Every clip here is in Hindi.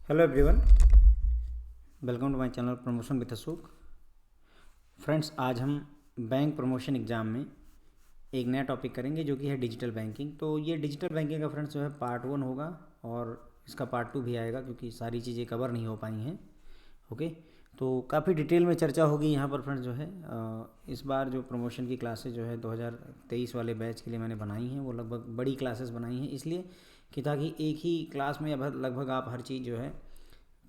Hello everyone, welcome to my channel promotion with Ashok. Friends, आज हम बैंक प्रमोशन एग्ज़ाम में एक नया टॉपिक करेंगे जो कि है डिजिटल बैंकिंग। तो ये डिजिटल बैंकिंग का फ्रेंड्स जो है पार्ट 1 होगा और इसका पार्ट 2 भी आएगा क्योंकि सारी चीज़ें कवर नहीं हो पाई हैं। ओके, तो काफ़ी डिटेल में चर्चा होगी यहाँ पर फ्रेंड्स। जो है इस बार जो प्रमोशन की क्लासेज जो है 2023 वाले बैच के लिए मैंने बनाई हैं, वो लगभग बड़ी क्लासेस बनाई हैं इसलिए कि ताकि एक ही क्लास में लगभग आप हर चीज़ जो है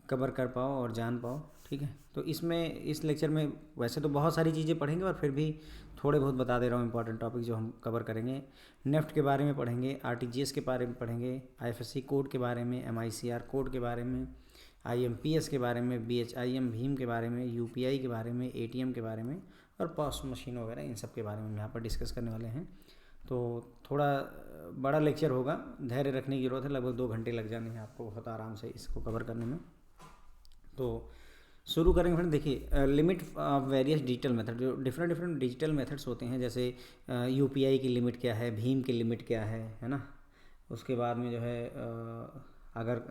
कवर कर पाओ और जान पाओ। ठीक है, तो इसमें इस लेक्चर में वैसे तो बहुत सारी चीज़ें पढ़ेंगे और फिर भी थोड़े बहुत बता दे रहा हूँ इंपॉर्टेंट टॉपिक जो हम कवर करेंगे। नेफ्ट के बारे में पढ़ेंगे, आरटीजीएस के बारे में पढ़ेंगे, आईएफएससी कोड के बारे में, एमआईसीआर कोड के बारे में, आईएमपीएस के बारे में, बीएचआईएम भीम के बारे में, यूपीआई के बारे में, एटीएम के बारे में और पॉस मशीन वगैरह, इन सब के बारे में यहाँ पर डिस्कस करने वाले हैं। तो थोड़ा बड़ा लेक्चर होगा, धैर्य रखने की ज़रूरत है। लगभग 2 घंटे लग जाने हैं आपको बहुत आराम से इसको कवर करने में। तो शुरू करेंगे फ्रेंड। देखिए, limit of various digital method, जो डिफरेंट डिजिटल मेथड्स होते हैं, जैसे यूपीआई की लिमिट क्या है, भीम की लिमिट क्या है ना। उसके बाद में जो है अगर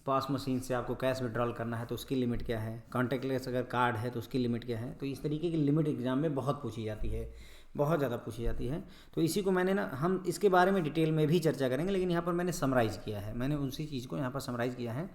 पास मशीन से आपको कैश विड्रॉल करना है तो उसकी लिमिट क्या है, कॉन्टेक्टलेस अगर कार्ड है तो उसकी लिमिट क्या है। तो इस तरीके की लिमिट एग्जाम में बहुत पूछी जाती है, बहुत ज़्यादा पूछी जाती है। तो इसी को मैंने ना, हम इसके बारे में डिटेल में भी चर्चा करेंगे, लेकिन यहाँ पर मैंने समराइज़ किया है, मैंने उसी चीज़ को यहाँ पर समराइज़ किया है।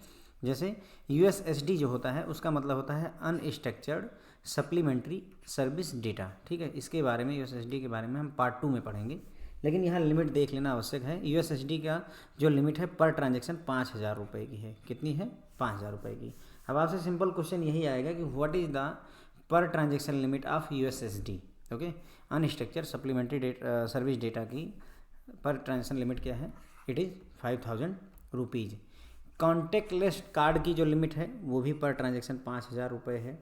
जैसे यूएसएसडी जो होता है उसका मतलब होता है अनस्ट्रक्चर्ड सप्लीमेंट्री सर्विस डेटा। ठीक है, इसके बारे में, यूएसएसडी के बारे में हम पार्ट 2 में पढ़ेंगे, लेकिन यहाँ लिमिट देख लेना आवश्यक है। यूएसएसडी का जो लिमिट है पर ट्रांजैक्शन 5,000 रुपये की है। कितनी है? 5,000 रुपये की। अब आपसे सिंपल क्वेश्चन यही आएगा कि व्हाट इज़ द पर transaction limit of USSD. Okay, unstructured supplementary service data की पर ट्रांजैक्शन लिमिट क्या है? It is 5,000 rupees. Contact lens card की जो लिमिट है वो भी पर ट्रांजैक्शन 5,000 रुपये है।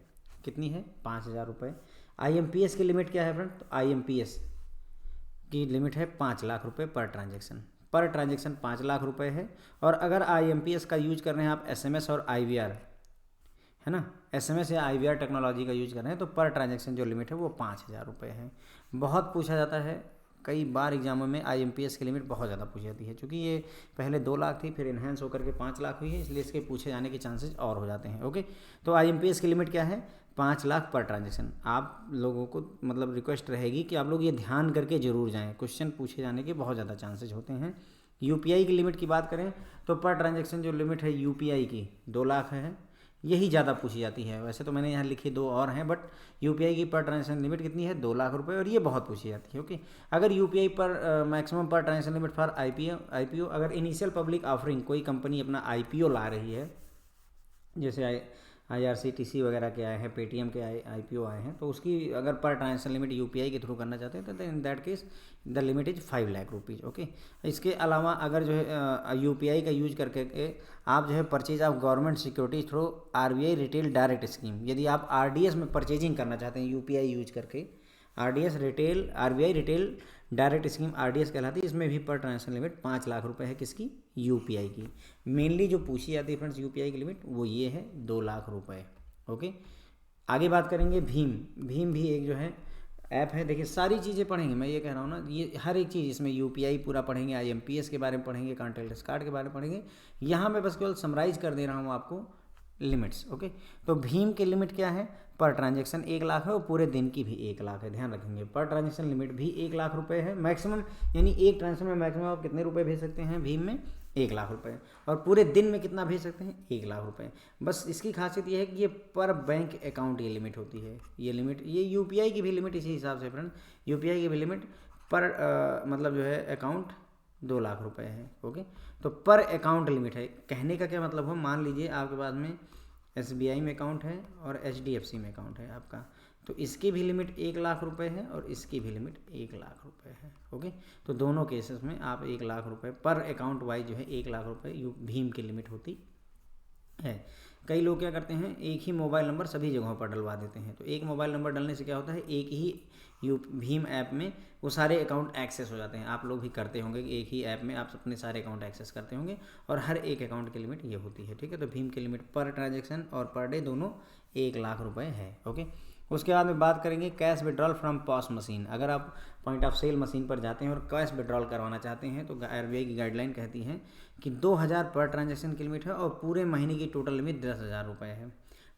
कितनी है? 5,000 रुपये। आईएमपीएस की लिमिट क्या है फ्रेंड? तो आईएमपीएस की लिमिट है 5 लाख रुपए पर ट्रांजैक्शन। पर ट्रांजैक्शन 5 लाख रुपए है। और अगर आईएमपीएस का यूज कर रहे हैं आप एसएमएस और आईवीआर, है ना, एसएमएस या आईवीआर टेक्नोलॉजी का यूज कर रहे हैं तो पर ट्रांजैक्शन जो लिमिट है वो 5,000 रुपये है। बहुत पूछा जाता है, कई बार एग्जामों में आईएमपीएस की लिमिट बहुत ज़्यादा पूछी जाती है। क्योंकि ये पहले 2 लाख थी, फिर इन्हेंस होकर के 5 लाख हुई है, इसलिए इसके पूछे जाने के चांसेस और हो जाते हैं। ओके, तो आईएमपीएस की लिमिट क्या है? 5 लाख पर ट्रांजैक्शन। आप लोगों को मतलब रिक्वेस्ट रहेगी कि आप लोग ये ध्यान करके जरूर जाएं, क्वेश्चन पूछे जाने के बहुत ज़्यादा चांसेस होते हैं। यूपीआई की लिमिट की बात करें तो पर ट्रांजैक्शन जो लिमिट है यूपीआई की 2 लाख है, यही ज़्यादा पूछी जाती है। वैसे तो मैंने यहाँ लिखी 2 और हैं, बट यूपीआई की पर ट्रांजैक्शन लिमिट कितनी है? 2 लाख रुपए, और ये बहुत पूछी जाती है। ओके, अगर यूपीआई पर मैक्सिमम पर ट्रांजैक्शन लिमिट फॉर आईपीओ, अगर इनिशियल पब्लिक ऑफरिंग, कोई कंपनी अपना आईपीओ ला रही है, जैसे आईआरसीटीसी वगैरह के आए हैं, पेटीएम के आईपीओ आए हैं, तो उसकी अगर पर ट्रांजैक्शन लिमिट यूपीआई के थ्रू करना चाहते हैं तो in that case the limit is 5 lakh rupees. Okay, इसके अलावा अगर जो है यूपीआई का यूज करके आप जो है purchase of government security through RBI retail direct scheme, यदि आप आरडीएस में परचेजिंग करना चाहते हैं यूपीआई यूज करके, RDS retail, RBI retail direct scheme RDS कहलाती है, इसमें भी पर ट्रांजैक्शन लिमिट 5 लाख रुपए है। किसकी? यूपीआई की। मेनली जो पूछी जाती है फ्रेंड्स यूपीआई की लिमिट वो ये है, 2 लाख रुपए। ओके, आगे बात करेंगे भीम। भीम भी एक जो है ऐप है। देखिए, सारी चीज़ें पढ़ेंगे, मैं ये कह रहा हूँ ना, ये हर एक चीज़ इसमें, यूपीआई पूरा पढ़ेंगे, आईएमपीएस के बारे में पढ़ेंगे, कॉन्टैक्टलेस कार्ड के बारे में पढ़ेंगे। यहाँ मैं बस केवल समराइज कर दे रहा हूँ आपको लिमिट्स। ओके, तो भीम की लिमिट क्या है? पर ट्रांजैक्शन 1 लाख है और पूरे दिन की भी 1 लाख है। ध्यान रखेंगे, पर ट्रांजैक्शन लिमिट भी 1 लाख रुपए है मैक्सिमम, यानी एक ट्रांजैक्शन में मैक्सिमम आप कितने रुपए भेज सकते हैं भीम में? 1 लाख रुपए। और पूरे दिन में कितना भेज सकते हैं? 1 लाख रुपए। बस इसकी खासियत ये है कि ये पर बैंक अकाउंट ये लिमिट होती है। ये लिमिट, ये यूपीआई की भी लिमिट इसी हिसाब से फ्रेंड, यूपीआई की भी लिमिट पर मतलब जो है अकाउंट 2 लाख रुपए है। ओके, तो पर अकाउंट लिमिट है। कहने का क्या मतलब हो, मान लीजिए आपके पास में एसबीआई में अकाउंट है और एचडीएफसी में अकाउंट है आपका, तो इसकी भी लिमिट 1 लाख रुपए है और इसकी भी लिमिट 1 लाख रुपए है। ओके, तो दोनों केसेस में आप 1 लाख रुपए पर अकाउंट वाइज जो है 1 लाख रुपए भीम की लिमिट होती है। कई लोग क्या करते हैं, एक ही मोबाइल नंबर सभी जगहों पर डलवा देते हैं। तो एक मोबाइल नंबर डलने से क्या होता है, एक ही भीम ऐप में वो सारे अकाउंट एक्सेस हो जाते हैं। आप लोग भी करते होंगे कि एक ही ऐप में आप अपने सारे अकाउंट एक्सेस करते होंगे और हर एक अकाउंट की लिमिट ये होती है। ठीक है, तो भीम की लिमिट पर ट्रांजैक्शन और पर डे दोनों 1 लाख रुपए है। ओके, उसके बाद में बात करेंगे cash withdrawal from POS machine. अगर आप पॉइंट ऑफ सेल मशीन पर जाते हैं और कैश विड्रॉल करवाना चाहते हैं तो आरबीआई की गाइडलाइन कहती है कि 2000 पर ट्रांजैक्शन की लिमिट है और पूरे महीने की टोटल लिमिट 10,000 रुपये है।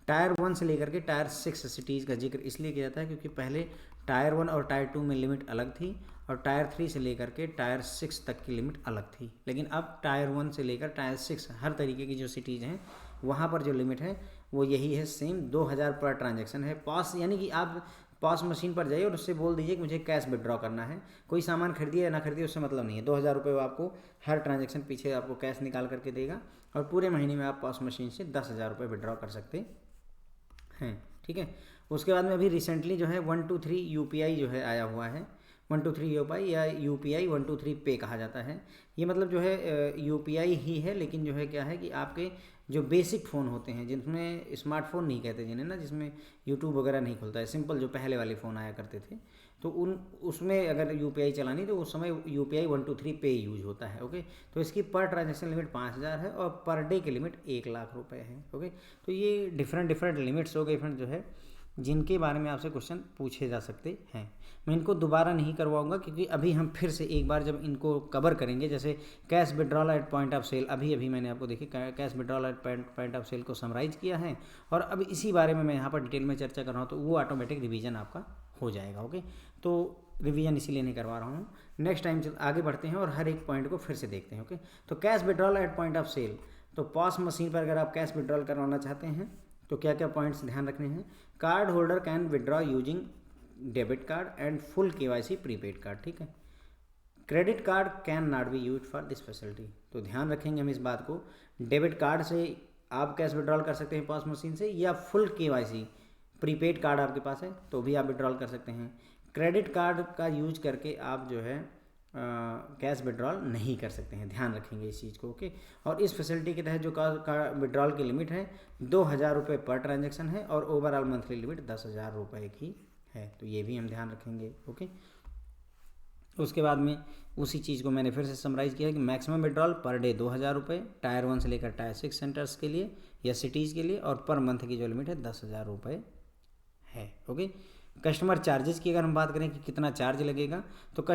टायर 1 से लेकर के टायर 6 सिटीज़ का जिक्र इसलिए किया जाता है क्योंकि पहले टायर 1 और टायर 2 में लिमिट अलग थी और टायर 3 से लेकर के टायर 6 तक की लिमिट अलग थी। लेकिन अब टायर 1 से लेकर टायर 6 हर तरीके की जो सिटीज़ हैं वहाँ पर जो लिमिट है वो यही है, सेम 2000 पर ट्रांजैक्शन है। पॉस यानी कि आप पॉस मशीन पर जाइए और उससे बोल दीजिए कि मुझे कैश विड्रॉ करना है। कोई सामान खरीदिए या ना खरीदिए उससे मतलब नहीं है। 2000 रुपये वो आपको हर ट्रांजैक्शन पीछे आपको कैश निकाल करके देगा और पूरे महीने में आप पॉस मशीन से 10,000 रुपये विड्रॉ कर सकते हैं। ठीक है। उसके बाद में अभी रिसेंटली जो है 123 यूपीआई जो है आया हुआ है। 123 यूपीआई या यूपीआई 123 पे कहा जाता है। ये मतलब जो है यूपीआई ही है, लेकिन जो है क्या है कि आपके जो बेसिक फ़ोन होते हैं जिसमें स्मार्टफोन नहीं कहते जिन्हें ना, जिसमें यूट्यूब वगैरह नहीं खुलता है, सिंपल जो पहले वाले फ़ोन आया करते थे, तो उसमें अगर यूपीआई चलानी तो उस समय यूपीआई 123 पे यूज होता है। ओके। तो इसकी पर ट्रांजैक्शन लिमिट 5000 है और पर डे की लिमिट 1,00,000 रुपये है। ओके। तो ये डिफरेंट लिमिट्स हो गए फ्रेंड जो है जिनके बारे में आपसे क्वेश्चन पूछे जा सकते हैं। मैं इनको दोबारा नहीं करवाऊंगा क्योंकि अभी हम फिर से एक बार जब इनको कवर करेंगे, जैसे cash withdrawal at point of sale, अभी मैंने आपको देखिए cash withdrawal at point of sale को समराइज किया है और अब इसी बारे में मैं यहाँ पर डिटेल में चर्चा कर रहा हूँ तो वो ऑटोमेटिक रिवीजन आपका हो जाएगा। ओके। तो रिवीजन इसीलिए नहीं करवा रहा हूँ। नेक्स्ट टाइम आगे बढ़ते हैं और हर एक पॉइंट को फिर से देखते हैं। ओके। तो cash withdrawal at point of sale, तो पॉस मशीन पर अगर आप कैश विड्रॉल करवाना चाहते हैं तो क्या क्या पॉइंट्स ध्यान रखने हैं। Card holder can withdraw using debit card and full KYC prepaid card. ठीक है। Credit card can not be use for this facility, तो ध्यान रखेंगे हम इस बात को। डेबिट कार्ड से आप कैश विड्रॉल कर सकते हैं पॉस मशीन से, या फुल केवाईसी प्रीपेड कार्ड आपके पास है तो भी आप विड्रॉल कर सकते हैं। क्रेडिट कार्ड का यूज करके आप जो है कैश विड्रॉल नहीं कर सकते हैं, ध्यान रखेंगे इस चीज़ को। ओके। और इस फैसिलिटी के तहत जो विड्रॉल की लिमिट है 2000 रुपये पर ट्रांजैक्शन है और ओवरऑल मंथली लिमिट 10,000 रुपये की है, तो ये भी हम ध्यान रखेंगे। ओके। उसके बाद में उसी चीज़ को मैंने फिर से समराइज़ किया कि मैक्सिमम विड्रॉल पर डे 2000 रुपये टायर 1 से लेकर टायर 6 सेंटर्स के लिए या सिटीज़ के लिए, और पर मंथ की जो लिमिट है 10,000 रुपये है। ओके। कस्टमर चार्जेस की अगर हम बात करें कि कितना चार्ज लगेगा, तो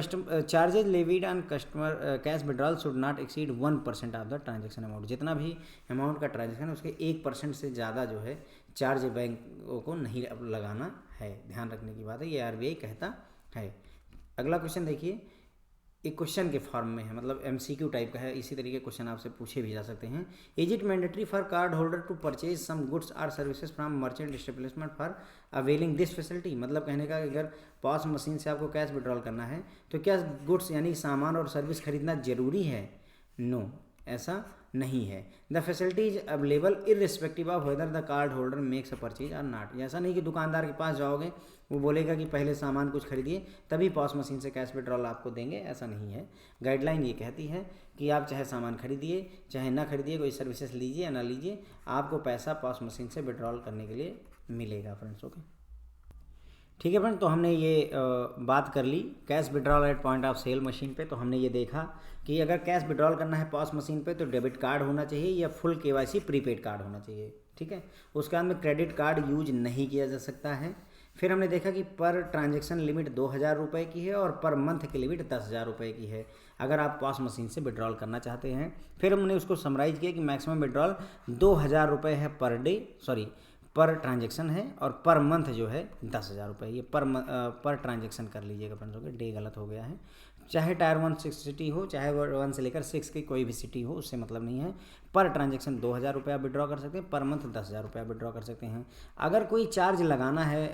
charges levied on customer cash withdrawal should not exceed 1% of the transaction amount. जितना भी अमाउंट का ट्रांजैक्शन है उसके 1% से ज़्यादा जो है चार्ज बैंक को नहीं लगाना है, ध्यान रखने की बात है, ये आरबीआई कहता है। अगला क्वेश्चन देखिए, एक क्वेश्चन के फॉर्म में है, मतलब एमसीक्यू टाइप का है, इसी तरीके क्वेश्चन आपसे पूछे भी जा सकते हैं। Is it mandatory for card holder to purchase some goods और services from merchant establishment for availing this facility, मतलब कहने का अगर पॉस मशीन से आपको कैश विड्रॉल करना है तो क्या गुड्स यानी सामान और सर्विस खरीदना जरूरी है? नो, ऐसा नहीं है। The facility is available irrespective of whether the card holder makes a purchase और नॉट। ऐसा नहीं कि दुकानदार के पास जाओगे वो बोलेगा कि पहले सामान कुछ खरीदिए तभी पॉस मशीन से कैश विड्रॉल आपको देंगे, ऐसा नहीं है। गाइडलाइन ये कहती है कि आप चाहे सामान खरीदिए चाहे ना खरीदिए, कोई सर्विसेज लीजिए या ना लीजिए, आपको पैसा पॉस मशीन से विड्रॉल करने के लिए मिलेगा फ्रेंड्स। ओके। ठीक है फ्रेंड, तो हमने ये बात कर ली cash withdrawal at point of sale machine पे। तो हमने ये देखा कि अगर कैश विड्रॉल करना है पॉस मशीन पे तो डेबिट कार्ड होना चाहिए या फुल केवाईसी प्रीपेड कार्ड होना चाहिए। ठीक है। उसके बाद में क्रेडिट कार्ड यूज नहीं किया जा सकता है। फिर हमने देखा कि पर ट्रांजैक्शन लिमिट 2000 रुपये की है और पर मंथ की लिमिट 10,000 रुपये की है अगर आप पॉस मशीन से विड्रॉल करना चाहते हैं। फिर हमने उसको समराइज किया कि मैक्सिमम विड्रॉल 2000 रुपये है पर ट्रांजैक्शन है और पर मंथ जो है 10,000 रुपये। ये पर ट्रांजैक्शन कर लीजिएगा फ्रेंड्स। ओके। डे गलत हो गया है। चाहे टायर 1 6 सिटी हो, चाहे 1 से लेकर 6 की कोई भी सिटी हो, उससे मतलब नहीं है। पर ट्रांजैक्शन 2000 रुपये आप विड्रॉ कर सकते हैं, पर मंथ 10,000 रुपये आप विड्रॉ कर सकते हैं। अगर कोई चार्ज लगाना है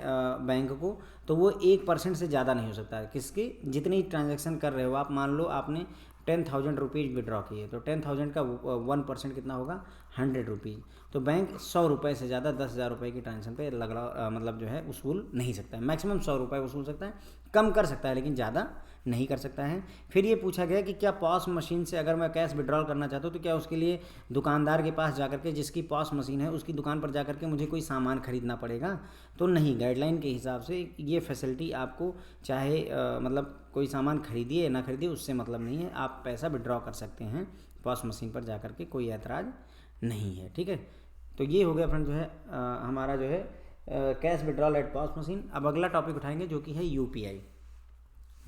बैंक को तो वो 1% से ज़्यादा नहीं हो सकता है। किसकी? जितनी ट्रांजैक्शन कर रहे हो आप, मान लो आपने 10,000 रुपीज़ विड्रॉ किए तो 10,000 का 1% कितना होगा? 100 रुपीज़। तो बैंक 100 रुपये से ज़्यादा 10,000 रुपये की ट्रांजेक्शन पे मतलब जो है वसूल नहीं सकता है। मैक्सिमम 100 रुपये वसूल सकता है, कम कर सकता है लेकिन ज़्यादा नहीं कर सकता है। फिर ये पूछा गया कि क्या पॉस मशीन से अगर मैं कैश विड्रॉल करना चाहता हूँ तो क्या उसके लिए दुकानदार के पास जाकर के, जिसकी पॉस मशीन है उसकी दुकान पर जाकर के मुझे कोई सामान खरीदना पड़ेगा? तो नहीं, गाइडलाइन के हिसाब से ये फैसिलिटी आपको चाहे मतलब कोई सामान खरीदिए या ना खरीदिए उससे मतलब नहीं है, आप पैसा विड्रॉ कर सकते हैं पॉस मशीन पर जाकर के, कोई ऐतराज़ नहीं है। ठीक है। तो ये हो गया फ्रेंड जो है हमारा जो है cash withdrawal at POS machine. अब अगला टॉपिक उठाएंगे जो कि है यूपीआई।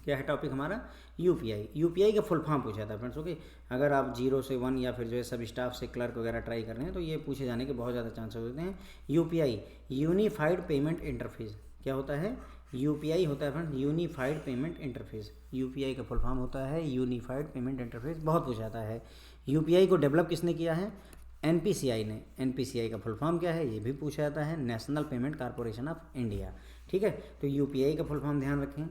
क्या है टॉपिक हमारा? यूपीआई। यूपीआई का फुल फॉर्म पूछा था फ्रेंड्स। ओके, अगर आप 0 से 1 या फिर जो है सब स्टाफ से क्लर्क वगैरह ट्राई कर रहे हैं तो ये पूछे जाने के बहुत ज़्यादा चांसेस होते हैं। यूपीआई यूनिफाइड पेमेंट इंटरफेस क्या होता है? यूपीआई होता है friends unified payment interface. UPI का फुल फॉर्म होता है यूनिफाइड पेमेंट इंटरफेस। बहुत पूछा जाता है। यूपीआई को डेवलप किसने किया है? एनपीसीआई ने। एनपीसीआई का फुल फॉर्म क्या है? ये भी पूछा जाता है, national payment corporation of India. ठीक है, तो यूपीआई का फुल फॉर्म ध्यान रखें,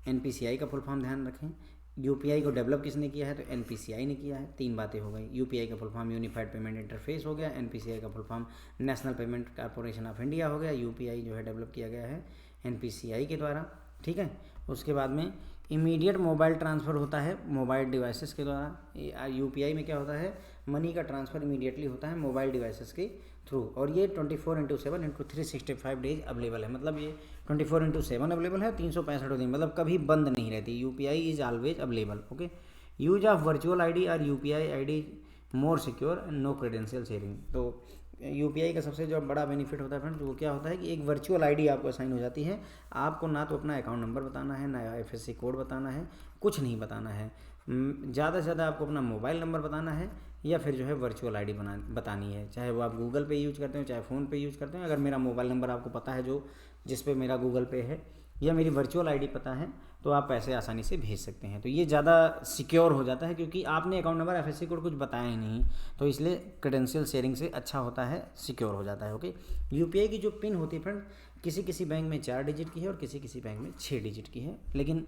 एनपीसीआई का फुल फॉर्म ध्यान रखें। यूपीआई को डेवलप किसने किया है? तो एनपीसीआई ने किया है। 3 बातें हो गई। यूपीआई का full form unified payment interface हो गया, एनपीसीआई का full form national payment corporation of India हो गया। यूपीआई जो है डेवलप किया गया है एनपीसीआई के द्वारा। ठीक है, उसके बाद में इमीडिएट मोबाइल ट्रांसफ़र होता है मोबाइल डिवाइसेस के द्वारा। यूपीआई में क्या होता है? मनी का ट्रांसफ़र इमीडिएटली होता है मोबाइल डिवाइसेस के थ्रू, और ये 24/7/365 डेज अवेलेबल है। मतलब ये 24/7 अवेलेबल है, 365 दिन, मतलब कभी बंद नहीं रहती। UPI is always available. Okay, use of virtual ID और UPI ID more secure and no credential sharing. तो यूपीआई का सबसे जो बड़ा बेनिफिट होता है फ्रेंड्स वो क्या होता है कि एक वर्चुअल आईडी आपको असाइन हो जाती है। आपको ना तो अपना अकाउंट नंबर बताना है, ना आईएफएससी कोड बताना है, कुछ नहीं बताना है। ज़्यादा से ज़्यादा आपको अपना मोबाइल नंबर बताना है या फिर जो है वर्चुअल आईडी बतानी है। चाहे वो आप गूगल पे यूज़ करते हो, चाहे फ़ोन पे यूज़ करते हो। अगर मेरा मोबाइल नंबर आपको पता है जो जिस पे मेरा गूगल पे है, या मेरी वर्चुअल आईडी पता है, तो आप पैसे आसानी से भेज सकते हैं। तो ये ज़्यादा सिक्योर हो जाता है क्योंकि आपने अकाउंट नंबर एफएससी कोड कुछ बताया ही नहीं, तो इसलिए क्रेडेंशियल शेयरिंग से अच्छा होता है, सिक्योर हो जाता है। ओके, यूपीआई की जो पिन होती है फ्रेंड, किसी किसी बैंक में 4 डिजिट की है और किसी किसी बैंक में 6 डिजिट की है, लेकिन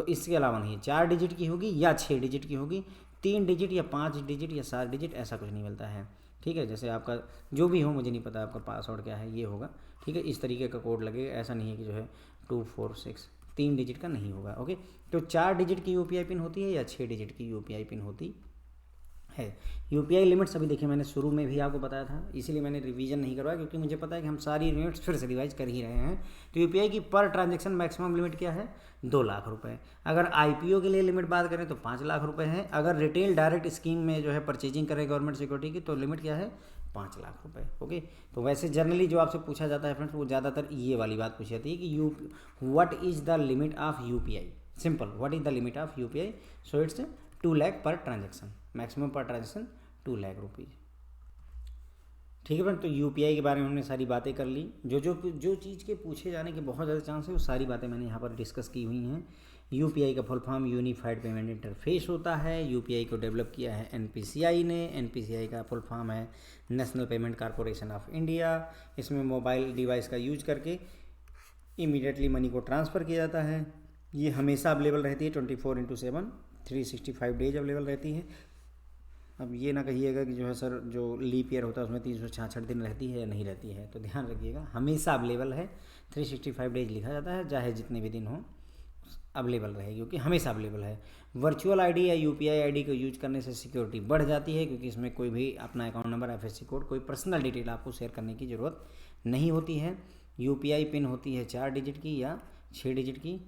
इसके अलावा नहीं, 4 डिजिट की होगी या 6 डिजिट की होगी। 3 डिजिट या 5 डिजिट या 7 डिजिट ऐसा कुछ नहीं मिलता है। ठीक है, जैसे आपका जो भी हो, मुझे नहीं पता आपका पासवर्ड क्या है, ये होगा। ठीक है, इस तरीके का कोड लगेगा, ऐसा नहीं है कि जो है 246 3 डिजिट का नहीं होगा। ओके, तो 4 डिजिट की यूपीआई पिन होती है या 6 डिजिट की यूपीआई पिन होती है। यूपीआई लिमिट्स अभी देखिए मैंने शुरू में भी आपको बताया था, इसीलिए मैंने रिवीजन नहीं करवाया क्योंकि मुझे पता है कि हम सारी लिमिट्स फिर से रिवाइज कर ही रहे हैं। तो यूपीआई की पर ट्रांजैक्शन मैक्सिमम लिमिट क्या है? 2 लाख रुपए। अगर आईपीओ के लिए लिमिट बात करें तो 5 लाख रुपए है। अगर रिटेल डायरेक्ट स्कीम में जो है परचेजिंग करें गवर्नमेंट सिक्योरिटी की तो लिमिट क्या है? 5 लाख रुपए। ओके, तो वैसे जनरली जो आपसे पूछा जाता है फ्रेंड्स वो ज़्यादातर ये वाली बात पूछी जाती है कि what is the limit of UPI. Simple, what is the limit of UPI? So it's 2 lakh per transaction, maximum per transaction 2 lakh rupees. ठीक है फ्रेंड, तो यूपीआई के बारे में हमने सारी बातें कर ली। जो चीज़ के पूछे जाने के बहुत ज़्यादा चांस है वो सारी बातें मैंने यहाँ पर डिस्कस की हुई हैं। यूपीआई का full form unified payment interface होता है। यूपीआई को डेवलप किया है एनपीसीआई ने। एनपीसीआई का फुल फॉर्म है national payment corporation of India. इसमें मोबाइल डिवाइस का यूज करके इमीडिएटली मनी को ट्रांसफ़र किया जाता है। ये हमेशा अवेलेबल रहती है, 24/7 365 डेज अवेलेबल रहती है। अब ये ना कहिएगा कि जो है सर जो लीप ईयर होता है उसमें 366 दिन रहती है या नहीं रहती है, तो ध्यान रखिएगा हमेशा अवेलेबल है। 365 डेज लिखा जाता है, चाहे जितने भी दिन हो अवेलेबल रहेगी, क्योंकि हमेशा अवेलेबल है। वर्चुअल आईडी या यूपीआई आईडी को यूज करने से सिक्योरिटी बढ़ जाती है क्योंकि इसमें कोई भी अपना अकाउंट नंबर, एफएससी कोड, कोई पर्सनल डिटेल आपको शेयर करने की ज़रूरत नहीं होती है। यूपीआई पिन होती है 4 डिजिट की या 6 डिजिट की।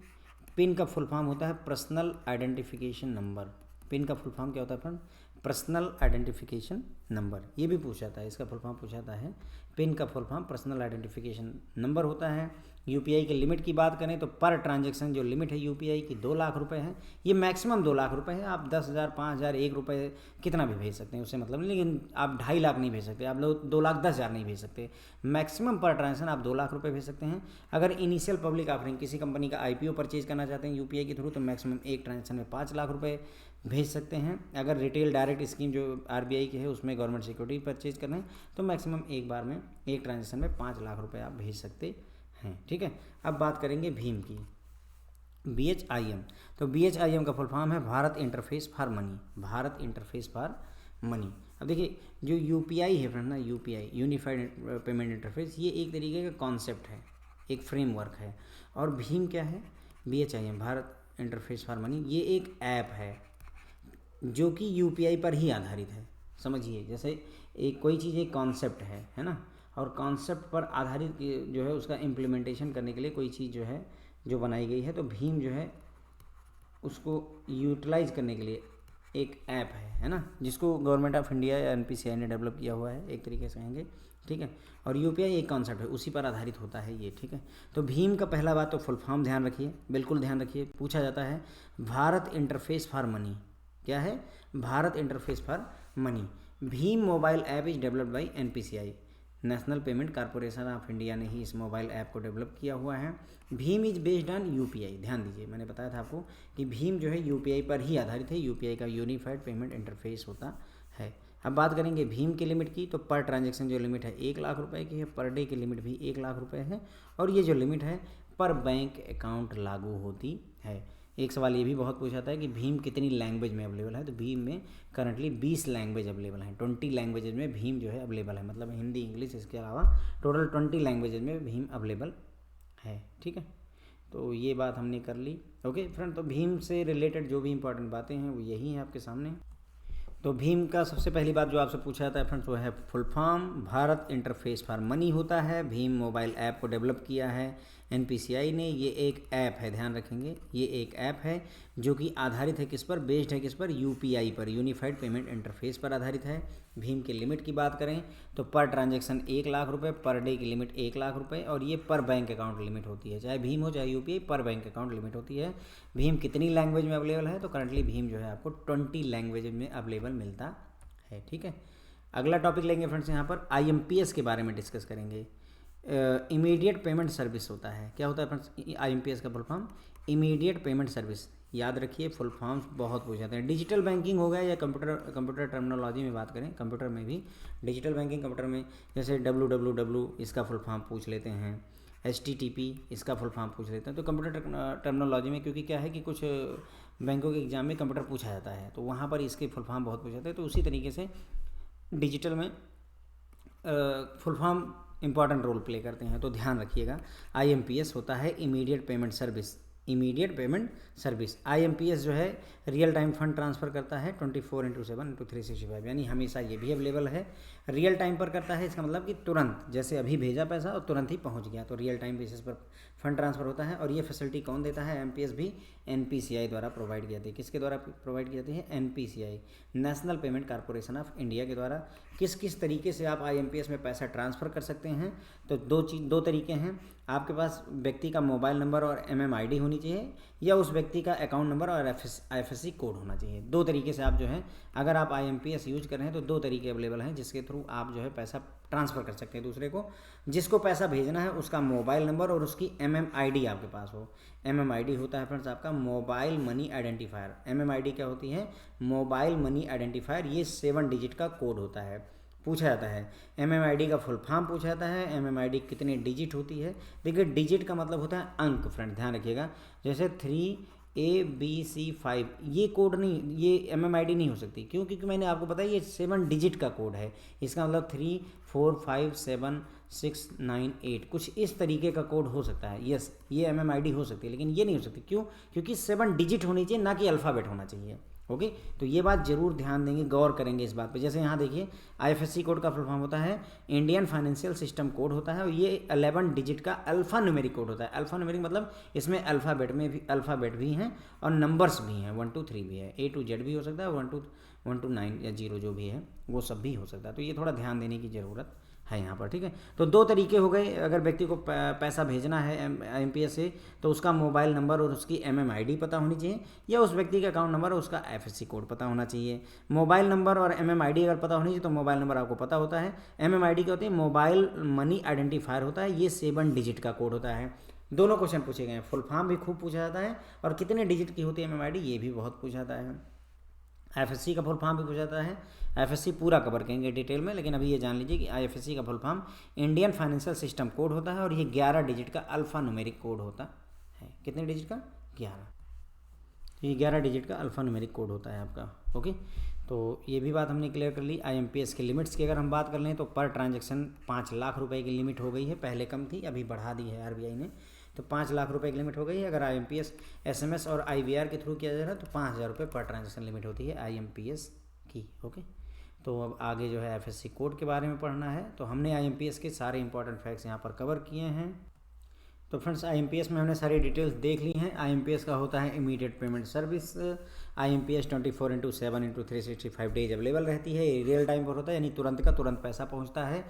पिन का फुल फॉर्म होता है पर्सनल आइडेंटिफिकेशन नंबर। पिन का फुल फॉर्म क्या होता है फ्रेंड? Personal identification number. ये भी पूछा जाता है, इसका फुल फॉर्म पूछा जाता है। पिन का full form personal identification number होता है। यूपीआई के लिमिट की बात करें तो पर ट्रांजैक्शन जो लिमिट है यूपीआई की 2 लाख रुपए है। ये मैक्सिमम 2 लाख रुपए है। आप 10,000, 5,000, 1 रुपये कितना भी भेज सकते हैं, उससे मतलब नहीं, लेकिन आप 2.5 लाख नहीं भेज सकते, आप लोग 2,10,000 नहीं भेज सकते। मैक्सिमम पर ट्रांजैक्शन आप 2 लाख रुपये भेज सकते हैं। अगर इनिशियल पब्लिक ऑफरिंग किसी कंपनी का आईपीओ परचेज करना चाहते हैं यूपीआई के थ्रू तो मैक्सिमम एक ट्रांजैक्शन में 5 लाख रुपये भेज सकते हैं। अगर रिटेल डायरेक्ट स्कीम जो आरबीआई की है उसमें गवर्नमेंट सिक्योरिटी परचेज कर रहे हैं तो मैक्सिमम एक बार में एक ट्रांजैक्शन में 5 लाख रुपए आप भेज सकते हैं। ठीक है, अब बात करेंगे भीम की, BHIM। तो BHIM का फुल फॉर्म है Bharat interface for money. Bharat interface for money. अब देखिए जो यूपीआई है फ्रेंड ना, यूपीआई यूनिफाइड पेमेंट इंटरफेस, ये एक तरीके का कॉन्सेप्ट है, एक फ्रेमवर्क है। और भीम क्या है? BHIM Bharat interface for money, ये एक ऐप है जो कि यूपीआई पर ही आधारित है। समझिए, जैसे एक कोई चीज़ एक कॉन्सेप्ट है ना, और कॉन्सेप्ट पर आधारित जो है उसका इम्प्लीमेंटेशन करने के लिए कोई चीज़ जो है जो बनाई गई है, तो भीम जो है उसको यूटिलाइज करने के लिए एक ऐप है ना, जिसको गवर्नमेंट ऑफ इंडिया या एनपीसीआई ने डेवलप किया हुआ है, एक तरीके से कहेंगे, ठीक है। और यूपीआई एक कॉन्सेप्ट है, उसी पर आधारित होता है ये, ठीक है। तो भीम का पहला बात तो फुल फॉर्म ध्यान रखिए, बिल्कुल ध्यान रखिए, पूछा जाता है भारत इंटरफेस फॉर मनी। क्या है? Bharat interface for money. Bhim mobile app is developed by NPCI, national payment corporation of India ने ही इस मोबाइल ऐप को डेवलप किया हुआ है। Bhim is based on UPI. ध्यान दीजिए, मैंने बताया था आपको कि भीम जो है यूपीआई पर ही आधारित है, यूपीआई का यूनिफाइड पेमेंट इंटरफेस होता है। अब बात करेंगे भीम की लिमिट की, तो पर ट्रांजैक्शन जो लिमिट है 1 लाख रुपए की है, पर डे की लिमिट भी 1 लाख रुपए है, और ये जो लिमिट है पर बैंक अकाउंट लागू होती है। एक सवाल ये भी बहुत पूछा जाता है कि भीम कितनी लैंग्वेज में अवेलेबल है, तो भीम में करंटली 20 लैंग्वेज अवेलेबल हैं, 20 लैंग्वेजेज में भीम जो है अवेलेबल है, मतलब हिंदी, इंग्लिश, इसके अलावा टोटल 20 लैंग्वेजेज में भीम अवेलेबल है, ठीक है। तो ये बात हमने कर ली। ओके फ्रेंड, तो भीम से रिलेटेड जो भी इंपॉर्टेंट बातें हैं वो यही हैं आपके सामने। तो भीम का सबसे पहली बात जो आपसे पूछा जाता है फ्रेंड्स, वो है full form Bharat interface for money होता है। भीम मोबाइल ऐप को डेवलप किया है एनपीसीआई ने। ये एक ऐप है, ध्यान रखेंगे, ये एक ऐप है जो कि आधारित है किस पर, बेस्ड है किस पर, यूपीआई पर, यूनिफाइड पेमेंट इंटरफेस पर आधारित है। भीम की लिमिट की बात करें तो पर ट्रांजैक्शन 1 लाख रुपए, पर डे की लिमिट 1 लाख रुपए, और ये पर बैंक अकाउंट लिमिट होती है, चाहे भीम हो चाहे यूपीआई, पर बैंक अकाउंट लिमिट होती है। भीम कितनी लैंग्वेज में अवेलेबल है, तो करंटली भीम जो है आपको 20 लैंग्वेज में अवेलेबल मिलता है, ठीक है। अगला टॉपिक लेंगे फ्रेंड्स, यहाँ पर आईएमपीएस के बारे में डिस्कस करेंगे। इमीडिएट पेमेंट सर्विस होता है। क्या होता है फ्रेंड्स आईएमपीएस का full form? Immediate payment service. याद रखिए, फुल फॉर्म्स बहुत पूछ जाते हैं। डिजिटल बैंकिंग हो गया या कंप्यूटर टर्मिनोलॉजी में बात करें, कंप्यूटर में भी डिजिटल बैंकिंग, कंप्यूटर में जैसे www इसका फुल फॉर्म पूछ लेते हैं, HTTP इसका फुल फॉर्म पूछ लेते हैं। तो कंप्यूटर टर्मिनोलॉजी में, क्योंकि क्या है कि कुछ बैंकों के एग्जाम में कंप्यूटर पूछा जाता है, तो वहाँ पर इसके फुल फॉर्म बहुत पूछ जाते हैं। तो उसी तरीके से डिजिटल में full form important role play करते हैं, तो ध्यान रखिएगा। आईएमपीएस होता है immediate payment service, immediate payment service. IMPS जो है रियल टाइम फंड ट्रांसफ़र करता है 24/7/365, यानी हमेशा ये भी अवेलेबल है। रियल टाइम पर करता है, इसका मतलब कि तुरंत, जैसे अभी भेजा पैसा और तुरंत ही पहुंच गया, तो रियल टाइम बेसिस पर फंड ट्रांसफ़र होता है। और ये फैसिलिटी कौन देता है? एमपीएस भी एनपीसीआई द्वारा प्रोवाइड की जाती है। किसके द्वारा प्रोवाइड की जाती है? NPCI, national payment corporation of India के द्वारा। किस किस तरीके से आप आईएमपीएस में पैसा ट्रांसफ़र कर सकते हैं? तो दो तरीके हैं। आपके पास व्यक्ति का मोबाइल नंबर और एमएमआईडी होनी चाहिए, या उस व्यक्ति का अकाउंट नंबर और आईएफएससी कोड होना चाहिए। दो तरीके से आप जो है, अगर आप आईएमपीएस यूज कर रहे हैं तो दो तरीके अवेलेबल हैं जिसके थ्रू आप जो है पैसा ट्रांसफ़र कर सकते हैं दूसरे को। जिसको पैसा भेजना है उसका मोबाइल नंबर और उसकी एमएमआईडी आपके पास हो। एमएमआईडी होता है फ्रेंड्स आपका मोबाइल मनी आइडेंटिफायर। एमएमआईडी क्या होती है? Mobile money identifier. ये 7 डिजिट का कोड होता है। पूछा जाता है एमएमआईडी का फुल फॉर्म पूछा जाता है, एमएमआईडी कितने डिजिट होती है। देखिए, डिजिट का मतलब होता है अंक फ्रेंड, ध्यान रखिएगा। जैसे 3ABC5 ये कोड नहीं, ये एमएमआईडी नहीं हो सकती। क्यों? क्योंकि मैंने आपको बताया ये 7 डिजिट का कोड है। इसका मतलब 3 4 5 7 6 9 8 कुछ इस तरीके का कोड हो सकता है। यस, ये एमएमआईडी हो सकती है, लेकिन ये नहीं हो सकती। क्यों? क्योंकि 7 डिजिट होनी चाहिए, ना कि अल्फ़ाबेट होना चाहिए। ओके, तो ये बात जरूर ध्यान देंगे, गौर करेंगे इस बात पे। जैसे यहाँ देखिए, आईएफएससी कोड का फुल फॉर्म होता है इंडियन फाइनेंशियल सिस्टम कोड होता है, और ये 11 डिजिट का अल्फ़ा न्यूमेरिक कोड होता है। अल्फ़ा न्यूमेरिक मतलब इसमें अल्फ़ाबेट भी हैं और नंबर्स भी हैं, 1 2 3 भी है, A to Z भी हो सकता है, 1 to 9 या 0 जो भी है वो सब भी हो सकता है। तो ये थोड़ा ध्यान देने की ज़रूरत है यहाँ पर, ठीक है। तो दो तरीके हो गए। अगर व्यक्ति को पैसा भेजना है एमपीएस से, तो उसका मोबाइल नंबर और उसकी एमएमआईडी पता होनी चाहिए, या उस व्यक्ति का अकाउंट नंबर और उसका आईएफएससी कोड पता होना चाहिए। मोबाइल नंबर और एमएमआईडी अगर पता होनी चाहिए तो मोबाइल नंबर आपको पता होता है। एमएमआईडी क्या होती है? मोबाइल मनी आइडेंटिफायर होता है, ये 7 डिजिट का कोड होता है। दोनों क्वेश्चन पूछे गए हैं। फुल फॉर्म भी खूब पूछा जाता है, और कितने डिजिट की होती है एमएमआईडी ये भी बहुत पूछा जाता है। आईएफएससी का फुल फॉर्म भी पूछा जाता है। आईएफएससी पूरा कवर करेंगे डिटेल में, लेकिन अभी ये जान लीजिए कि आईएफएससी का full form Indian financial system code होता है, और ये 11 डिजिट का अल्फ़ा न्यूमेरिक कोड होता है। कितने डिजिट का? 11। तो ये 11 डिजिट का अल्फ़ा न्यूमेरिक कोड होता है आपका। ओके, तो ये भी बात हमने क्लियर कर ली। आईएमपीएस के लिमिट्स की अगर हम बात कर लें तो पर ट्रांजैक्शन 5 लाख रुपए की लिमिट हो गई है। पहले कम थी, अभी बढ़ा दी है आरबीआई ने, तो 5 लाख रुपए की लिमिट हो गई है। अगर आईएमपीएस एसएमएस और आईवीआर के थ्रू किया जा रहा है तो 5,000 रुपये पर ट्रांजैक्शन लिमिट होती है आईएमपीएस की। ओके, तो अब आगे जो है एफएससी कोड के बारे में पढ़ना है। तो हमने आईएमपीएस के सारे इंपॉर्टेंट फैक्ट्स यहाँ पर कवर किए हैं। तो फ्रेंड्स IMPS में हमने सारी डिटेल्स देख ली हैं। IMPS का होता है immediate payment service. IMPS 24/7/365 days available रहती है। ये रियल टाइम पर होता है, यानी तुरंत का तुरंत पैसा पहुंचता है।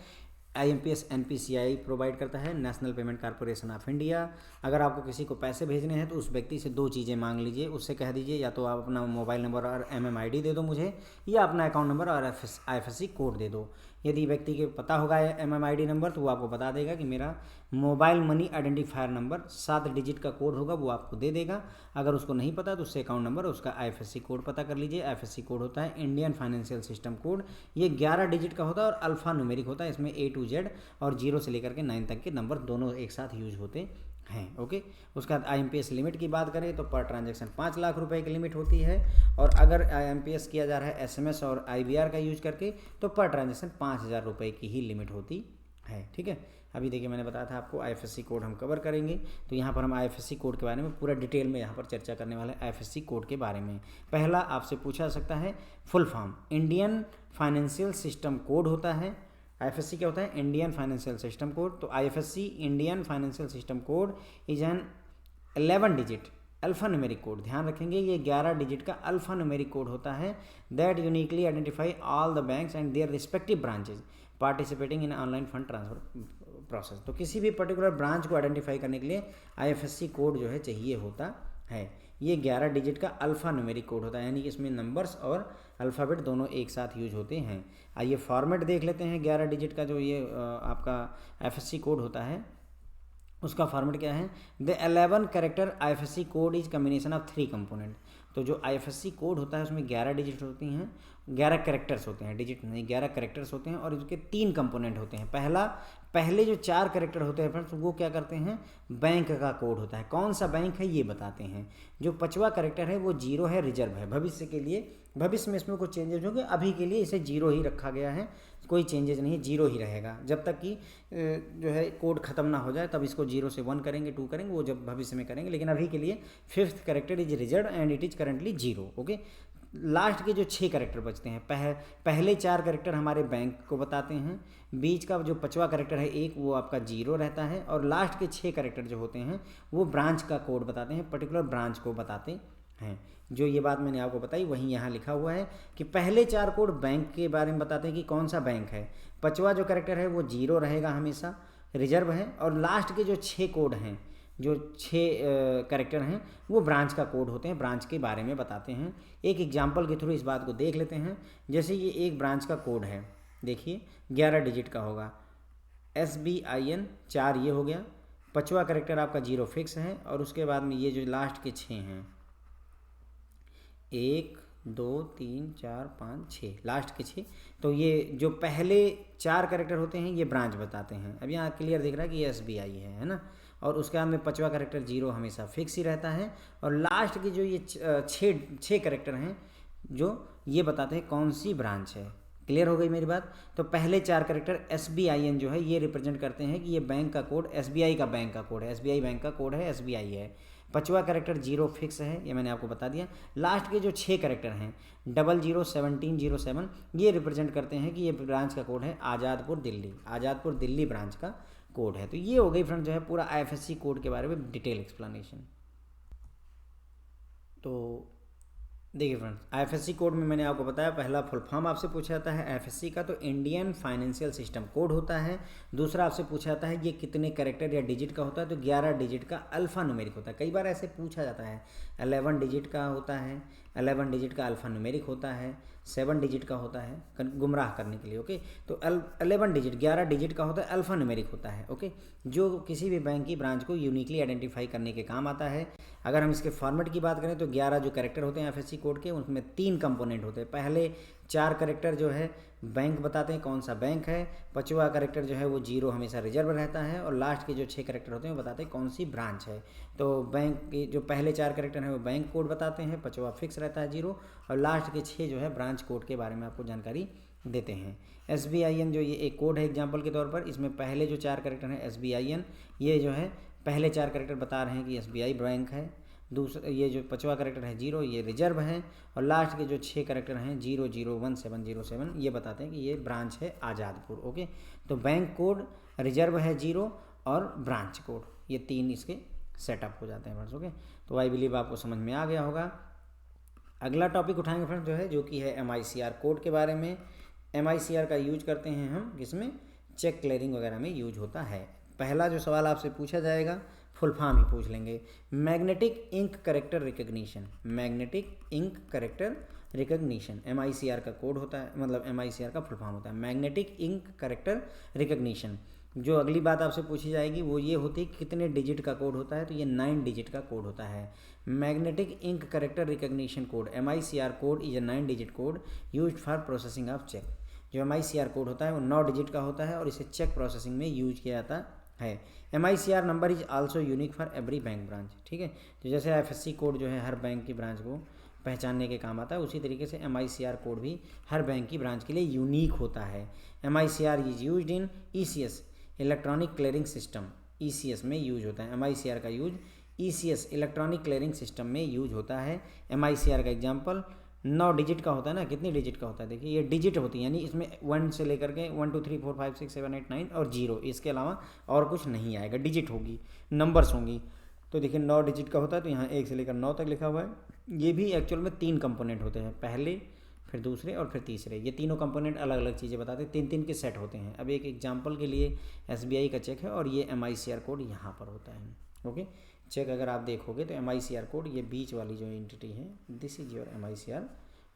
IMPS NPCI प्रोवाइड करता है, national payment corporation of India. अगर आपको किसी को पैसे भेजने हैं तो उस व्यक्ति से दो चीज़ें मांग लीजिए। उससे कह दीजिए या तो आप अपना मोबाइल नंबर और MMID दे दो मुझे, या अपना अकाउंट नंबर और IFSC कोड दे दो। यदि व्यक्ति के पता होगा MMID नंबर तो वो आपको बता देगा कि मेरा mobile money identifier number 7 digit का कोड होगा, वो आपको दे देगा। अगर उसको नहीं पता तो उससे अकाउंट नंबर और उसका IFSC कोड पता कर लीजिए। IFSC कोड होता है इंडियन फाइनेंशियल सिस्टम कोड। ये 11 डिजिट का होता है और अल्फ़ा न्यूमेरिक होता है। इसमें A to Z और 0 से लेकर के 9 तक के नंबर दोनों एक साथ यूज होते हैं। ओके, उसके बाद IMPS लिमिट की बात करें तो पर ट्रांजैक्शन 5 लाख रुपए की लिमिट होती है। और अगर IMPS किया जा रहा है SMS और IVR का यूज करके तो पर ट्रांजैक्शन 5,000 रुपये की ही लिमिट होती है। ठीक है, अभी देखिए मैंने बताया था आपको IFSC कोड हम कवर करेंगे, तो यहाँ पर हम IFSC कोड के बारे में पूरा डिटेल में यहाँ पर चर्चा करने वाले हैं। IFSC कोड के बारे में पहला आपसे पूछा सकता है full form Indian financial system code होता है। IFSC क्या होता है? Indian financial system code. तो IFSC Indian financial system code is an 11 digit alpha numeric code. ध्यान रखेंगे ये 11 डिजिट का अल्फा न्यूमेरिक कोड होता है that uniquely identify all the banks and their respective branches participating in online fund transfer process. तो किसी भी पर्टिकुलर ब्रांच को आइडेंटिफाई करने के लिए IFSC कोड जो है चाहिए होता है। ये 11 डिजिट का अल्फ़ा न्यूमेरिक कोड होता है, यानी कि इसमें नंबर्स और अल्फ़ाबेट दोनों एक साथ यूज होते हैं। आइए फॉर्मेट देख लेते हैं 11 डिजिट का जो ये आपका IFSC कोड होता है उसका फॉर्मेट क्या है। The 11 character IFSC code is combination of 3 component. तो जो IFSC कोड होता है उसमें 11 डिजिट होती हैं, 11 कैरेक्टर्स होते हैं, डिजिट नहीं 11 कैरेक्टर्स होते हैं और इसके 3 कंपोनेंट होते हैं। पहले जो 4 कैरेक्टर होते हैं फ्रेंड्स वो क्या करते हैं, बैंक का कोड होता है। कौन सा बैंक है ये बताते हैं। जो 5वां कैरेक्टर है वो 0 है, रिजर्व है। भविष्य के लिए, भविष्य में इसमें कुछ चेंजेस होंगे, अभी के लिए इसे 0 ही रखा गया है, कोई चेंजेस नहीं है, 0 ही रहेगा। जब तक कि जो है कोड ख़त्म ना हो जाए तब इसको 0 से 1 करेंगे, 2 करेंगे, वो जब भविष्य में करेंगे। लेकिन अभी के लिए 5th character is reserve and it is currently 0। Okay, last के जो 6 कैरेक्टर बचते हैं, पहले 4 कैरेक्टर हमारे बैंक को बताते हैं, बीच का जो 5वां कैरेक्टर है 1 वो आपका 0 रहता है, और लास्ट के 6 कैरेक्टर जो होते हैं वो ब्रांच का कोड बताते हैं, पर्टिकुलर ब्रांच को बताते हैं। जो ये बात मैंने आपको बताई वहीं यहाँ लिखा हुआ है कि पहले 4 कोड बैंक के बारे में बताते हैं कि कौन सा बैंक है। 5वां जो कैरेक्टर है वो 0 रहेगा, हमेशा रिजर्व है, और लास्ट के जो 6 कोड हैं, जो 6 कैरेक्टर हैं वो ब्रांच का कोड होते हैं, ब्रांच के बारे में बताते हैं। एक एग्जांपल के थ्रू इस बात को देख लेते हैं। जैसे ये एक ब्रांच का कोड है, देखिए 11 डिजिट का होगा, SBIN 4 ये हो गया। 5वां कैरेक्टर आपका 0 फिक्स है, और उसके बाद में ये जो लास्ट के 6 हैं 1 2 3 4 5 6, लास्ट के 6, तो ये जो पहले 4 कैरेक्टर होते हैं ये ब्रांच बताते हैं। अब यहाँ क्लियर दिख रहा है कि ये SBI है ना। और उसके बाद में 5वां कैरेक्टर 0 हमेशा फिक्स ही रहता है, और लास्ट के जो ये 6 कैरेक्टर हैं जो ये बताते हैं कौन सी ब्रांच है। क्लियर हो गई मेरी बात। तो पहले 4 कैरेक्टर SBIN जो है ये रिप्रेजेंट करते हैं कि ये बैंक का कोड SBI का बैंक का कोड है, SBI बैंक का कोड है, SBI है। 5वां कैरेक्टर 0 फिक्स है, ये मैंने आपको बता दिया। लास्ट के जो 6 कैरेक्टर हैं 00 1707 ये रिप्रेजेंट करते हैं कि ये ब्रांच का कोड है आज़ादपुर दिल्ली, आज़ादपुर दिल्ली ब्रांच का कोड है। तो ये हो गई फ्रेंड जो है पूरा IFSC कोड के बारे में डिटेल एक्सप्लेनेशन। तो देखिए फ्रेंड्स, IFSC कोड में मैंने आपको बताया पहला फुल फॉर्म आपसे पूछा जाता है IFSC का, तो इंडियन फाइनेंशियल सिस्टम कोड होता है। दूसरा आपसे पूछा जाता है ये कितने कैरेक्टर या डिजिट का होता है, तो 11 डिजिट का अल्फ़ा न्यूमेरिक होता है। कई बार ऐसे पूछा जाता है 11 डिजिट का होता है, 11 डिजिट का अल्फ़ा न्यूमेरिक होता है, 7 डिजिट का होता है, गुमराह करने के लिए। ओके, तो 11 डिजिट 11 डिजिट का होता है, अल्फ़ा न्यूमेरिक होता है। ओके, जो किसी भी बैंक की ब्रांच को यूनिकली आइडेंटिफाई करने के काम आता है। अगर हम इसके फॉर्मेट की बात करें तो 11 जो कैरेक्टर होते हैं IFSC कोड के उसमें 3 कंपोनेंट होते हैं। पहले 4 कैरेक्टर जो है बैंक बताते हैं कौन सा बैंक है, 5वां कैरेक्टर जो है वो 0 हमेशा रिजर्व रहता है, और लास्ट के जो 6 कैरेक्टर होते हैं वो बताते हैं कौन सी ब्रांच है। तो बैंक के जो पहले 4 कैरेक्टर हैं वो बैंक कोड बताते हैं, 5वां फिक्स रहता है 0, और लास्ट के 6 जो है ब्रांच कोड के बारे में आपको जानकारी देते हैं। SBIN जो ये एक कोड है एग्जाम्पल के तौर पर, इसमें पहले जो 4 कैरेक्टर हैं SBIN ये जो है पहले 4 कैरेक्टर बता रहे हैं कि SBI बैंक है। दूसरा ये जो 5वां कैरेक्टर है 0 ये रिजर्व है, और लास्ट के जो 6 कैरेक्टर हैं 001707 ये बताते हैं कि ये ब्रांच है आज़ादपुर। ओके, तो बैंक कोड रिजर्व है 0, और ब्रांच कोड, ये 3 इसके सेटअप हो जाते हैं फ्रेंड्स। ओके, तो आई बिलीव आपको समझ में आ गया होगा। अगला टॉपिक उठाएंगे फ्रेंड्स जो है, जो कि है MICR कोड के बारे में। MICR का यूज करते हैं हम किसमें, चेक क्लियरिंग वगैरह में यूज होता है। पहला जो सवाल आपसे पूछा जाएगा फुल फॉर्म ही पूछ लेंगे, magnetic ink character recognition. Magnetic ink character recognition MICR का कोड होता है, मतलब MICR का फुल फॉर्म होता है मैग्नेटिक इंक करेक्टर रिकग्निशन। जो अगली बात आपसे पूछी जाएगी वो ये होती है कितने डिजिट का कोड होता है, तो ये 9 डिजिट का कोड होता है। Magnetic ink character recognition code MICR code is a 9 digit code used for processing of cheque. जो MICR कोड होता है वो 9 डिजिट का होता है और इसे चेक प्रोसेसिंग में यूज किया जाता है। MICR number is also unique for every bank branch. ठीक है, तो जैसे IFSC कोड जो है हर बैंक की ब्रांच को पहचानने के काम आता है, उसी तरीके से MICR कोड भी हर बैंक की ब्रांच के लिए यूनिक होता है। MICR is used in ECS electronic clearing system. ECS में यूज होता है MICR का use, ECS electronic clearing system में यूज होता है। MICR का एग्जांपल 9 डिजिट का होता है ना, कितनी डिजिट का होता है देखिए, ये डिजिट होती है, यानी इसमें 1 से लेकर के 1 2 3 4 5 6 7 8 9 और 0, इसके अलावा और कुछ नहीं आएगा, डिजिट होगी, नंबर्स होंगी। तो देखिए 9 डिजिट का होता है, तो यहाँ 1 से लेकर 9 तक लिखा हुआ है। ये भी एक्चुअल में 3 कंपोनेंट होते हैं, पहले फिर दूसरे और फिर तीसरे। ये तीनों कंपोनेंट अलग अलग चीज़ें बताते हैं, 3 3 के सेट होते हैं। अब एक एग्जांपल के लिए SBI का चेक है और ये MICR कोड यहाँ पर होता है। ओके, चेक अगर आप देखोगे तो MICR कोड, ये बीच वाली जो एंटिटी है, this is your MICR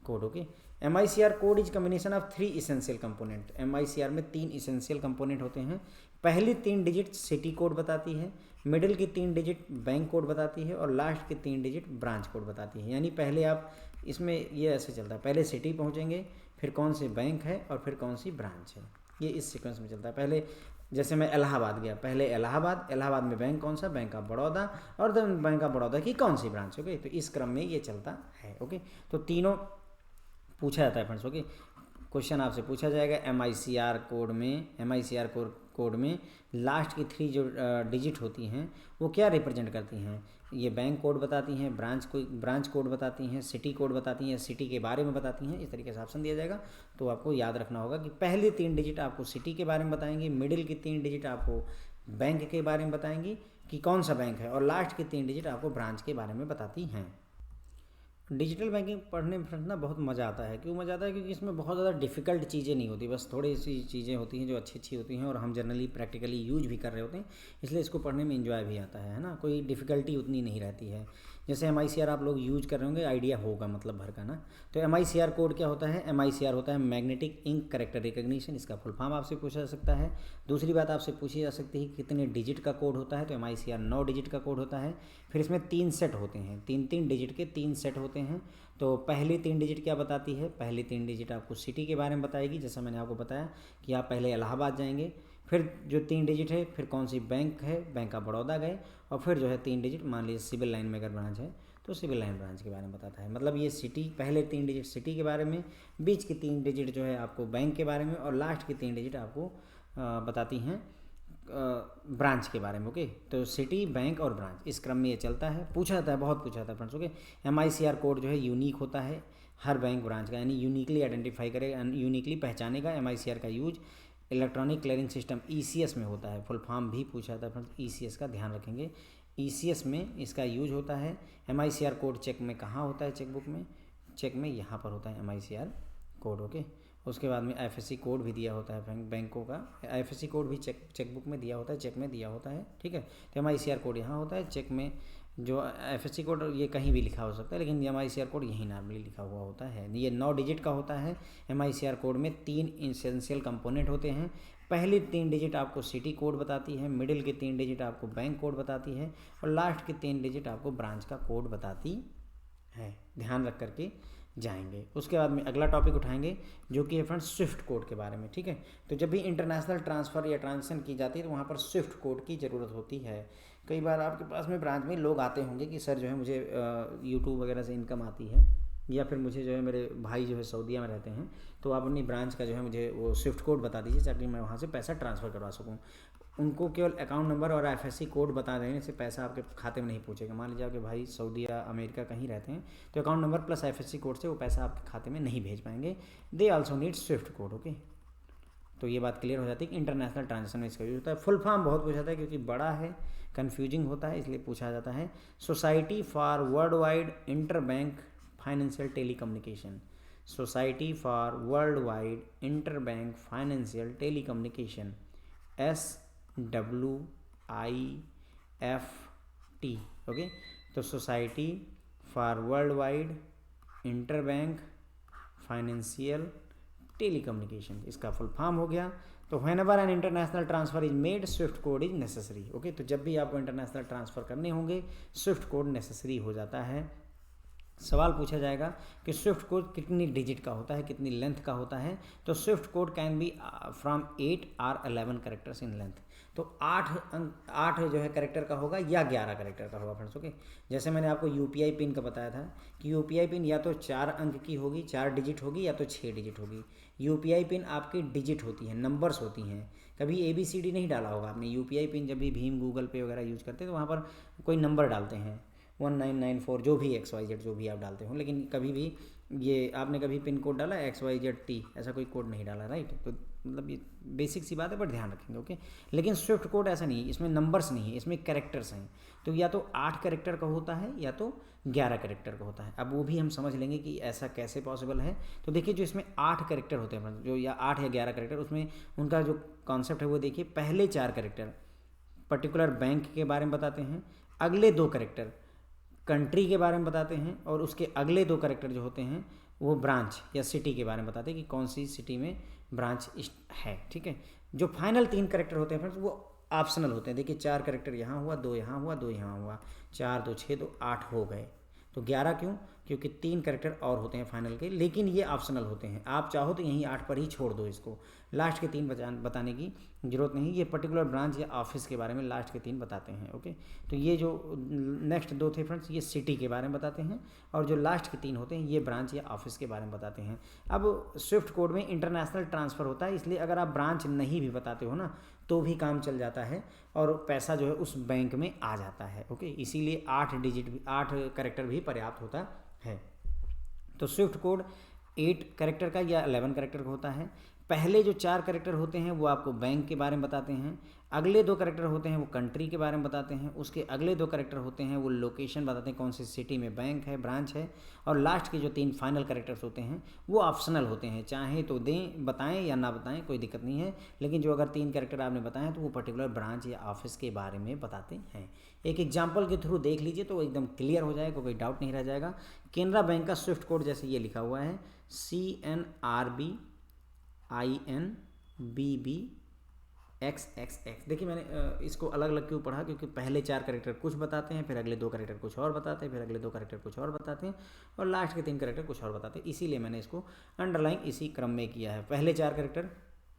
code. Okay, MICR code is combination of 3 essential component. MICR में 3 इसेंशियल कंपोनेंट होते हैं। पहली 3 डिजिट सिटी कोड बताती है, मिडिल की 3 डिजिट बैंक कोड बताती है और लास्ट की 3 डिजिट ब्रांच कोड बताती है। यानी पहले आप इसमें ये ऐसे चलता है, पहले सिटी पहुंचेंगे, फिर कौन सी बैंक है और फिर कौन सी ब्रांच है, ये इस सीक्वेंस में चलता है। पहले जैसे मैं इलाहाबाद गया, पहले इलाहाबाद में बैंक कौन सा, बैंक ऑफ बड़ौदा, और देन बैंक ऑफ बड़ौदा की कौन सी ब्रांच। ओके, तो इस क्रम में ये चलता है। ओके, तो तीनों पूछा जाता है फ्रेंड्स। ओके, क्वेश्चन आपसे पूछा जाएगा MICR कोड में लास्ट की 3 जो डिजिट होती हैं वो क्या रिप्रेजेंट करती हैं। ये बैंक कोड बताती हैं, ब्रांच कोड बताती हैं, सिटी कोड बताती हैं, सिटी के बारे में बताती हैं। इस तरीके से ऑप्शन दिया जाएगा। तो आपको याद रखना होगा कि पहले 3 डिजिट आपको सिटी के बारे में बताएंगी, मिडिल की 3 डिजिट आपको बैंक के बारे में बताएंगी कि कौन सा बैंक है, और लास्ट की 3 डिजिट आपको ब्रांच के बारे में बताती हैं। डिजिटल बैंकिंग पढ़ने में ना बहुत मज़ा आता है। क्यों मज़ा आता है, क्योंकि इसमें बहुत ज़्यादा डिफ़िकल्ट चीज़ें नहीं होती, बस थोड़ी सी चीज़ें होती हैं जो अच्छी अच्छी होती हैं और हम जनरली प्रैक्टिकली यूज भी कर रहे होते हैं, इसलिए इसको पढ़ने में एंजॉय भी आता है ना। कोई डिफ़िकल्टी उतनी नहीं रहती है। जैसे MICR आप लोग यूज कर रहे होंगे, आइडिया होगा मतलब भर का ना। तो MICR कोड क्या होता है, MICR होता है मैग्नेटिक इंक करेक्टर रिकग्निशन, इसका फुल फॉर्म आपसे पूछा जा सकता है। दूसरी बात आपसे पूछी जा सकती है कितने डिजिट का कोड होता है, तो MICR 9 डिजिट का कोड होता है। फिर इसमें 3 सेट होते हैं, 3 डिजिट के 3 सेट होते हैं। तो पहली 3 डिजिट क्या बताती है, पहली 3 डिजिट आपको सिटी के बारे में बताएगी, जैसा मैंने आपको बताया कि आप पहले इलाहाबाद जाएंगे, फिर जो 3 डिजिट है फिर कौन सी बैंक है, बैंक ऑफ बड़ौदा गए, और फिर जो है 3 डिजिट मान लीजिए सिविल लाइन में अगर ब्रांच है तो सिविल लाइन ब्रांच के बारे में बताता है। मतलब ये सिटी, पहले 3 डिजिट सिटी के बारे में, बीच की 3 डिजिट जो है आपको बैंक के बारे में, और लास्ट की 3 डिजिट आपको बताती हैं ब्रांच के बारे में। ओके, तो सिटी, बैंक और ब्रांच, इस क्रम में ये चलता है। पूछा जाता है, बहुत पूछा जाता है फ्रेंड्स। ओके, MICR कोड जो है यूनिक होता है हर बैंक ब्रांच का, यानी यूनिकली आइडेंटिफाई करेगा, यूनिकली पहचानेगा। MICR का use electronic clearing system ECS में होता है। फुल फॉर्म भी पूछा जाता है फ्रेंड्स, ECS का ध्यान रखेंगे, ECS में इसका यूज होता है। MICR कोड चेक में कहाँ होता है, चेकबुक में, चेक में यहाँ पर होता है MICR कोड। ओके, उसके बाद में IFSC कोड भी दिया होता है बैंकों का, IFSC कोड भी चेकबुक में दिया होता है, चेक में दिया होता है। ठीक है, तो MICR कोड यहाँ होता है, चेक में जो IFSC कोड ये कहीं भी लिखा हो सकता है, लेकिन MICR कोड यहीं नॉर्मली लिखा हुआ होता है। ये 9 डिजिट का होता है। MICR कोड में 3 इसेंशियल कंपोनेंट होते हैं। पहली 3 डिजिट आपको सिटी कोड बताती है, मिडिल की 3 डिजिट आपको बैंक कोड बताती है, और लास्ट की 3 डिजिट आपको ब्रांच का कोड बताती है। ध्यान रख करके जाएंगे। उसके बाद में अगला टॉपिक उठाएंगे जो कि है फ्रेंड्स स्विफ्ट कोड के बारे में। ठीक है, तो जब भी इंटरनेशनल ट्रांसफ़र या ट्रांजेक्शन की जाती है तो वहाँ पर स्विफ्ट कोड की ज़रूरत होती है। कई बार आपके पास में ब्रांच में लोग आते होंगे कि सर जो है मुझे यूट्यूब वगैरह से इनकम आती है, या फिर मुझे जो है मेरे भाई जो है सऊदीया में रहते हैं, तो आप अपनी ब्रांच का जो है मुझे वो स्विफ्ट कोड बता दीजिए ताकि मैं वहाँ से पैसा ट्रांसफ़र करवा सकूँ। उनको केवल अकाउंट नंबर और IFSC कोड बता देने से पैसा आपके खाते में नहीं पहुँचेगा। मान लीजिए आपके भाई सऊदीया अमेरिका कहीं रहते हैं, तो account number plus IFSC code से वो पैसा आपके खाते में नहीं भेज पाएंगे। They also need Swift code. Okay, तो ये बात क्लियर हो जाती है कि इंटरनेशनल ट्रांजेक्शन में इसका यूज होता है। फुल फॉर्म बहुत पूछा जाता है क्योंकि बड़ा है, कन्फ्यूजिंग होता है, इसलिए पूछा जाता है। Society for world wide inter bank financial telecommunication, society for world wide inter bank financial telecommunication, SWIFT। Okay, तो society for world wide inter bank financial telecommunication, इसका फुल फॉर्म हो गया। तो whenever an international transfer is made SWIFT code is necessary. Okay, तो जब भी आपको इंटरनेशनल ट्रांसफर करने होंगे स्विफ्ट कोड नेसेसरी हो जाता है। सवाल पूछा जाएगा कि स्विफ्ट कोड कितनी डिजिट का होता है, कितनी लेंथ का होता है। तो Swift code can be from 8 or 11 characters in length. तो 8 जो है कैरेक्टर का होगा या 11 कैरेक्टर का होगा फ्रेंड्स। ओके, जैसे मैंने आपको यूपीआई पिन का बताया था कि यूपीआई पिन या तो 4 अंक की होगी, 4 डिजिट होगी, या तो 6 डिजिट होगी। यूपीआई पिन आपकी डिजिट होती है, नंबर्स होती हैं। कभी ABCD नहीं डाला होगा आपने। यूपीआई पिन जब भी भीम, गूगल पे वगैरह यूज करते हैं तो वहाँ पर कोई नंबर डालते हैं, 1994 जो भी XYZ जो भी आप डालते हो। लेकिन कभी भी ये आपने कभी पिन कोड डाला XYZT, ऐसा कोई कोड नहीं डाला, राइट। तो मतलब ये बेसिक सी बात है, बट ध्यान रखेंगे। ओके, लेकिन स्विफ्ट कोड ऐसा नहीं है, इसमें नंबर्स नहीं है, इसमें कैरेक्टर्स हैं। तो या तो 8 कैरेक्टर का होता है या तो 11 कैरेक्टर का होता है। अब वो भी हम समझ लेंगे कि ऐसा कैसे पॉसिबल है। तो देखिए, जो इसमें 8 कैरेक्टर होते हैं जो, या 8 या 11 कैरेक्टर, उसमें उनका जो कॉन्सेप्ट है वो देखिए, पहले 4 कैरेक्टर पर्टिकुलर बैंक के बारे में बताते हैं, अगले 2 कैरेक्टर कंट्री के बारे में बताते हैं, और उसके अगले 2 कैरेक्टर जो होते हैं वो ब्रांच या सिटी के बारे में बताते हैं कि कौन सी सिटी में ब्रांच है। ठीक है, जो फाइनल 3 कैरेक्टर होते हैं फ्रेंड्स वो ऑप्शनल होते हैं। देखिए, 4 कैरेक्टर यहाँ हुआ, 2 यहाँ हुआ, 2 यहाँ हुआ, 4 2 6 तो 8 हो गए। तो 11 क्यों? क्योंकि 3 कैरेक्टर और होते हैं फाइनल के, लेकिन ये ऑप्शनल होते हैं। आप चाहो तो यहीं 8 पर ही छोड़ दो इसको, लास्ट के 3 बताने की जरूरत नहीं। ये पर्टिकुलर ब्रांच या ऑफिस के बारे में लास्ट के 3 बताते हैं। ओके, तो ये जो नेक्स्ट 2 थे फ्रेंड्स, ये सिटी के बारे में बताते हैं, और जो लास्ट के 3 होते हैं ये ब्रांच या ऑफिस के बारे में बताते हैं। अब स्विफ्ट कोड में इंटरनेशनल ट्रांसफ़र होता है, इसलिए अगर आप ब्रांच नहीं भी बताते हो ना तो भी काम चल जाता है, और पैसा जो है उस बैंक में आ जाता है। ओके, इसीलिए 8 डिजिट भी, 8 कैरेक्टर भी पर्याप्त होता है। तो स्विफ्ट कोड 8 कैरेक्टर का या 11 कैरेक्टर का होता है। पहले जो 4 कैरेक्टर होते हैं वो आपको बैंक के बारे में बताते हैं, अगले 2 कैरेक्टर होते हैं वो कंट्री के बारे में बताते हैं, उसके अगले 2 कैरेक्टर होते हैं वो लोकेशन बताते हैं, कौन सी सिटी में बैंक है, ब्रांच है, और लास्ट के जो 3 फाइनल कैरेक्टर्स होते हैं वो ऑप्शनल होते हैं। चाहे तो दें, बताएं या ना बताएं, कोई दिक्कत नहीं है, लेकिन जो अगर 3 कैरेक्टर आपने बताएं तो वो पर्टिकुलर ब्रांच या ऑफिस के बारे में बताते हैं। एक एग्जाम्पल के थ्रू देख लीजिए तो एकदम क्लियर हो जाएगा, कोई डाउट नहीं रह जाएगा। केनरा बैंक का स्विफ्ट कोड जैसे ये लिखा हुआ है, CNRBINBBXXX। देखिए, मैंने इसको अलग अलग क्यों पढ़ा, क्योंकि पहले 4 कैरेक्टर कुछ बताते हैं, फिर अगले 2 कैरेक्टर कुछ और बताते हैं, फिर अगले 2 कैरेक्टर कुछ और बताते हैं, और लास्ट के 3 कैरेक्टर कुछ और बताते हैं। इसीलिए मैंने इसको अंडरलाइन इसी क्रम में किया है। पहले 4 कैरेक्टर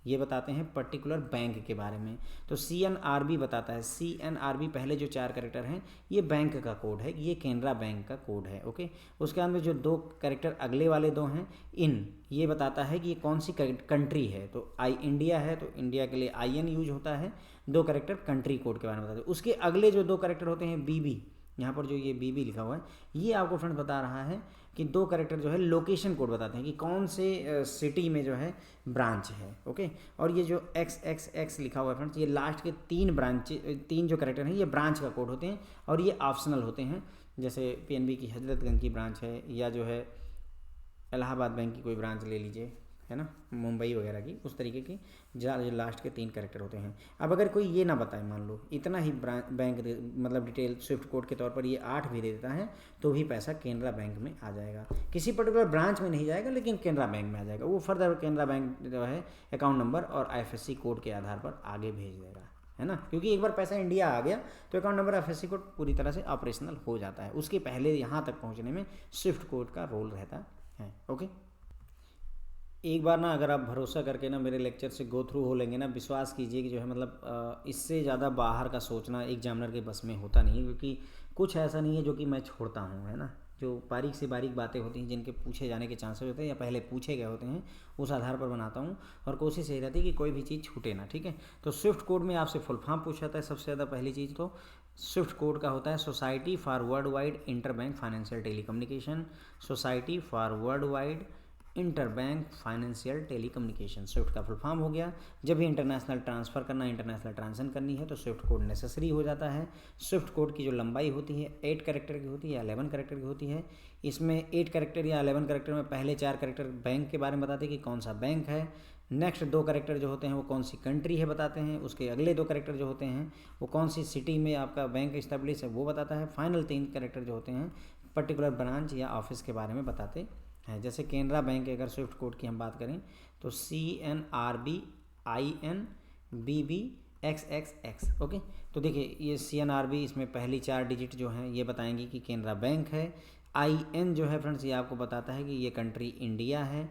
ये बताते हैं पर्टिकुलर बैंक के बारे में, तो CNRB बताता है। CNRB पहले जो 4 कैरेक्टर हैं ये बैंक का कोड है, ये केनरा बैंक का कोड है। ओके, उसके बाद में जो 2 कैरेक्टर अगले वाले 2 हैं, ये बताता है कि ये कौन सी कंट्री है। तो इंडिया है तो इंडिया के लिए IN यूज होता है। 2 कैरेक्टर कंट्री कोड के बारे में बताते हैं। उसके अगले जो 2 कैरेक्टर होते हैं BB, यहाँ पर जो ये BB लिखा हुआ है ये आपको फ्रेंड्स बता रहा है कि 2 कैरेक्टर जो है लोकेशन कोड बताते हैं कि कौन से सिटी में जो है ब्रांच है। ओके, और ये जो XXX लिखा हुआ है फ्रेंड्स, ये लास्ट के 3 जो कैरेक्टर हैं ये ब्रांच का कोड होते हैं, और ये ऑप्शनल होते हैं। जैसे PNB की हजरतगंज की ब्रांच है, या जो है इलाहाबाद बैंक की कोई ब्रांच ले लीजिए, है ना, मुंबई वगैरह की, उस तरीके की जो लास्ट के 3 कैरेक्टर होते हैं। अब अगर कोई ये ना बताए, मान लो इतना ही बैंक मतलब डिटेल स्विफ्ट कोड के तौर पर ये 8 भी दे देता है, तो भी पैसा केनरा बैंक में आ जाएगा। किसी पर्टिकुलर ब्रांच में नहीं जाएगा, लेकिन केनरा बैंक में आ जाएगा। वो फर्दर केनरा बैंक जो है अकाउंट नंबर और IFSC कोड के आधार पर आगे भेज देगा, है ना, क्योंकि एक बार पैसा इंडिया आ गया तो अकाउंट नंबर IFSC कोड पूरी तरह से ऑपरेशनल हो जाता है। उसके पहले यहाँ तक पहुँचने में स्विफ्ट कोड का रोल रहता है। ओके, एक बार ना अगर आप भरोसा करके ना मेरे लेक्चर से गो थ्रू हो लेंगे ना, विश्वास कीजिए कि जो है मतलब इससे ज़्यादा बाहर का सोचना एग्जामिनर के बस में होता नहीं है, क्योंकि कुछ ऐसा नहीं है जो कि मैं छोड़ता हूँ, है ना। जो बारीक से बारीक बातें होती हैं जिनके पूछे जाने के चांसेस होते हैं या पहले पूछे गए होते हैं, उस आधार पर बनाता हूँ, और कोशिश यही रहती है कि कोई भी चीज़ छूटे ना। ठीक है, तो स्विफ्ट कोड में आपसे फुल फॉर्म पूछा जाता है। सबसे ज़्यादा पहली चीज़ तो स्विफ्ट कोड का होता है society for world wide inter bank financial telecommunication, society for world wide inter bank financial telecommunication, Swift का फुल फॉर्म हो गया। जब भी इंटरनेशनल ट्रांसफ़र करना, इंटरनेशनल ट्रांजेक्शन करनी है तो स्विफ्ट कोड नेसेसरी हो जाता है। स्विफ्ट कोड की जो लंबाई होती है 8 कैरेक्टर की होती है या 11 कैरेक्टर की होती है। इसमें 8 कैरेक्टर या 11 कैरेक्टर में पहले 4 कैरेक्टर बैंक के बारे में बताते हैं कि कौन सा बैंक है। नेक्स्ट 2 कैरेक्टर जो होते हैं वो कौन सी कंट्री है बताते हैं। उसके अगले 2 कैरेक्टर जो होते हैं वो कौन सी सिटी में आपका बैंक इस्टेब्लिश है वो बताता है। फाइनल 3 कैरेक्टर जो होते हैं पर्टिकुलर ब्रांच या ऑफिस के बारे में बताते हैं। जैसे केनरा बैंक के अगर स्विफ्ट कोड की हम बात करें तो CNRBINBBXXX। ओके, तो देखिए ये CNRB इसमें पहली 4 डिजिट जो हैं ये बताएंगी कि केनरा बैंक है। IN जो है फ्रेंड्स ये आपको बताता है कि ये कंट्री इंडिया है।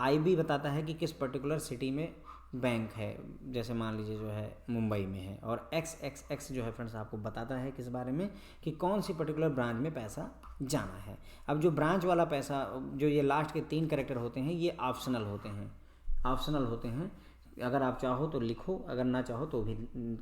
IB बताता है कि किस पर्टिकुलर सिटी में बैंक है, जैसे मान लीजिए जो है मुंबई में है। और XXX जो है फ्रेंड्स आपको बताता है किस बारे में कि कौन सी पर्टिकुलर ब्रांच में पैसा जाना है। अब जो ब्रांच वाला पैसा, जो ये लास्ट के 3 कैरेक्टर होते हैं ये ऑप्शनल होते हैं, ऑप्शनल होते हैं। अगर आप चाहो तो लिखो, अगर ना चाहो तो भी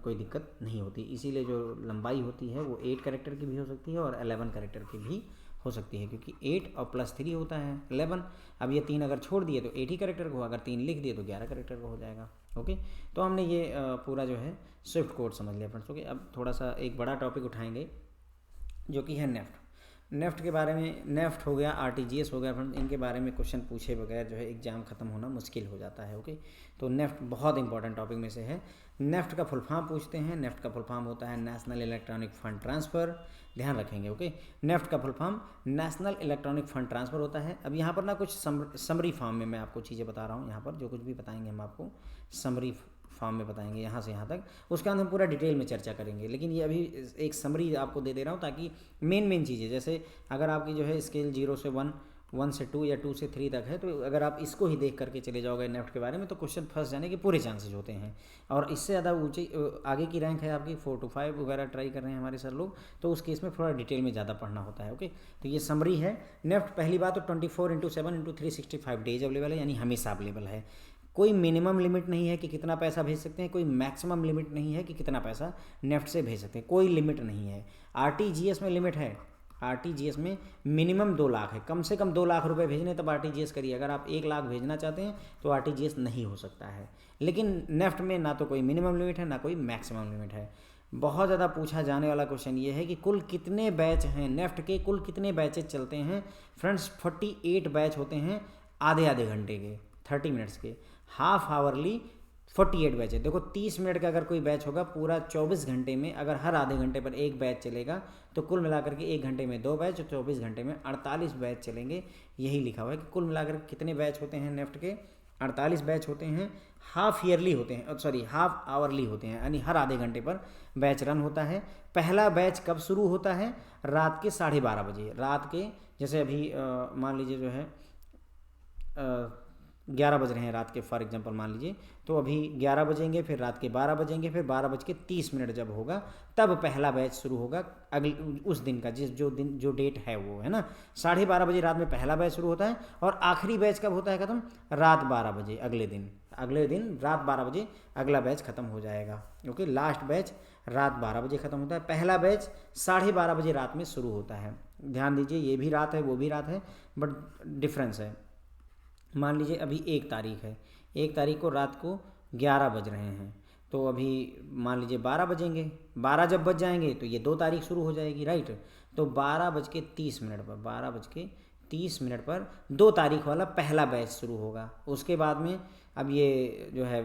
कोई दिक्कत नहीं होती। इसीलिए जो लंबाई होती है वो 8 कैरेक्टर की भी हो सकती है और 11 कैरेक्टर की भी हो सकती है, क्योंकि 8 और +3 होता है 11। अब ये 3 अगर छोड़ दिए तो 8 ही कैरेक्टर को, अगर 3 लिख दिए तो 11 कैरेक्टर को हो जाएगा। ओके, तो हमने ये पूरा जो है स्विफ्ट कोड समझ लिया फ्रेंड्स। ओके, अब थोड़ा सा एक बड़ा टॉपिक उठाएंगे जो कि है नेफ्ट। नेफ्ट के बारे में, नेफ्ट हो गया, RTGS हो गया फ्रेंड्स, इनके बारे में क्वेश्चन पूछे बगैर जो है एग्जाम खत्म होना मुश्किल हो जाता है। ओके, तो नेफ्ट बहुत इंपॉर्टेंट टॉपिक में से है। नेफ्ट का फुल फॉर्म पूछते हैं। नेफ्ट का फुल फॉर्म होता है नेशनल इलेक्ट्रॉनिक फंड ट्रांसफ़र, ध्यान रखेंगे। ओके, नेफ्ट का full form national electronic fund transfer होता है। अब यहाँ पर ना कुछ समरी फॉर्म में मैं आपको चीज़ें बता रहा हूँ। यहाँ पर जो कुछ भी बताएंगे हम आपको समरी फॉर्म में बताएंगे, यहाँ से यहाँ तक, उसके अंदर हम पूरा डिटेल में चर्चा करेंगे। लेकिन ये अभी एक समरी आपको दे रहा हूँ ताकि मेन चीज़ें, जैसे अगर आपकी जो है स्केल 0 से 1, 1 से 2 या 2 से 3 तक है, तो अगर आप इसको ही देख करके चले जाओगे नेफ्ट के बारे में तो क्वेश्चन फंस जाने के पूरे चांसेस होते हैं। और इससे ज़्यादा ऊँची आगे की रैंक है आपकी 4 to 5 वगैरह ट्राई कर रहे हैं हमारे सर लोग, तो उस केस में थोड़ा डिटेल में ज़्यादा पढ़ना होता है। ओके, तो ये समरी है। नेफ्ट पहली बात तो 24/7/365 डेज अवेलेबल है, यानी हमेशा अवेलेबल है। कोई मिनिमम लिमिट नहीं है कि कितना पैसा भेज सकते हैं, कोई मैक्सिमम लिमिट नहीं है कि कितना पैसा नेफ्ट से भेज सकते हैं, कोई लिमिट नहीं है। RTGS में लिमिट है। RTGS में मिनिमम 2 लाख है, कम से कम 2 लाख रुपए भेजने तब RTGS करिए। अगर आप 1 लाख भेजना चाहते हैं तो RTGS नहीं हो सकता है। लेकिन नेफ्ट में ना तो कोई मिनिमम लिमिट है ना कोई मैक्सिमम लिमिट है। बहुत ज़्यादा पूछा जाने वाला क्वेश्चन ये है कि कुल कितने बैच हैं नेफ्ट के, कुल कितने बैचेज चलते हैं फ्रेंड्स। 48 बैच होते हैं आधे आधे घंटे के, 30 मिनट्स के। हाफ आवरली 48 बैच है। देखो 30 मिनट का अगर कोई बैच होगा पूरा 24 घंटे में, अगर हर आधे घंटे पर एक बैच चलेगा तो कुल मिलाकर के 1 घंटे में 2 बैच और 24 घंटे में 48 बैच चलेंगे। यही लिखा हुआ है कि कुल मिलाकर कितने बैच होते हैं नेफ्ट के, 48 बैच होते हैं। हाफ ईयरली होते हैं, सॉरी हाफ आवरली होते हैं, यानी हर आधे घंटे पर बैच रन होता है। पहला बैच कब शुरू होता है? रात के 12:30 बजे। रात के जैसे अभी मान लीजिए जो है 11 बज रहे हैं रात के, फॉर एग्जांपल मान लीजिए, तो अभी 11 बजेंगे, फिर रात के 12 बजेंगे, फिर 12:30 जब होगा तब पहला बैच शुरू होगा अगले उस दिन का, जो डेट है वो है ना। 12:30 बजे रात में पहला बैच शुरू होता है और आखिरी बैच कब होता है खत्म? रात 12 बजे अगले दिन रात 12 बजे अगला बैच खत्म हो जाएगा। ओके, लास्ट बैच रात 12 बजे खत्म होता है। पहला बैच 12:30 बजे रात में शुरू होता है। ध्यान दीजिए, ये भी रात है वो भी रात है, बट डिफरेंस है। मान लीजिए अभी 1 तारीख है, 1 तारीख को रात को 11 बज रहे हैं, तो अभी मान लीजिए 12 बजेंगे। 12 जब बज जाएंगे तो ये 2 तारीख शुरू हो जाएगी, राइट। तो 12:30 पर 2 तारीख वाला पहला बैच शुरू होगा। उसके बाद में अब ये जो है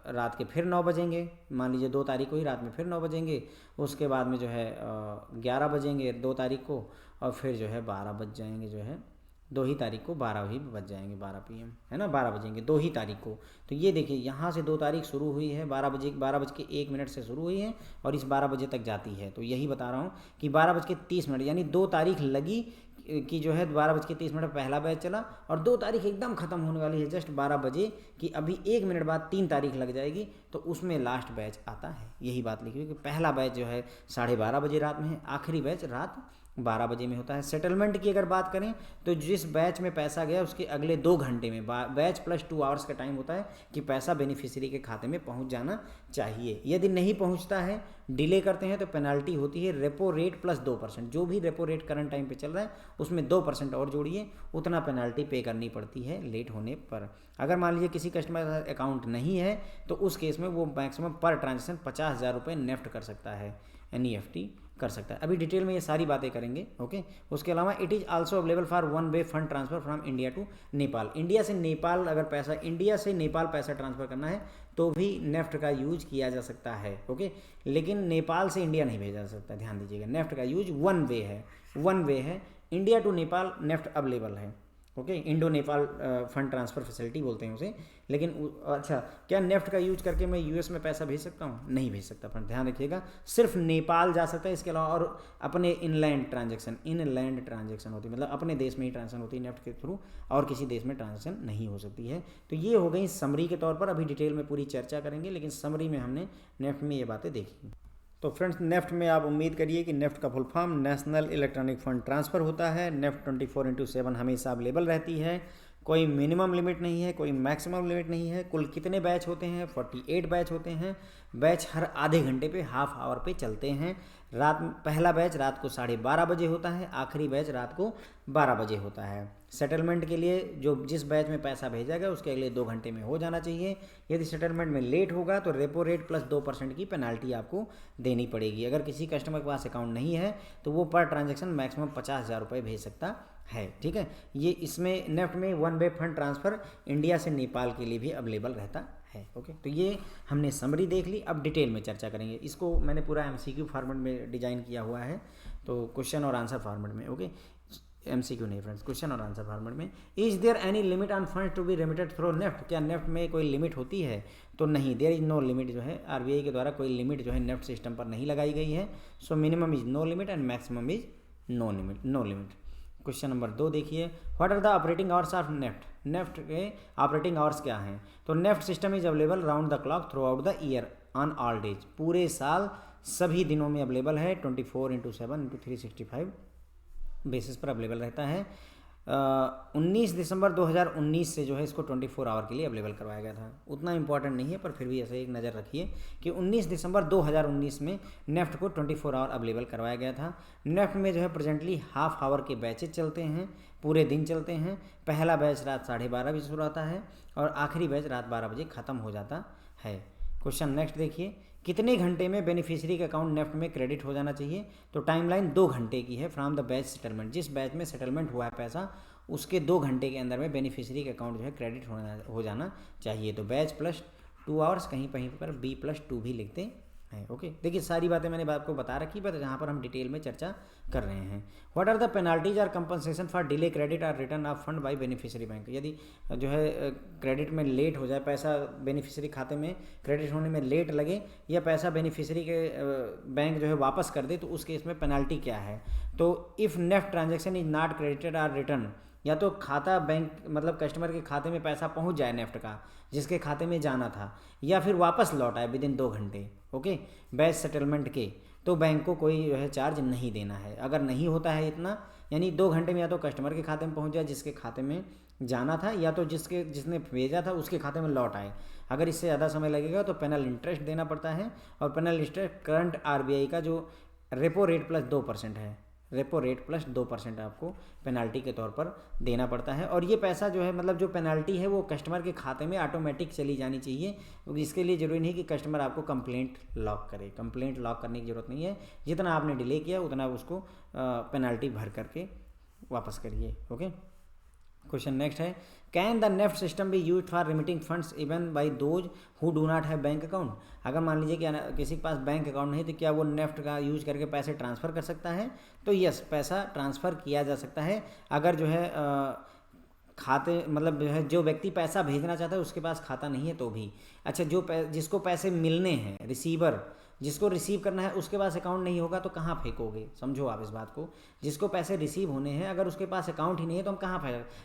रात के फिर 9 बजेंगे, मान लीजिए 2 तारीख को ही रात में फिर 9 बजेंगे। उसके बाद में जो है 11 बजेंगे 2 तारीख को, और फिर जो है 12 बज जाएंगे, जो है 2 ही तारीख को 12 ही बज जाएंगे, 12 PM है ना, 12 बजेंगे 2 ही तारीख को। तो ये देखिए यहाँ से 2 तारीख शुरू हुई है, 12:01 से शुरू हुई है और इस 12 बजे तक जाती है। तो यही बता रहा हूँ कि 12:30 यानी 2 तारीख लगी कि जो है 12:30 पहला बैच चला, और 2 तारीख एकदम ख़त्म होने वाली है जस्ट 12 बजे कि अभी 1 मिनट बाद 3 तारीख लग जाएगी, तो उसमें लास्ट बैच आता है। यही बात लिखी हुई कि पहला बैच जो है 12:30 बजे रात में है, आखिरी बैच रात 12 बजे में होता है। सेटलमेंट की अगर बात करें तो जिस बैच में पैसा गया उसके अगले 2 घंटे में, बैच प्लस 2 आवर्स का टाइम होता है कि पैसा बेनिफिशियरी के खाते में पहुंच जाना चाहिए। यदि नहीं पहुंचता है, डिले करते हैं, तो पेनाल्टी होती है रेपो रेट प्लस 2%। जो भी रेपो रेट करंट टाइम पे चल रहा है उसमें 2% और जोड़िए, उतना पेनाल्टी पे करनी पड़ती है लेट होने पर। अगर मान लीजिए किसी कस्टमर का अकाउंट नहीं है तो उस केस में वो मैक्सिमम पर ट्रांजेक्शन 50,000 रुपये नेफ्ट कर सकता है, NEFT कर सकता है। अभी डिटेल में ये सारी बातें करेंगे, ओके। उसके अलावा it is also available for one way fund transfer from India to Nepal. India से नेपाल अगर पैसा, इंडिया से नेपाल पैसा ट्रांसफ़र करना है तो भी नेफ्ट का यूज किया जा सकता है, ओके। लेकिन नेपाल से इंडिया नहीं भेजा जा सकता, ध्यान दीजिएगा। नेफ्ट का यूज वन वे है। India to Nepal NEFT available है, okay. Indo Nepal fund transfer facility बोलते हैं उसे। लेकिन अच्छा, क्या नेफ्ट का यूज करके मैं US में पैसा भेज सकता हूँ? नहीं भेज सकता, फ्रेंड ध्यान रखिएगा। सिर्फ नेपाल जा सकता है, इसके अलावा और अपने इनलैंड ट्रांजेक्शन होती है, मतलब अपने देश में ही ट्रांजेक्शन होती है नेफ्ट के थ्रू, और किसी देश में ट्रांजेक्शन नहीं हो सकती है। तो ये हो गई समरी के तौर पर। अभी डिटेल में पूरी चर्चा करेंगे, लेकिन समरी में हमने नेफ्ट में ये बातें देखी। तो फ्रेंड्स, नेफ्ट में आप उम्मीद करिए कि नेफ्ट का full form national electronic fund transfer होता है। नेफ्ट 24/7 हमेशा अवेलेबल रहती है। कोई मिनिमम लिमिट नहीं है, कोई मैक्सिमम लिमिट नहीं है। कुल कितने बैच होते हैं? 48 बैच होते हैं। बैच हर आधे घंटे पे, हाफ आवर पे चलते हैं। पहला बैच रात को 12:30 बजे होता है, आखिरी बैच रात को 12 बजे होता है। सेटलमेंट के लिए जो जिस बैच में पैसा भेजा गया उसके अगले 2 घंटे में हो जाना चाहिए। यदि सेटलमेंट में लेट होगा तो रेपो रेट प्लस 2% की पेनाल्टी आपको देनी पड़ेगी। अगर किसी कस्टमर के पास अकाउंट नहीं है तो वो पर ट्रांजेक्शन मैक्सिमम 50,000 रुपये भेज सकता है, ठीक है। ये इसमें नेफ्ट में one way fund transfer India से नेपाल के लिए भी अवेलेबल रहता है, ओके। तो ये हमने समरी देख ली। अब डिटेल में चर्चा करेंगे। इसको मैंने पूरा MCQ फॉर्मेट में डिजाइन किया हुआ है, तो क्वेश्चन और आंसर फॉर्मेट में, ओके। MCQ नहीं फ्रेंड्स, क्वेश्चन और आंसर फॉर्मेट में। Is there any limit on fund to be remitted through NEFT? क्या नेफ्ट में कोई लिमिट होती है? तो नहीं, देयर इज नो लिमिट। जो है RBI के द्वारा कोई लिमिट जो है नेफ्ट सिस्टम पर नहीं लगाई गई है। So minimum is no limit and maximum is no limit. Question number 2 देखिए, what are the operating hours of NEFT? NEFT के ऑपरेटिंग आवर्स क्या हैं? तो NEFT system is available round the clock throughout the year on all days. पूरे साल सभी दिनों में अवेलेबल है। 24/7/365 बेसिस पर अवेलेबल रहता है। 19 दिसंबर 2019 से जो है इसको 24 आवर के लिए अवेलेबल करवाया गया था। उतना इंपॉर्टेंट नहीं है, पर फिर भी ऐसे एक नज़र रखिए कि 19 दिसंबर 2019 में नेफ्ट को 24 आवर अवेलेबल करवाया गया था। नेफ्ट में जो है प्रेजेंटली हाफ आवर के बैचेज चलते हैं, पूरे दिन चलते हैं। पहला बैच रात 12:30 बजे शुरू होता है और आखिरी बैच रात 12 बजे ख़त्म हो जाता है। क्वेश्चन नेक्स्ट देखिए, कितने घंटे में बेनिफिशियरी का अकाउंट नेफ्ट में क्रेडिट हो जाना चाहिए? तो टाइमलाइन 2 घंटे की है फ्रॉम द बैच सेटलमेंट। जिस बैच में सेटलमेंट हुआ है पैसा, उसके 2 घंटे के अंदर में बेनिफिशियरी का अकाउंट जो है क्रेडिट हो जाना चाहिए। तो बैच प्लस 2 आवर्स, कहीं पर B+2 भी लिखते हैं, ओके। देखिए सारी बातें मैंने आपको बता रखी, बट यहाँ पर हम डिटेल में चर्चा कर रहे हैं। What are the penalties or compensation for delay credit और return of fund by beneficiary bank? यदि जो है क्रेडिट में लेट हो जाए, पैसा बेनिफिशियरी खाते में क्रेडिट होने में लेट लगे, या पैसा बेनिफिशियरी के बैंक जो है वापस कर दे, तो उस केस में पेनाल्टी क्या है? तो if NEFT transaction is not credited और रिटर्न, या तो खाता बैंक मतलब कस्टमर के खाते में पैसा पहुंच जाए नेफ्ट का जिसके खाते में जाना था, या फिर वापस लौट आए विदिन 2 घंटे, ओके, बैच सेटलमेंट के, तो बैंक को कोई जो है चार्ज नहीं देना है। अगर नहीं होता है इतना, यानी 2 घंटे में या तो कस्टमर के खाते में पहुंच जाए जिसके खाते में जाना था, या तो जिसने भेजा था उसके खाते में लौट आए। अगर इससे ज़्यादा समय लगेगा तो पेनल इंटरेस्ट देना पड़ता है, और पेनल इंटरेस्ट करंट RBI का जो रेपो रेट प्लस 2% है, रेपो रेट प्लस 2% आपको पेनाल्टी के तौर पर देना पड़ता है। और ये पैसा जो है, मतलब जो पेनाल्टी है वो कस्टमर के खाते में ऑटोमेटिक चली जानी चाहिए। इसके लिए ज़रूरी नहीं कि कस्टमर आपको कंप्लेंट लॉक करे। कंप्लेंट लॉक करने की ज़रूरत नहीं है। जितना आपने डिले किया उतना उसको पेनाल्टी भर करके वापस करिए, ओके। क्वेश्चन नेक्स्ट है, can the NEFT system be use for remitting funds even by those who do not have bank account? अगर मान लीजिए कि किसी के पास बैंक अकाउंट नहीं, तो क्या वो नेफ्ट का यूज करके पैसे ट्रांसफ़र कर सकता है? तो यस, पैसा ट्रांसफ़र किया जा सकता है। अगर जो है खाते मतलब जो है जो व्यक्ति पैसा भेजना चाहता है उसके पास खाता नहीं है तो भी। अच्छा, जिसको पैसे मिलने हैं, रिसीवर जिसको रिसीव करना है उसके पास अकाउंट नहीं होगा तो कहाँ फेंकोगे, समझो आप इस बात को। जिसको पैसे रिसीव होने हैं अगर उसके पास अकाउंट ही नहीं है तो हम कहाँ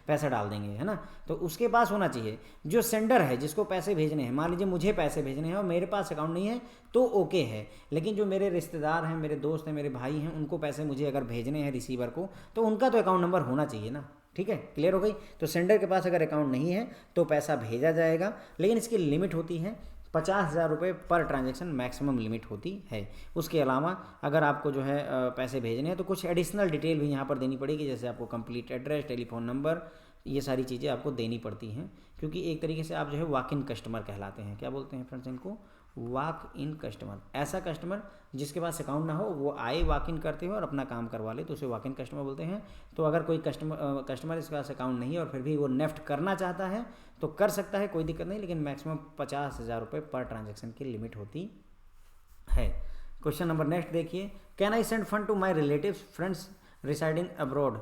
पैसा डाल देंगे, है ना। तो उसके पास होना चाहिए। जो सेंडर है जिसको पैसे भेजने हैं, मान लीजिए मुझे पैसे भेजने हैं और मेरे पास अकाउंट नहीं है तो ओके है, लेकिन जो मेरे रिश्तेदार हैं, मेरे दोस्त हैं, मेरे भाई हैं, उनको पैसे मुझे अगर भेजने हैं रिसीवर को, तो उनका तो अकाउंट नंबर होना चाहिए ना। ठीक है, क्लियर हो गई। तो सेंडर के पास अगर अकाउंट नहीं है तो पैसा भेजा जाएगा, लेकिन इसकी लिमिट होती है 50,000 रुपये पर ट्रांजैक्शन मैक्सिमम लिमिट होती है। उसके अलावा अगर आपको जो है पैसे भेजने हैं तो कुछ एडिशनल डिटेल भी यहाँ पर देनी पड़ेगी, जैसे आपको कंप्लीट एड्रेस, टेलीफोन नंबर, ये सारी चीज़ें आपको देनी पड़ती हैं, क्योंकि एक तरीके से आप जो है वॉक इन कस्टमर कहलाते हैं। क्या बोलते हैं फ्रेंड्स इनको? Walk in customer. ऐसा कस्टमर जिसके पास अकाउंट ना हो, वो आए वॉक इन करते हो और अपना काम करवा ले, तो उसे वॉक इन कस्टमर बोलते हैं। तो अगर कोई कस्टमर इसके पास अकाउंट नहीं है और फिर भी वो नेफ्ट करना चाहता है तो कर सकता है, कोई दिक्कत नहीं, लेकिन मैक्सिमम 50,000 रुपये पर ट्रांजेक्शन की लिमिट होती है। क्वेश्चन नंबर नेक्स्ट देखिए, can I send fund to my relatives friends residing abroad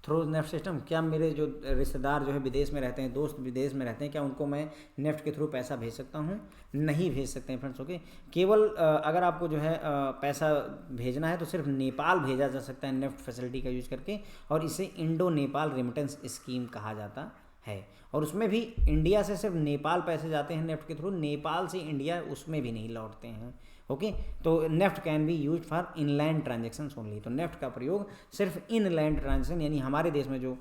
through NEFT system? क्या मेरे जो रिश्तेदार जो है विदेश में रहते हैं, दोस्त विदेश में रहते हैं, क्या उनको मैं नेफ्ट के थ्रू पैसा भेज सकता हूँ? नहीं भेज सकते हैं फ्रेंड्स। ओके, केवल अगर आपको जो है पैसा भेजना है तो सिर्फ नेपाल भेजा जा सकता है नेफ्ट फैसिलिटी का यूज़ करके, और इसे इंडो नेपाल रेमिटेंस स्कीम कहा जाता है। और उसमें भी इंडिया से सिर्फ नेपाल पैसे जाते हैं नेफ्ट के थ्रू, नेपाल से इंडिया उसमें भी नहीं लौटते हैं। ओके, तो NEFT can be use for inland transaction only. तो नेफ्ट का प्रयोग सिर्फ इनलैंड ट्रांजेक्शन, यानी हमारे देश में जो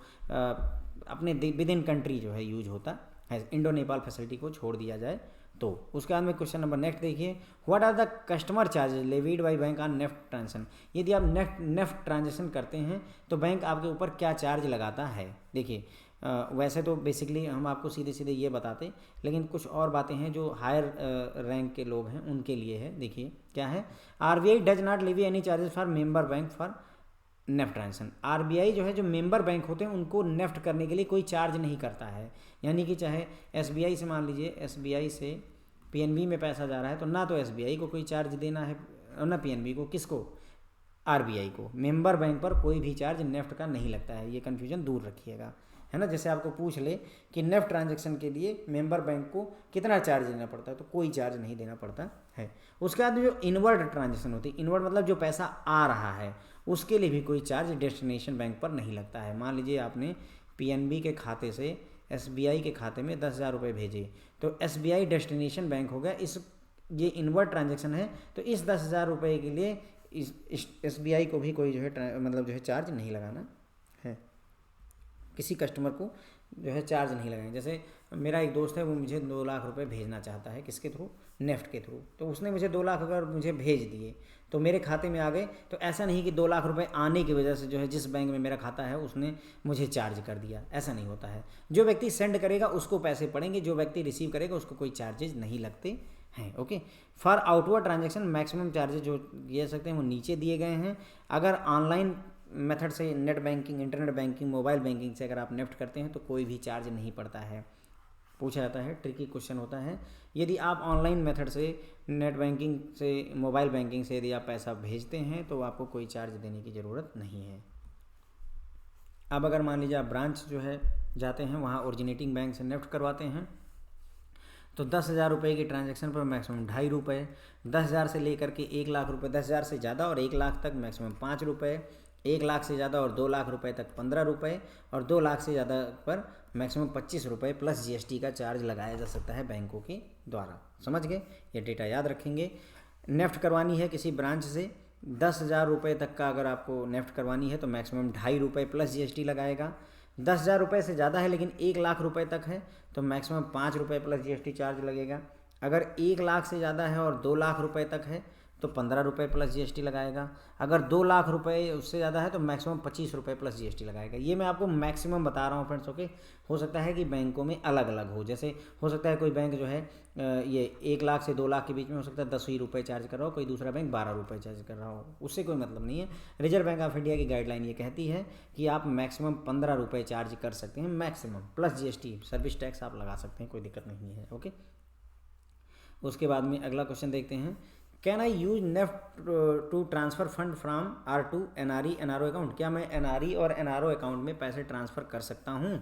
अपने विद इन कंट्री जो है यूज होता है, इंडो नेपाल फैसिलिटी को छोड़ दिया जाए तो। उसके बाद में क्वेश्चन नंबर नेक्स्ट देखिए, what are the customer charges levied by bank on NEFT transaction? यदि आप नेफ्ट ट्रांजेक्शन करते हैं तो बैंक आपके ऊपर क्या चार्ज लगाता है? देखिए, वैसे तो बेसिकली हम आपको सीधे सीधे ये बताते, लेकिन कुछ और बातें हैं जो हायर रैंक के लोग हैं उनके लिए है। देखिए क्या है, RBI does not levy any charges for member bank for NEFT transaction. RBI जो है, जो मेंबर बैंक होते हैं उनको नेफ्ट करने के लिए कोई चार्ज नहीं करता है। यानी कि चाहे एसबीआई से, मान लीजिए एसबीआई से पीएनबी में पैसा जा रहा है तो ना तो एसबीआई को कोई चार्ज देना है, ना पीएनबी को, किसको? आरबीआई को। मेंबर बैंक पर कोई भी चार्ज नेफ्ट का नहीं लगता है, ये कन्फ्यूजन दूर रखिएगा, है ना। जैसे आपको पूछ ले कि नेफ्ट ट्रांजैक्शन के लिए मेंबर बैंक को कितना चार्ज देना पड़ता है, तो कोई चार्ज नहीं देना पड़ता है। उसके बाद जो इनवर्ड ट्रांजैक्शन होती है, इनवर्ड मतलब जो पैसा आ रहा है, उसके लिए भी कोई चार्ज डेस्टिनेशन बैंक पर नहीं लगता है। मान लीजिए आपने पीएनबी के खाते से एसबीआई के खाते में 10,000 रुपये भेजे, तो एसबीआई डेस्टिनेशन बैंक हो गया, ये इनवर्ड ट्रांजैक्शन है, तो इस 10,000 रुपये के लिए इस एसबीआई को भी कोई जो है मतलब जो है चार्ज नहीं लगाना है। किसी कस्टमर को जो है चार्ज नहीं लगाएंगे। जैसे मेरा एक दोस्त है, वो मुझे 2 लाख रुपए भेजना चाहता है, किसके थ्रू? नेफ्ट के थ्रू। तो उसने मुझे 2 लाख अगर मुझे भेज दिए तो मेरे खाते में आ गए, तो ऐसा नहीं कि 2 लाख रुपए आने की वजह से जो है जिस बैंक में मेरा खाता है उसने मुझे चार्ज कर दिया, ऐसा नहीं होता है। जो व्यक्ति सेंड करेगा उसको पैसे पड़ेंगे, जो व्यक्ति रिसीव करेगा उसको कोई चार्जेज नहीं लगते हैं। Okay, for outward transaction maximum charges जो कह सकते हैं वो नीचे दिए गए हैं। अगर ऑनलाइन मेथड से net banking, internet banking, mobile banking से अगर आप नेफ्ट करते हैं तो कोई भी चार्ज नहीं पड़ता है। पूछा जाता है, ट्रिकी क्वेश्चन होता है, यदि आप ऑनलाइन मेथड से, नेट बैंकिंग से, मोबाइल बैंकिंग से यदि आप पैसा भेजते हैं तो आपको कोई चार्ज देने की ज़रूरत नहीं है। अब अगर मान लीजिए आप ब्रांच जो है जाते हैं, वहाँ ओरिजिनेटिंग बैंक से नेफ्ट करवाते हैं, तो 10,000 रुपये की ट्रांजैक्शन पर मैक्सिमम 2.5 रुपये, 10,000 से लेकर के 1 लाख रुपये, 10,000 से ज़्यादा और 1 लाख तक मैक्सिमम 5 रुपये, 1 लाख से ज़्यादा और 2 लाख रुपए तक 15 रुपये, और 2 लाख से ज़्यादा पर मैक्सिमम 25 रुपये प्लस जीएसटी का चार्ज लगाया जा सकता है बैंकों के द्वारा। समझ गए? ये डेटा याद रखेंगे। नेफ्ट करवानी है किसी ब्रांच से 10,000 रुपये तक का अगर आपको नेफ्ट करवानी है तो मैक्सिमम 2.5 रुपये प्लस जीएसटी लगाएगा। 10,000 रुपये से ज़्यादा है लेकिन 1 लाख रुपये तक है तो मैक्सिमम 5 रुपये प्लस जीएसटी चार्ज लगेगा। अगर 1 लाख से ज़्यादा है और 2 लाख रुपये तक है तो 15 रुपये प्लस जीएसटी लगाएगा। अगर 2 लाख रुपये उससे ज़्यादा है तो मैक्सिमम 25 रुपये प्लस जीएसटी लगाएगा। ये मैं आपको मैक्सिमम बता रहा हूँ फ्रेंड्स। ओके, हो सकता है कि बैंकों में अलग अलग हो, जैसे हो सकता है कोई बैंक जो है ये 1 लाख से 2 लाख के बीच में हो सकता है 10 ही रुपये चार्ज कर रहा हो, कोई दूसरा बैंक 12 रुपये चार्ज कर रहा हो, उससे कोई मतलब नहीं है। रिजर्व बैंक ऑफ इंडिया की गाइडलाइन ये कहती है कि आप मैक्सिमम 15 रुपये चार्ज कर सकते हैं, maximum plus GST, service tax आप लगा सकते हैं, कोई दिक्कत नहीं है। ओके, उसके बाद में अगला क्वेश्चन देखते हैं, can I use NEFT to transfer fund from or to NRE NRO account? क्या मैं एनआरई और एनआरओ अकाउंट में पैसे ट्रांसफ़र कर सकता हूँ?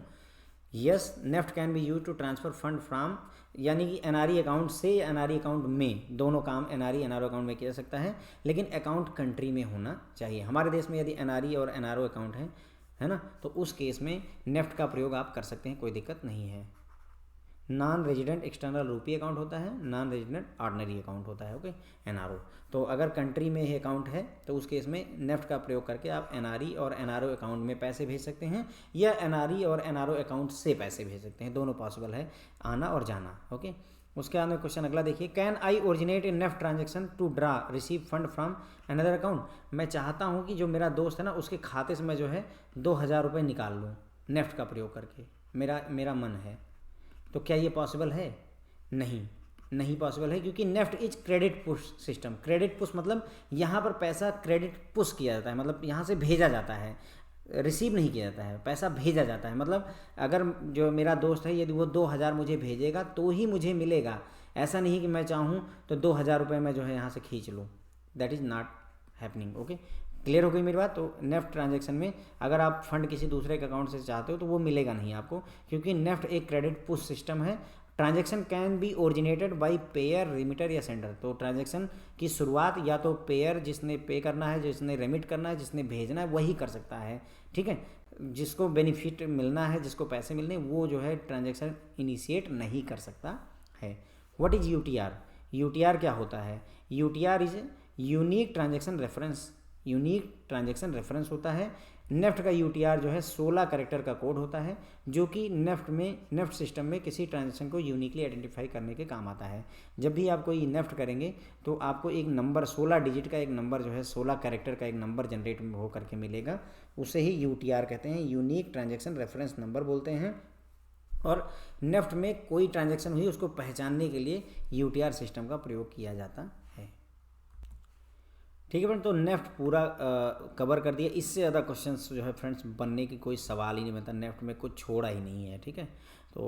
Yes, NEFT can be used to transfer fund from, यानी कि एनआरई अकाउंट से एनआरई अकाउंट में, दोनों काम एनआरई एनआरओ अकाउंट में किया जा सकता है, लेकिन अकाउंट कंट्री में होना चाहिए। हमारे देश में यदि एनआरई और एनआरओ अकाउंट है ना, तो उस केस में नेफ्ट का प्रयोग आप कर सकते हैं, कोई दिक्कत नहीं है। नॉन रेजिडेंट एक्सटर्नल रूपी अकाउंट होता है, नॉन रेजिडेंट ऑर्डिनरी अकाउंट होता है, ओके, एनआरओ। तो अगर कंट्री में ये अकाउंट है तो उस केस में नेफ्ट का प्रयोग करके आप एनआरई और एनआरओ अकाउंट में पैसे भेज सकते हैं, या एनआरई और एनआरओ अकाउंट से पैसे भेज सकते हैं, दोनों पॉसिबल है, आना और जाना, ओके। उसके बाद में क्वेश्चन अगला देखिए, can I originate a NEFT transaction to draw receive fund from another account. मैं चाहता हूँ कि जो मेरा दोस्त है ना, उसके खाते से मैं जो है 2000 रुपये निकाल लूँ नेफ्ट का प्रयोग करके, मेरा मन है, तो क्या ये पॉसिबल है? नहीं पॉसिबल है, क्योंकि NEFT is credit push system. Credit push मतलब यहाँ पर पैसा क्रेडिट पुश किया जाता है, मतलब यहाँ से भेजा जाता है, रिसीव नहीं किया जाता है, पैसा भेजा जाता है। मतलब अगर जो मेरा दोस्त है यदि वो 2000 मुझे भेजेगा तो ही मुझे मिलेगा, ऐसा नहीं कि मैं चाहूँ तो 2000 रुपये मैं जो है यहाँ से खींच लूँ, that is not happening, okay. Clear हो गई मेरी बात? तो नेफ्ट ट्रांजैक्शन में अगर आप फंड किसी दूसरे के अकाउंट से चाहते हो तो वो मिलेगा नहीं आपको, क्योंकि नेफ्ट एक क्रेडिट पुश सिस्टम है। Transaction can be originated by payer, remitter या सेंडर। तो ट्रांजैक्शन की शुरुआत या तो पेयर, जिसने पे करना है, जिसने रेमिट करना है, जिसने भेजना है, वही कर सकता है, ठीक है। जिसको बेनिफिट मिलना है, जिसको पैसे मिलने, वो जो है ट्रांजैक्शन इनिशिएट नहीं कर सकता है। What is UTR? यूटीआर क्या होता है? UTR is unique transaction reference, unique transaction reference होता है। नेफ्ट का यूटीआर जो है 16 कैरेक्टर का कोड होता है, जो कि नेफ्ट सिस्टम में किसी ट्रांजैक्शन को यूनिकली आइडेंटिफाई करने के काम आता है। जब भी आप कोई नेफ्ट करेंगे तो आपको एक नंबर, 16 डिजिट का एक नंबर जो है, 16 कैरेक्टर का एक नंबर जनरेट हो करके मिलेगा, उसे ही यूटीआर कहते हैं, यूनिक ट्रांजैक्शन रेफरेंस नंबर बोलते हैं। और नेफ्ट में कोई ट्रांजैक्शन हुई उसको पहचानने के लिए यूटीआर सिस्टम का प्रयोग किया जाता है। ठीक है फ्रेंड, तो नेफ्ट पूरा कवर कर दिया। इससे ज़्यादा क्वेश्चंस जो है फ्रेंड्स बनने की कोई सवाल ही नहीं बनता, नेफ्ट में कुछ छोड़ा ही नहीं है, ठीक है। तो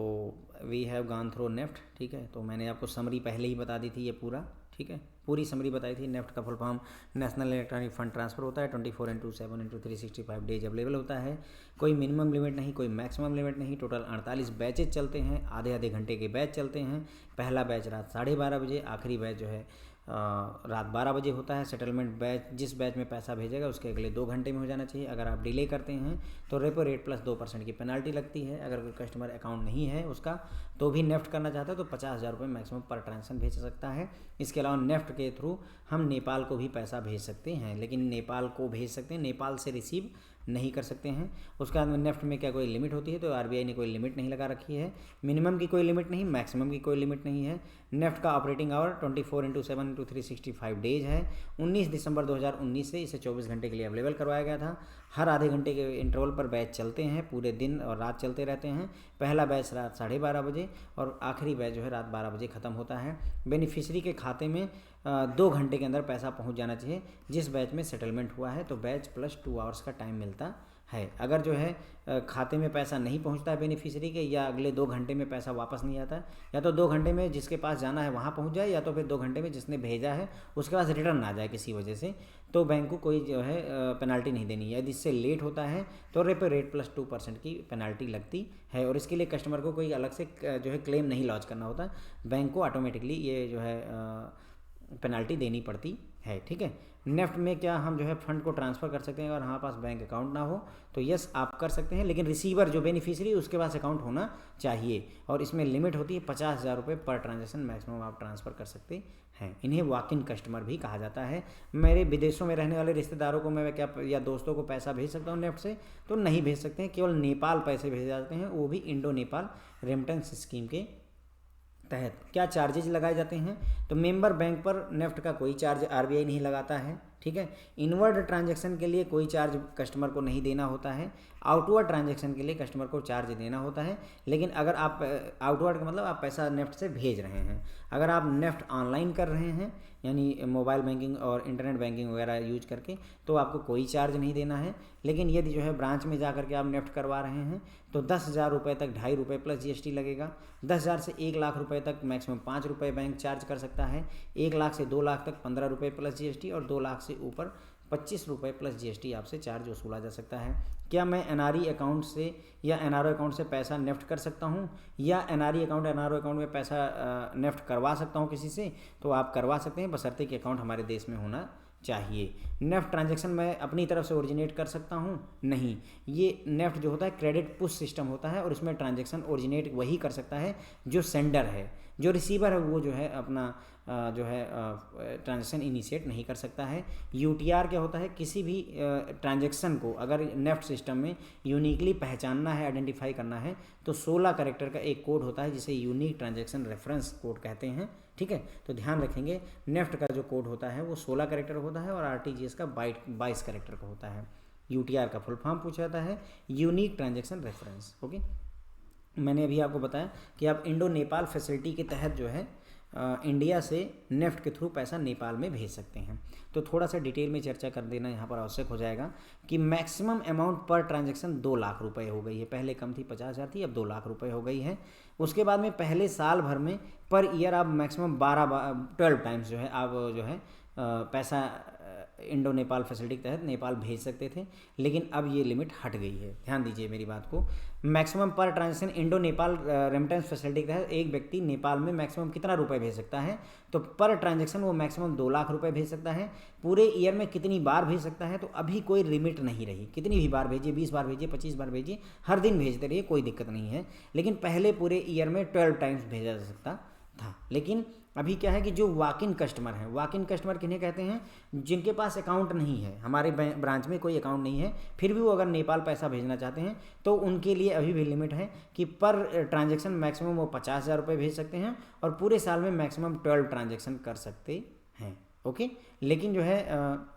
we have gone through NEFT, ठीक है। तो मैंने आपको समरी पहले ही बता दी थी, ये पूरा, ठीक है, पूरी समरी बताई थी। नेफ्ट का full form national electronic fund transfer होता है, 24/7/365 डेज अवेलेबल होता है, कोई मिनिमम लिमिट नहीं, कोई मैक्सिमम लिमिट नहीं। टोटल 48 बैचेज चलते हैं, आधे आधे घंटे के बैच चलते हैं। पहला बैच रात 12:30 बजे, आखिरी बैच जो है रात 12 बजे होता है। सेटलमेंट बैच, जिस बैच में पैसा भेजेगा उसके अगले 2 घंटे में हो जाना चाहिए। अगर आप डिले करते हैं तो रेपो रेट प्लस 2% की पेनल्टी लगती है। अगर कोई कस्टमर अकाउंट नहीं है उसका तो भी नेफ्ट करना चाहता है तो 50,000 रुपये मैक्सिमम पर ट्रांजेक्शन भेज सकता है। इसके अलावा नेफ्ट के थ्रू हम नेपाल को भी पैसा भेज सकते हैं, लेकिन नेपाल को भेज सकते हैं, नेपाल से रिसीव नहीं कर सकते हैं। उसके बाद में नेफ्ट में क्या कोई लिमिट होती है? तो आरबीआई ने कोई लिमिट नहीं लगा रखी है, मिनिमम की कोई लिमिट नहीं, मैक्सिमम की कोई लिमिट नहीं है। नेफ्ट का ऑपरेटिंग आवर 24/7/365 डेज है। 19 दिसंबर 2019 से इसे 24 घंटे के लिए अवेलेबल करवाया गया था। हर आधे घंटे के इंटरवल पर बैच चलते हैं, पूरे दिन और रात चलते रहते हैं। पहला बैच रात 12:30 बजे और आखिरी बैच जो है रात 12 बजे ख़त्म होता है। बेनिफिशरी के खाते में 2 घंटे के अंदर पैसा पहुंच जाना चाहिए। जिस बैच में सेटलमेंट हुआ है तो बैच प्लस 2 आवर्स का टाइम मिलता है। अगर जो है खाते में पैसा नहीं पहुंचता है बेनिफिशरी के, या अगले 2 घंटे में पैसा वापस नहीं आता है, या तो 2 घंटे में जिसके पास जाना है वहां पहुंच जाए, या तो फिर 2 घंटे में जिसने भेजा है उसके पास रिटर्न आ जाए किसी वजह से, तो बैंक को कोई जो है पेनल्टी नहीं देनी है। यदि इससे लेट होता है तो रेपो रेट प्लस 2% की पेनल्टी लगती है, और इसके लिए कस्टमर को कोई अलग से जो है क्लेम नहीं लॉन्च करना होता, बैंक को ऑटोमेटिकली ये जो है पेनल्टी देनी पड़ती है, ठीक है। नेफ्ट में क्या हम जो है फंड को ट्रांसफ़र कर सकते हैं अगर हमारे पास बैंक अकाउंट ना हो? तो यस, आप कर सकते हैं, लेकिन रिसीवर जो बेनिफिशियरी उसके पास अकाउंट होना चाहिए, और इसमें लिमिट होती है 50,000 रुपये पर ट्रांजेक्शन मैक्सिमम आप ट्रांसफ़र कर सकते हैं। इन्हें वॉक इन कस्टमर भी कहा जाता है। मेरे विदेशों में रहने वाले रिश्तेदारों को मैं क्या या दोस्तों को पैसा भेज सकता हूँ नेफ्ट से? तो नहीं भेज सकते हैं, केवल नेपाल पैसे भेजे जाते हैं, वो भी इंडो नेपाल रेमिटेंस स्कीम के तहत। क्या चार्जेज लगाए जाते हैं? तो मेंबर बैंक पर नेफ्ट का कोई चार्ज आरबीआई नहीं लगाता है, ठीक है। इनवर्ड ट्रांजैक्शन के लिए कोई चार्ज कस्टमर को नहीं देना होता है। आउटवर्ड ट्रांजैक्शन के लिए कस्टमर को चार्ज देना होता है, लेकिन अगर आप आउटवर्ड का मतलब आप पैसा नेफ्ट से भेज रहे हैं, अगर आप नेफ्ट ऑनलाइन कर रहे हैं यानी मोबाइल बैंकिंग और इंटरनेट बैंकिंग वगैरह यूज करके, तो आपको कोई चार्ज नहीं देना है। लेकिन यदि जो है ब्रांच में जा करके आप नेफ्ट करवा रहे हैं तो 10,000 रुपये तक 2.5 रुपये प्लस जीएसटी लगेगा। 10,000 से 1 लाख रुपये तक मैक्सिमम 5 रुपये बैंक चार्ज कर सकता है। 1 लाख से 2 लाख तक 15 रुपये प्लस जीएसटी, और 2 लाख से ऊपर 25 रुपये प्लस जीएसटी आपसे चार्ज वसूला जा सकता है। क्या मैं एनआरई अकाउंट से या एनआरओ अकाउंट से पैसा नेफ्ट कर सकता हूँ, या एनआरई अकाउंट एनआरओ अकाउंट में पैसा नेफ्ट करवा सकता हूँ किसी से? तो आप करवा सकते हैं, बशर्ते कि अकाउंट हमारे देश में होना चाहिए। नेफ्ट ट्रांजैक्शन मैं अपनी तरफ से ओरिजिनेट कर सकता हूँ? नहीं। ये नेफ्ट जो होता है क्रेडिट पुश सिस्टम होता है, और इसमें ट्रांजैक्शन ओरिजिनेट वही कर सकता है जो सेंडर है। जो रिसीवर है वो जो है अपना जो है ट्रांजैक्शन इनिशिएट नहीं कर सकता है। यूटीआर क्या होता है? किसी भी ट्रांजैक्शन को अगर नेफ्ट सिस्टम में यूनिकली पहचानना है, आइडेंटिफाई करना है, तो 16 कैरेक्टर का एक कोड होता है जिसे यूनिक ट्रांजैक्शन रेफरेंस कोड कहते हैं। ठीक है, तो ध्यान रखेंगे नेफ्ट का जो कोड होता है वो 16 कैरेक्टर होता है, और आरटीजीएस का 22 कैरेक्टर का होता है। यूटीआर का फुल फॉर्म पूछा जाता है यूनिक ट्रांजैक्शन रेफरेंस। ओके, मैंने अभी आपको बताया कि आप इंडो नेपाल फैसिलिटी के तहत जो है इंडिया से नेफ्ट के थ्रू पैसा नेपाल में भेज सकते हैं। तो थोड़ा सा डिटेल में चर्चा कर देना यहाँ पर आवश्यक हो जाएगा कि मैक्सिमम अमाउंट पर ट्रांजैक्शन 2 लाख रुपए हो गई है। पहले कम थी, 50,000 थी, अब 2 लाख रुपए हो गई है। उसके बाद में पहले साल भर में पर ईयर आप मैक्सिमम 12 टाइम्स जो है आप जो है पैसा इंडो नेपाल फैसिलिटी के तहत नेपाल भेज सकते थे, लेकिन अब ये लिमिट हट गई है। ध्यान दीजिए मेरी बात को। मैक्सिमम पर transaction Indo Nepal remittance facility के तहत एक व्यक्ति नेपाल में मैक्सिमम कितना रुपए भेज सकता है? तो पर ट्रांजैक्शन वो मैक्सिमम 2 लाख रुपए भेज सकता है। पूरे ईयर में कितनी बार भेज सकता है? तो अभी कोई लिमिट नहीं रही, कितनी भी बार भेजिए, 20 बार भेजिए, 25 बार भेजिए, हर दिन भेजते रहिए, कोई दिक्कत नहीं है। लेकिन पहले पूरे ईयर में 12 टाइम्स भेजा जा सकता था। लेकिन अभी क्या है कि जो वॉक इन कस्टमर हैं, वॉक इन कस्टमर किन्हें कहते हैं? जिनके पास अकाउंट नहीं है, हमारे ब्रांच में कोई अकाउंट नहीं है, फिर भी वो अगर नेपाल पैसा भेजना चाहते हैं तो उनके लिए अभी भी लिमिट है कि पर ट्रांजैक्शन मैक्सिमम वो 50,000 रुपये भेज सकते हैं, और पूरे साल में मैक्सिमम 12 ट्रांजैक्शन कर सकते हैं। ओके, लेकिन जो है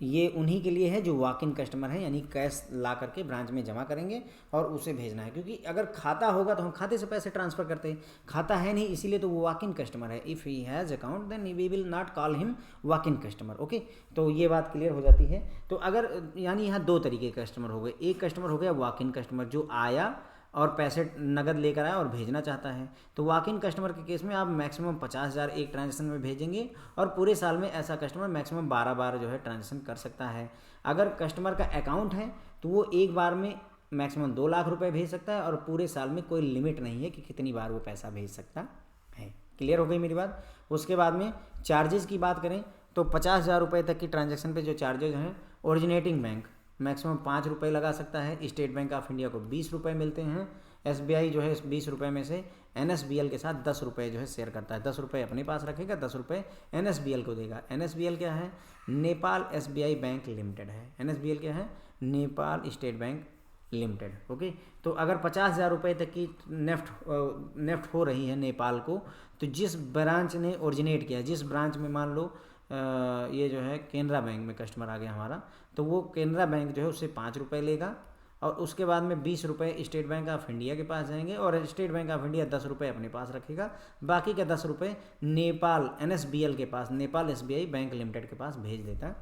ये उन्हीं के लिए है जो वॉक इन कस्टमर है, यानी कैश ला करके ब्रांच में जमा करेंगे और उसे भेजना है। क्योंकि अगर खाता होगा तो हम खाते से पैसे ट्रांसफ़र करते हैं, खाता है नहीं, इसीलिए तो वो वॉक इन कस्टमर है। If he has account then we will not call him walk in customer. Okay, तो ये बात क्लियर हो जाती है। तो अगर यानी यहाँ 2 तरीके के कस्टमर हो गए। एक कस्टमर हो गया वॉक इन कस्टमर जो आया और पैसे नगद लेकर आया और भेजना चाहता है। तो वॉक इन कस्टमर के केस में आप मैक्सिमम 50,000 एक ट्रांजैक्शन में भेजेंगे, और पूरे साल में ऐसा कस्टमर मैक्सिमम 12 बार जो है ट्रांजैक्शन कर सकता है। अगर कस्टमर का अकाउंट है तो वो एक बार में मैक्सिमम 2 लाख रुपए भेज सकता है, और पूरे साल में कोई लिमिट नहीं है कि कितनी बार वो पैसा भेज सकता है। क्लियर हो गई मेरी बात? उसके बाद में चार्जेस की बात करें तो 50,000 रुपये तक की ट्रांजैक्शन पे जो चार्जेज हैं, ओरिजिनेटिंग बैंक मैक्सिमम 5 रुपये लगा सकता है। स्टेट बैंक ऑफ इंडिया को 20 रुपये मिलते हैं। एसबीआई जो है इस 20 रुपये में से एनएसबीएल के साथ 10 रुपये जो है शेयर करता है। 10 रुपये अपने पास रखेगा, 10 रुपये एनएसबीएल को देगा। एनएसबीएल क्या है? नेपाल एसबीआई बैंक लिमिटेड है। एनएसबीएल क्या है? Nepal state bank limited. Okay, तो अगर 50,000 रुपये तक की नेफ्ट हो रही है नेपाल को, तो जिस ब्रांच ने ओरिजिनेट किया, जिस ब्रांच में मान लो ये जो है केनरा बैंक में कस्टमर आ गया हमारा, तो वो केनरा बैंक जो है उससे 5 रुपये लेगा, और उसके बाद में 20 रुपये स्टेट बैंक ऑफ इंडिया के पास जाएंगे, और स्टेट बैंक ऑफ इंडिया 10 रुपये अपने पास रखेगा। बाकी के 10 रुपये नेपाल एनएसबीएल के पास, नेपाल एसबीआई बैंक लिमिटेड के पास भेज देता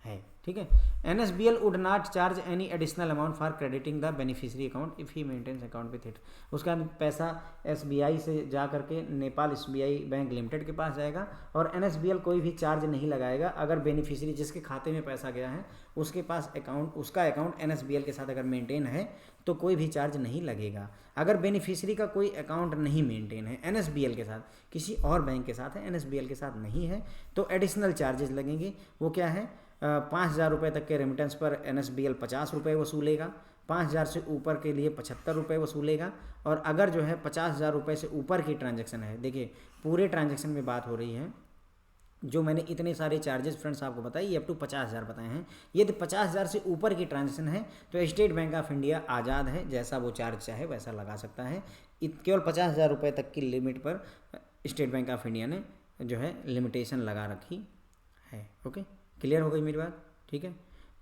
है। ठीक है, NSBL would not charge any additional amount for crediting the beneficiary account if he maintains account with it. उसका पैसा एसबीआई से जा करके नेपाल एसबीआई बैंक लिमिटेड के पास जाएगा, और एनएसबीएल कोई भी चार्ज नहीं लगाएगा अगर बेनिफिशियरी जिसके खाते में पैसा गया है उसके पास अकाउंट, उसका अकाउंट एनएसबीएल के साथ अगर मेंटेन है तो कोई भी चार्ज नहीं लगेगा। अगर बेनिफिशियरी का कोई अकाउंट नहीं मेंटेन है एनएसबीएल के साथ, किसी और बैंक के साथ है, एनएसबीएल के साथ नहीं है, तो एडिशनल चार्जेस लगेंगे। वो क्या है? 5,000 रुपये तक के रेमिटेंस पर एनएसबीएल 50 रुपये वसूलेगा, 5,000 से ऊपर के लिए 75 रुपये वसूलेगा, और अगर जो है 50,000 रुपये से ऊपर की ट्रांजैक्शन है, देखिए पूरे ट्रांजैक्शन में बात हो रही है, जो मैंने इतने सारे चार्जेस फ्रेंड्स आपको बताए ये अप टू 50,000 बताए हैं। यदि 50,000 से ऊपर की ट्रांजैक्शन है तो स्टेट बैंक ऑफ इंडिया आज़ाद है, जैसा वो चार्ज चाहे वैसा लगा सकता है। केवल 50,000 रुपये तक की लिमिट पर स्टेट बैंक ऑफ इंडिया ने जो है लिमिटेशन लगा रखी है। ओके, क्लियर हो गई मेरी बात? ठीक है,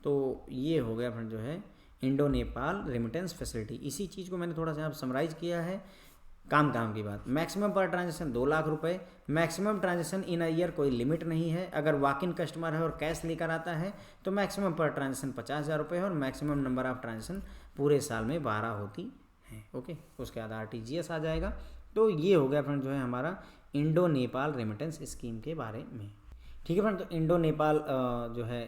तो ये हो गया फ्रेंड जो है इंडो नेपाल रेमिटेंस फैसिलिटी। इसी चीज़ को मैंने थोड़ा सा आप समराइज़ किया है। काम की बात, मैक्सिमम पर ट्रांजैक्शन 2 लाख रुपए, maximum transaction in a year कोई लिमिट नहीं है। अगर वॉक इन कस्टमर है और कैश लेकर आता है तो मैक्सिमम पर ट्रांजैक्शन 50,000 रुपये है, और मैक्सिमम नंबर ऑफ ट्रांजैक्शन पूरे साल में 12 होती हैं। ओके, उसके बाद आरटीजीएस आ जाएगा। तो ये हो गया फ्रेंड जो है हमारा इंडो नेपाल रेमिटेंस स्कीम के बारे में। ठीक है फ्रेंड, तो इंडो नेपाल जो है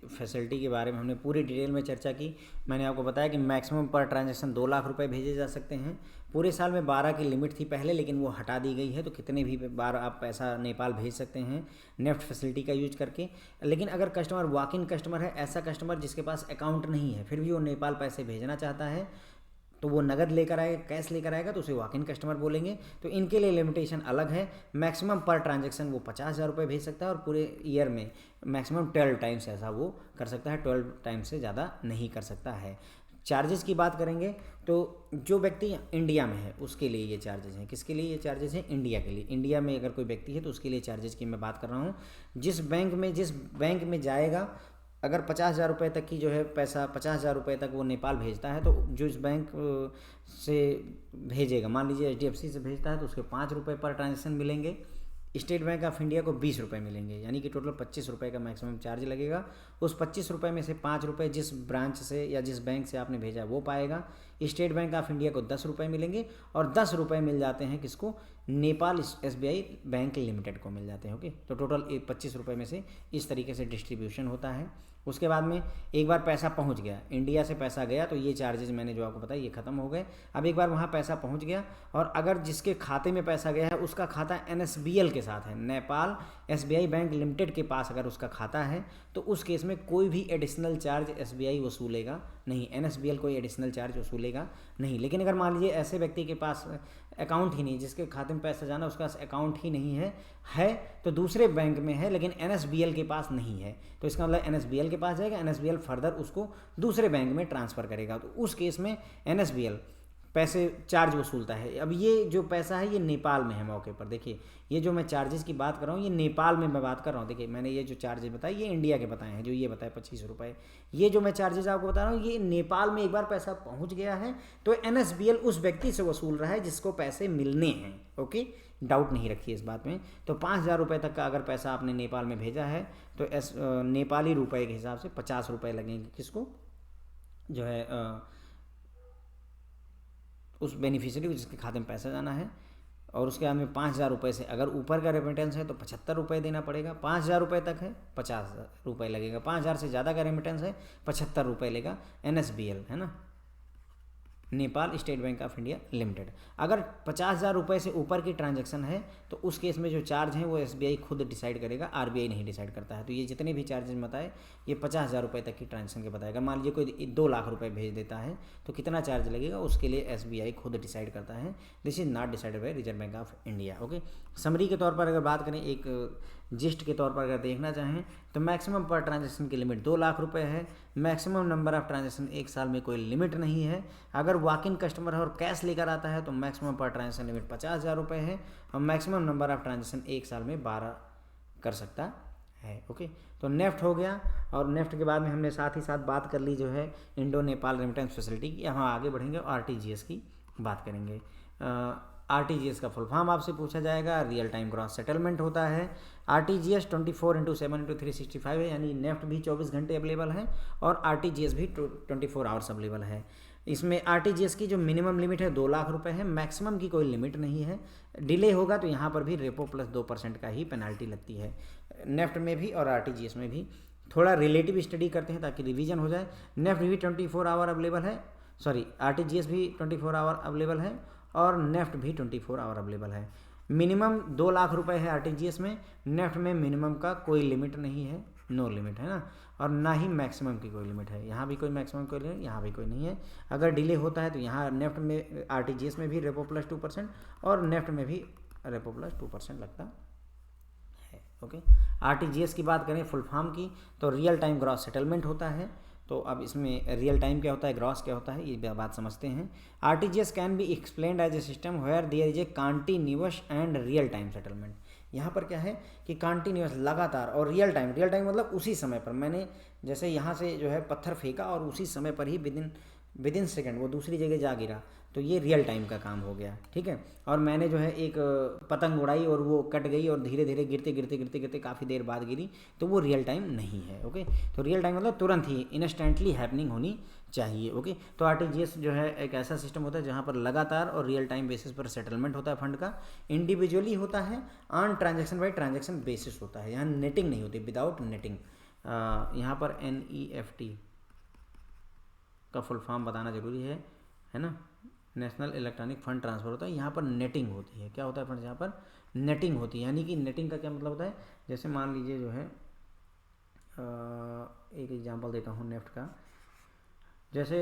फैसिलिटी के बारे में हमने पूरी डिटेल में चर्चा की। मैंने आपको बताया कि मैक्सिमम पर ट्रांजैक्शन 2 लाख रुपए भेजे जा सकते हैं। पूरे साल में 12 की लिमिट थी पहले, लेकिन वो हटा दी गई है, तो कितने भी बार आप पैसा नेपाल भेज सकते हैं नेफ्ट फैसिलिटी का यूज करके। लेकिन अगर कस्टमर वॉक इन कस्टमर है, ऐसा कस्टमर जिसके पास अकाउंट नहीं है फिर भी वो नेपाल पैसे भेजना चाहता है, तो वो नगद लेकर आएगा, कैश लेकर आएगा, तो उसे वॉक इन कस्टमर बोलेंगे। तो इनके लिए लिमिटेशन अलग है। मैक्सिमम पर ट्रांजैक्शन वो 50,000 रुपये भेज सकता है और पूरे ईयर में मैक्सिमम 12 टाइम्स ऐसा वो कर सकता है, 12 टाइम्स से ज़्यादा नहीं कर सकता है। चार्जेस की बात करेंगे तो जो व्यक्ति इंडिया में है उसके लिए ये चार्जेस हैं। किसके लिए ये चार्जेस हैं? इंडिया के लिए। इंडिया में अगर कोई व्यक्ति है तो उसके लिए चार्जेस की मैं बात कर रहा हूँ। जिस बैंक में जाएगा, अगर 50,000 रुपये तक की जो है पैसा 50,000 रुपये तक वो नेपाल भेजता है, तो जो इस बैंक से भेजेगा, मान लीजिए HDFC से भेजता है, तो उसके 5 रुपये पर ट्रांजेक्शन मिलेंगे। स्टेट बैंक ऑफ इंडिया को 20 रुपये मिलेंगे, यानी कि टोटल 25 रुपये का मैक्सिमम चार्ज लगेगा। उस 25 रुपये में से 5 रुपये जिस ब्रांच से या जिस बैंक से आपने भेजा वो पाएगा। स्टेट बैंक ऑफ इंडिया को 10 रुपये मिलेंगे और 10 रुपये मिल जाते हैं किसको? नेपाल SBI बैंक लिमिटेड को मिल जाते हैं। ओके, तो टोटल 25 रुपये में से इस तरीके से डिस्ट्रीब्यूशन होता है। उसके बाद में एक बार पैसा पहुंच गया, इंडिया से पैसा गया, तो ये चार्जेस मैंने जो आपको बताया ये ख़त्म हो गए। अब एक बार वहाँ पैसा पहुंच गया और अगर जिसके खाते में पैसा गया है उसका खाता NSBL के साथ है, नेपाल SBI बैंक लिमिटेड के पास अगर उसका खाता है, तो उस केस में कोई भी एडिशनल चार्ज SBI वसूलेगा नहीं, NSBL कोई एडिशनल चार्ज वसूलेगा नहीं। लेकिन अगर मान लीजिए ऐसे व्यक्ति के पास अकाउंट ही नहीं, जिसके खाते में पैसा जाना उसका अकाउंट ही नहीं है तो दूसरे बैंक में है लेकिन NSBL के पास नहीं है, तो इसका मतलब NSBL के पास जाएगा, NSBL फर्दर उसको दूसरे बैंक में ट्रांसफ़र करेगा, तो उस केस में NSBL पैसे चार्ज वसूलता है। अब ये जो पैसा है ये नेपाल में है मौके पर। देखिए ये जो मैं चार्जेस की बात कर रहा हूँ ये नेपाल में मैं बात कर रहा हूँ। देखिए मैंने ये जो चार्जेस बताए ये इंडिया के बताए हैं, जो ये बताए 25 रुपये, ये जो मैं चार्जेस आपको बता रहा हूँ ये नेपाल में एक बार पैसा पहुँच गया है तो NSBL उस व्यक्ति से वसूल रहा है जिसको पैसे मिलने हैं। ओके, डाउट नहीं रखिए इस बात में। तो 5,000 रुपये तक का अगर पैसा आपने नेपाल में भेजा है तो नेपाली रुपये के हिसाब से 50 रुपये लगेंगे किसको? जो है उस बेनिफिशियरी को जिसके खाते में पैसा जाना है। और उसके बाद में 5,000 रुपये से अगर ऊपर का रेमिटेंस है तो 75 रुपये देना पड़ेगा। 5,000 रुपये तक है 50 रुपये लगेगा। 5,000 से ज़्यादा का रेमिटेंस है 75 रुपये लेगा NSBL, है ना, Nepal state bank of India limited. अगर 50,000 रुपये से ऊपर की ट्रांजैक्शन है तो उस केस में जो चार्ज हैं वो SBI खुद डिसाइड करेगा, RBI नहीं डिसाइड करता है। तो ये जितने भी चार्जेस बताए ये 50,000 रुपये तक की ट्रांजैक्शन के बताएगा। मान लीजिए कोई 2 लाख रुपए भेज देता है तो कितना चार्ज लगेगा उसके लिए SBI खुद डिसाइड करता है। This is not decided by reserve bank of India. Okay, summary के तौर पर अगर बात करें, एक जिस्ट के तौर पर अगर देखना चाहें तो मैक्सिमम पर ट्रांजैक्शन की लिमिट 2 लाख रुपए है। मैक्सिमम नंबर ऑफ ट्रांजैक्शन एक साल में कोई लिमिट नहीं है। अगर वॉक इन कस्टमर है और कैश लेकर आता है तो मैक्सिमम पर ट्रांजैक्शन लिमिट 50,000 रुपये है और मैक्सिमम नंबर ऑफ ट्रांजैक्शन एक साल में 12 कर सकता है। ओके, तो नेफ्ट हो गया। और नेफ्ट के बाद में हमने साथ ही साथ बात कर ली जो है इंडो नेपाल रेमिटेंस फैसिलिटी की। यहाँ आगे बढ़ेंगे और RTGS की बात करेंगे। RTGS का फुल फॉर्म आपसे पूछा जाएगा, रियल टाइम ग्रॉस सेटलमेंट होता है। RTGS 24/7/365 है, यानी नेफ्ट भी 24 घंटे अवेलेबल है और RTGS भी 24 आवर्स अवेलेबल है। इसमें RTGS की जो मिनिमम लिमिट है 2 लाख रुपए है, मैक्सिमम की कोई लिमिट नहीं है। डिले होगा तो यहाँ पर भी रेपो प्लस 2% का ही पेनाल्टी लगती है, नेफ्ट में भी और RTGS में भी। थोड़ा रिलेटिव स्टडी करते हैं ताकि रिवीजन हो जाए। नेफ्ट भी 24 आवर अवेलेबल है, RTGS भी 24 आवर अवेलेबल है और नेफ्ट भी 24 आवर अवेलेबल है। मिनिमम 2 लाख रुपए है RTGS में, नेफ्ट में मिनिमम का कोई लिमिट नहीं है, नो लिमिट, है ना, और ना ही मैक्सिमम की कोई लिमिट है। यहाँ भी कोई मैक्सिमम कोई लिमिट, यहाँ भी कोई नहीं है। अगर डिले होता है तो यहाँ नेफ्ट में RTGS में भी रेपो प्लस 2% और नेफ्ट में भी रेपो प्लस 2% लगता है। ओके, RTGS की बात करें फुल फॉर्म की तो रियल टाइम ग्रॉस सेटलमेंट होता है। तो अब इसमें रियल टाइम क्या होता है, ग्रॉस क्या होता है, ये बात समझते हैं। RTGS can be explained as a system where there is a continuous and real time settlement. यहाँ पर क्या है कि कॉन्टिन्यूअस लगातार और रियल टाइम मतलब उसी समय पर मैंने जैसे यहाँ से जो है पत्थर फेंका और उसी समय पर ही विद इन सेकेंड वो दूसरी जगह जा गिरा, तो ये रियल टाइम का काम हो गया, ठीक है। और मैंने जो है एक पतंग उड़ाई और वो कट गई और धीरे धीरे गिरते काफ़ी देर बाद गिरी, तो वो रियल टाइम नहीं है। ओके, तो रियल टाइम मतलब तुरंत ही इंस्टेंटली हैपनिंग होनी चाहिए। ओके, तो RTGS जो है एक ऐसा सिस्टम होता है जहाँ पर लगातार और रियल टाइम बेसिस पर सेटलमेंट होता है फंड का। इंडिविजुअली होता है, on transaction by transaction basis होता है, यहाँ नेटिंग नहीं होती, विदाउट नेटिंग। यहाँ पर NEFT का फुल फॉर्म बताना ज़रूरी है ना। नेशनल इलेक्ट्रॉनिक फंड ट्रांसफ़र होता है, यहाँ पर नेटिंग होती है। क्या होता है फ्रेंड्स, यहाँ पर नेटिंग होती है। यानी कि नेटिंग का क्या मतलब होता है, जैसे मान लीजिए जो है एक एग्जांपल देता हूँ नेफ्ट का। जैसे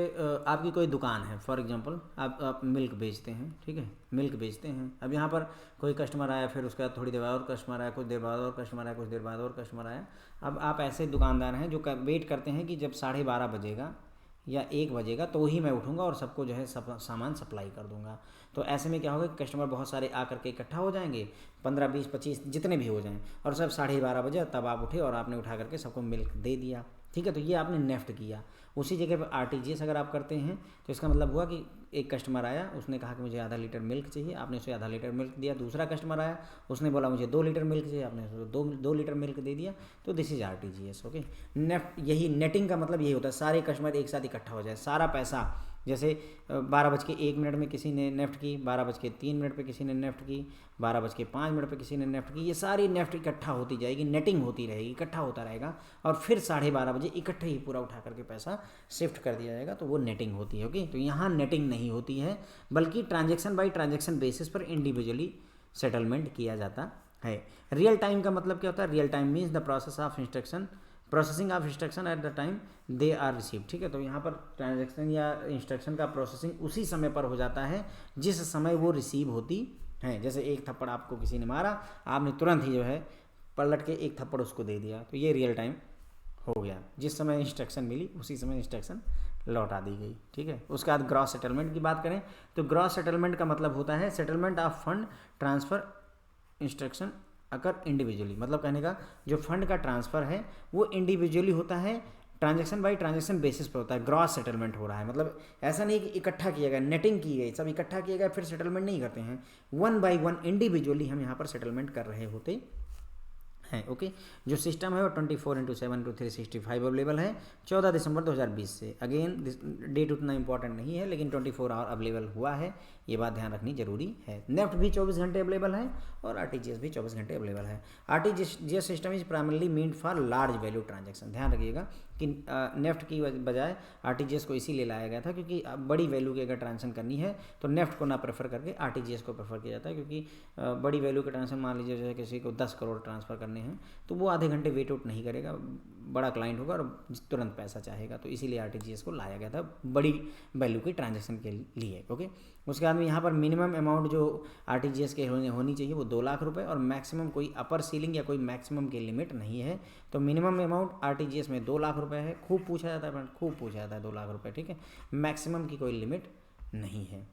आपकी कोई दुकान है, फॉर एग्जांपल आप मिल्क बेचते हैं, ठीक है, मिल्क बेचते हैं। अब यहाँ पर कोई कस्टमर आया, फिर उसके बाद थोड़ी देर बाद और कस्टमर आया, कुछ देर बाद और कस्टमर आया, कुछ देर बाद और कस्टमर आया। अब आप ऐसे दुकानदार हैं जो वेट करते हैं कि जब 12:30 बजेगा या 1 बजेगा तो ही मैं उठूँगा और सबको जो है सब सामान सप्लाई कर दूँगा। तो ऐसे में क्या होगा, कस्टमर बहुत सारे आकर के इकट्ठा हो जाएंगे, 15, 20, 25 जितने भी हो जाएं, और सब 12:30 बजे तब आप उठे और आपने उठा करके सबको मिल्क दे दिया, ठीक है। तो ये आपने नेफ्ट किया। उसी जगह पर RTGS अगर आप करते हैं तो इसका मतलब हुआ कि एक कस्टमर आया, उसने कहा कि मुझे आधा लीटर मिल्क चाहिए, आपने उसे आधा लीटर मिल्क दिया। दूसरा कस्टमर आया, उसने बोला मुझे 2 लीटर मिल्क चाहिए, आपने उसे 2 लीटर मिल्क दे दिया। तो this is RTGS, okay. NEFT, यही नेटिंग का मतलब यही होता है, सारे कस्टमर एक साथ इकट्ठा हो जाए, सारा पैसा। जैसे 12:01 में किसी ने नेफ्ट की, 12:03 पे किसी ने नेफ्ट की, 12:05 पे किसी ने नेफ्ट की, ये सारी नेफ्ट इकट्ठा होती जाएगी, नेटिंग होती रहेगी, इकट्ठा होता रहेगा, और फिर 12:30 बजे इकट्ठे ही पूरा उठा करके पैसा शिफ्ट कर दिया जाएगा। तो वो नेटिंग होती है, ओके। तो यहाँ नेटिंग नहीं होती है, बल्कि ट्रांजैक्शन बाय ट्रांजैक्शन बेसिस पर इंडिविजुअली सेटलमेंट किया जाता है। रियल टाइम का मतलब क्या होता है, real time means the processing of instruction at the time they are receive, ठीक है। तो यहाँ पर ट्रांजैक्शन या इंस्ट्रक्शन का प्रोसेसिंग उसी समय पर हो जाता है जिस समय वो रिसीव होती है। जैसे एक थप्पड़ आपको किसी ने मारा, आपने तुरंत ही जो है पलट के एक थप्पड़ उसको दे दिया, तो ये रियल टाइम हो गया। जिस समय इंस्ट्रक्शन मिली उसी समय इंस्ट्रक्शन लौटा दी गई, ठीक है। उसके बाद ग्रॉस सेटलमेंट की बात करें तो ग्रॉस सेटलमेंट का मतलब होता है settlement of fund transfer instruction अगर इंडिविजुअली, मतलब कहने का जो फंड का ट्रांसफ़र है वो इंडिविजुअली होता है, ट्रांजैक्शन बाय ट्रांजैक्शन बेसिस पे होता है। ग्रॉस सेटलमेंट हो रहा है, मतलब ऐसा नहीं कि इकट्ठा किया गया, नेटिंग की गई, सब इकट्ठा किया गया फिर सेटलमेंट नहीं करते हैं, 1 by 1 इंडिविजुअली हम यहाँ पर सेटलमेंट कर रहे होते हैं, ओके। जो सिस्टम है वो 24/7/365 अवेलेबल है 14 दिसंबर 2020 से। अगेन डेट उतना इंपॉर्टेंट नहीं है, लेकिन 24 आवर अवेलेबल हुआ है, ये बात ध्यान रखनी जरूरी है। नेफ्ट भी 24 घंटे अवेलेबल है और RTGS भी 24 घंटे अवेलेबल है। RTGS system is primarily meant for large value transaction. ध्यान रखिएगा कि नेफ्ट की बजाय RTGS को इसीलिए लाया गया था क्योंकि बड़ी वैल्यू की अगर ट्रांजेक्शन करनी है तो नेफ्ट को ना प्रेफर करके RTGS को प्रेफर किया जाता है, क्योंकि बड़ी वैल्यू के ट्रांजेक्शन, मान लीजिए जैसे किसी को 10 करोड़ ट्रांसफ़र करने हैं तो वो आधे घंटे वेट आउट नहीं करेगा, बड़ा क्लाइंट होगा और तुरंत पैसा चाहेगा, तो इसीलिए RTGS को लाया गया था बड़ी वैल्यू की ट्रांजैक्शन के लिए, ओके। उसके बाद में यहाँ पर मिनिमम अमाउंट जो RTGS के होनी चाहिए वो 2 लाख रुपए, और मैक्सिमम कोई अपर सीलिंग या कोई मैक्सिमम की लिमिट नहीं है। तो मिनिमम अमाउंट RTGS में 2 लाख रुपए है, खूब पूछा जाता है, खूब पूछा जाता है 2 लाख रुपए, ठीक है। मैक्सिमम की कोई लिमिट नहीं है।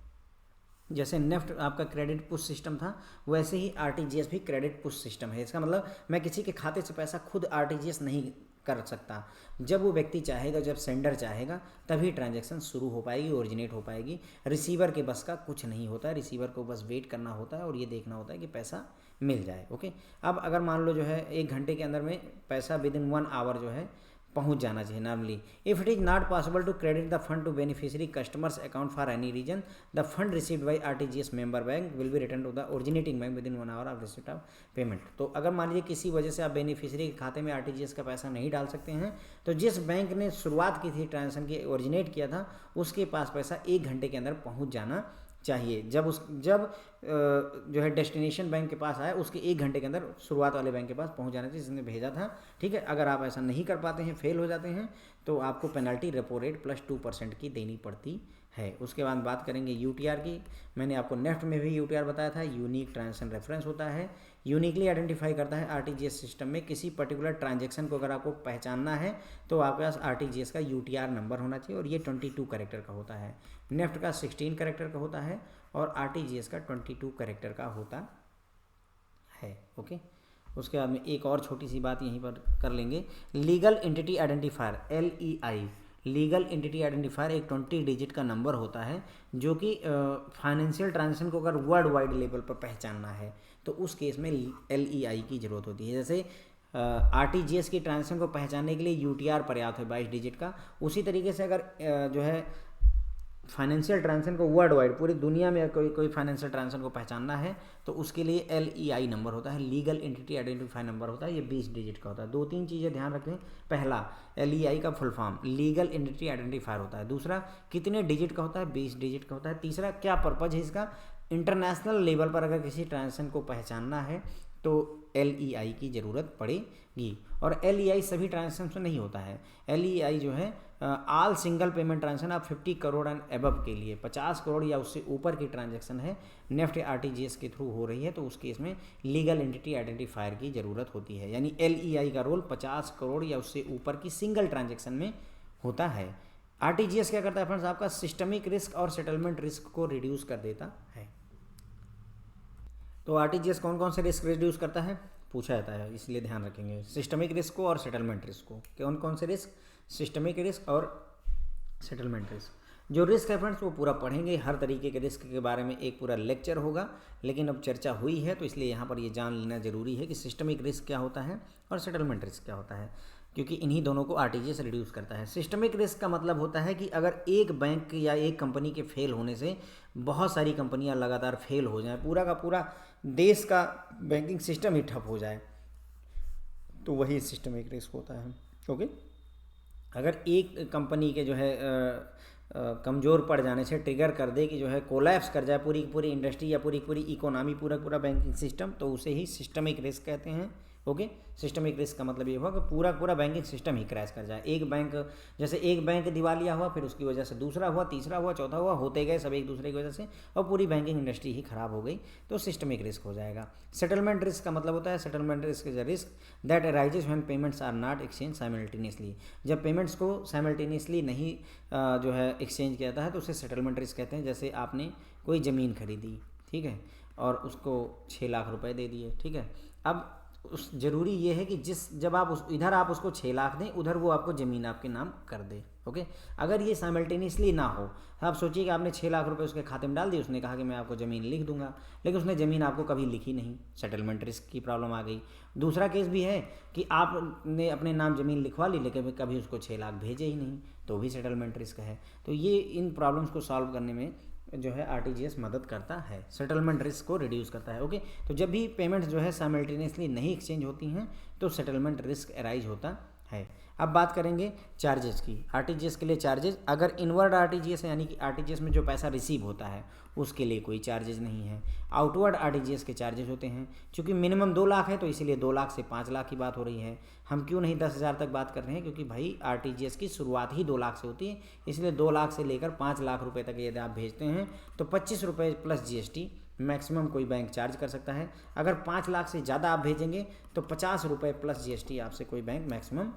जैसे नेफ्ट आपका क्रेडिट पुश सिस्टम था, वैसे ही RTGS भी क्रेडिट पुश सिस्टम है। इसका मतलब मैं किसी के खाते से पैसा खुद RTGS नहीं कर सकता, जब वो व्यक्ति चाहेगा, जब सेंडर चाहेगा तभी ट्रांजैक्शन शुरू हो पाएगी, ओरिजिनेट हो पाएगी। रिसीवर के बस का कुछ नहीं होता है, रिसीवर को बस वेट करना होता है और ये देखना होता है कि पैसा मिल जाए, ओके। अब अगर मान लो जो है 1 घंटे के अंदर में पैसा विदिन 1 आवर जो है पहुंच जाना चाहिए normally. If it is not possible to credit the fund to beneficiary customers account for any reason, the fund received by RTGS member bank will be return to the originating bank within 1 hour of receipt of payment. तो अगर मान लीजिए किसी वजह से आप बेनिफिशियरी के खाते में RTGS का पैसा नहीं डाल सकते हैं, तो जिस बैंक ने शुरुआत की थी ट्रांजेक्शन की, ओरिजिनेट किया था, उसके पास पैसा 1 घंटे के अंदर पहुँच जाना चाहिए। जब जो है डेस्टिनेशन बैंक के पास आया उसके 1 घंटे के अंदर शुरुआत वाले बैंक के पास पहुंच जाना चाहिए जिसने भेजा था, ठीक है। अगर आप ऐसा नहीं कर पाते हैं, फेल हो जाते हैं, तो आपको पेनल्टी रेपो रेट प्लस 2% की देनी पड़ती है। उसके बाद बात करेंगे UTR की। मैंने आपको नेफ्ट में भी UTR बताया था, यूनिक ट्रांजेक्शन रेफरेंस होता है, यूनिकली आइडेंटिफाई करता है RTGS सिस्टम में किसी पर्टिकुलर ट्रांजेक्शन को अगर आपको पहचानना है तो आपके पास RTGS का UTR नंबर होना चाहिए, और ये 22 कैरेक्टर का होता है। नेफ्ट का 16 कैरेक्टर का होता है और RTGS का 22 कैरेक्टर का होता है, ओके। उसके बाद में एक और छोटी सी बात यहीं पर कर लेंगे, legal entity identifier LEI। Legal entity identifier एक 20 डिजिट का नंबर होता है जो कि फाइनेंशियल ट्रांजेक्शन को अगर वर्ल्ड वाइड लेवल पर पहचानना है तो उस केस में LEI की ज़रूरत होती है। जैसे RTGS की ट्रांजेक्शन को पहचानने के लिए UTR पर्याप्त है 22 डिजिट का, उसी तरीके से अगर जो है फाइनेंशियल ट्रांजेक्शन को वर्ल्ड वाइड पूरी दुनिया में कोई फाइनेंशियल ट्रांजेक्शन को पहचानना है तो उसके लिए LEI नंबर होता है, लीगल एंटिटी आइडेंटिफाई नंबर होता है, ये 20 डिजिट का होता है। 2-3 चीज़ें ध्यान रखें। पहला, LEI का full form legal entity identifier होता है। दूसरा, कितने डिजिट का होता है, 20 डिजिट का होता है। तीसरा, क्या पर्पज़ है इसका, इंटरनेशनल लेवल पर अगर किसी ट्रांजेक्शन को पहचानना है तो LEI की ज़रूरत पड़ेगी। और LEI सभी ट्रांजेक्शन में नहीं होता है। LEI जो है ऑल सिंगल पेमेंट ट्रांजेक्शन आप 50 करोड़ एंड अबव के लिए, 50 करोड़ या उससे ऊपर की ट्रांजेक्शन है, नेफ्ट या RTGS के थ्रू हो रही है तो उस केस में लीगल एंटिटी आइडेंटिफायर की ज़रूरत होती है। यानी LEI का रोल 50 करोड़ या उससे ऊपर की सिंगल ट्रांजेक्शन में होता है। RTGS क्या करता है फ्रेंड्स, आपका सिस्टमिक रिस्क और सेटलमेंट रिस्क को रिड्यूस कर देता है। तो RTGS कौन कौन से रिस्क रिड्यूस करता है पूछा जाता है, इसलिए ध्यान रखेंगे। सिस्टमिक रिस्क को और सेटलमेंट रिस्क को। कौन कौन से रिस्क, सिस्टमिक रिस्क और सेटलमेंट रिस्क। जो रिस्क है फ्रेंड्स वो पूरा पढ़ेंगे, हर तरीके के रिस्क के बारे में एक पूरा लेक्चर होगा, लेकिन अब चर्चा हुई है तो इसलिए यहाँ पर ये जान लेना जरूरी है कि सिस्टमिक रिस्क क्या होता है और सेटलमेंट रिस्क क्या होता है, क्योंकि इन्हीं दोनों को RTGS रिड्यूस करता है। सिस्टमिक रिस्क का मतलब होता है कि अगर एक बैंक या एक कंपनी के फेल होने से बहुत सारी कंपनियां लगातार फेल हो जाएं, पूरा का पूरा देश का बैंकिंग सिस्टम ही ठप हो जाए, तो वही सिस्टमिक रिस्क होता है। ओके, अगर एक कंपनी के जो है कमज़ोर पड़ जाने से ट्रिगर कर दे कि जो है कोलैप्स कर जाए पूरी पूरी इंडस्ट्री या पूरी पूरी इकोनॉमी, पूरा पूरा बैंकिंग सिस्टम, तो उसे ही सिस्टमिक रिस्क कहते हैं। ओके, सिस्टमिक रिस्क का मतलब ये हुआ कि पूरा पूरा बैंकिंग सिस्टम ही क्रैश कर जाए। एक बैंक, जैसे एक बैंक दिवालिया हुआ, फिर उसकी वजह से दूसरा हुआ, तीसरा हुआ, चौथा हुआ, होते गए सब एक दूसरे की वजह से, और पूरी बैंकिंग इंडस्ट्री ही खराब हो गई, तो सिस्टमिक रिस्क हो जाएगा। सेटलमेंट रिस्क का मतलब होता है, settlement risk is a risk that arises when payments are not exchange simultaneously. जब पेमेंट्स को साइमल्टेनियसली नहीं जो है एक्सचेंज किया जाता है तो उसे सेटलमेंट रिस्क कहते हैं। जैसे आपने कोई ज़मीन खरीदी, ठीक है, और उसको 6 लाख रुपए दे दिए, ठीक है। अब उस ज़रूरी ये है कि जब आप इधर आप उसको 6 लाख दें, उधर वो आपको ज़मीन आपके नाम कर दे। ओके, अगर ये साइमल्टेनियसली ना हो, आप सोचिए कि आपने 6 लाख रुपए उसके खाते में डाल दिए, उसने कहा कि मैं आपको ज़मीन लिख दूंगा, लेकिन उसने ज़मीन आपको कभी लिखी नहीं, सेटलमेंट रिस्क की प्रॉब्लम आ गई। दूसरा केस भी है कि आपने अपने नाम ज़मीन लिखवा ली लेकिन कभी उसको 6 लाख भेजे ही नहीं, तो भी सेटलमेंट रिस्क है। तो ये इन प्रॉब्लम्स को सॉल्व करने में जो है RTGS मदद करता है, सेटलमेंट रिस्क को रिड्यूस करता है। ओके, तो जब भी पेमेंट्स जो है साइमल्टेनियसली नहीं एक्सचेंज होती हैं तो सेटलमेंट रिस्क अराइज होता है। अब बात करेंगे चार्जेस की। RTGS के लिए चार्जेस, अगर इनवर्ड RTGS है यानी कि RTGS में जो पैसा रिसीव होता है उसके लिए कोई चार्जेस नहीं है। आउटवर्ड RTGS के चार्जेस होते हैं। चूँकि मिनिमम 2 लाख है तो इसीलिए 2 लाख से 5 लाख की बात हो रही है। हम क्यों नहीं 10,000 तक बात कर रहे हैं, क्योंकि भाई RTGS की शुरुआत ही 2 लाख से होती है, इसलिए 2 लाख से लेकर 5 लाख रुपए तक यदि आप भेजते हैं तो 25 रुपये प्लस GST मैक्सिमम कोई बैंक चार्ज कर सकता है। अगर 5 लाख से ज़्यादा आप भेजेंगे तो 50 रुपये प्लस GST आपसे कोई बैंक मैक्सिमम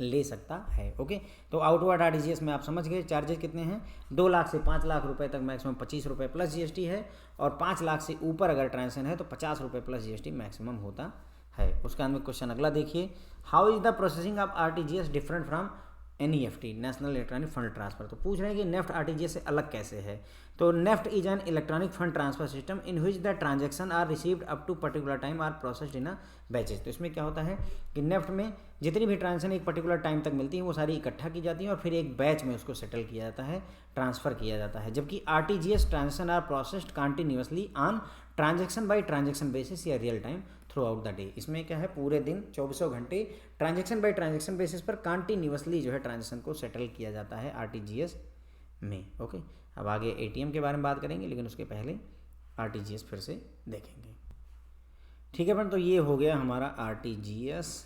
ले सकता है। ओके, तो आउटवर्ड RTGS में आप समझ गए चार्जेस कितने हैं। 2 लाख से 5 लाख रुपए तक मैक्सिमम 25 रुपये प्लस GST है, और 5 लाख से ऊपर अगर ट्रांजेक्शन है तो 50 रुपये प्लस GST मैक्सिमम होता है। उसका अंदर क्वेश्चन अगला देखिए, how is the processing of RTGS different from NEFT, national electronic fund transfer. तो पूछ रहे हैं कि नेफ्ट RTGS से अलग कैसे है। तो NEFT is an electronic fund transfer system in which the transaction are received up to particular time are processed in a batches. तो इसमें क्या होता है कि नेफ्ट में जितनी भी ट्रांजेक्शन एक पर्टिकुलर टाइम तक मिलती है वो सारी इकट्ठा की जाती है और फिर एक बैच में उसको सेटल किया जाता है, ट्रांसफ़र किया जाता है। जबकि RTGS transaction are processed continuously on transaction by transaction basis या real time throughout the day. इसमें क्या है, पूरे दिन 24 घंटे ट्रांजेक्शन बाई ट्रांजेक्शन बेसिस पर कंटिन्यूअसली जो है ट्रांजेक्शन को सेटल किया जाता है RTGS में। ओके, अब आगे ATM के बारे में बात करेंगे, लेकिन उसके पहले RTGS फिर से देखेंगे। ठीक है फ्रेंड, तो ये हो गया हमारा RTGS।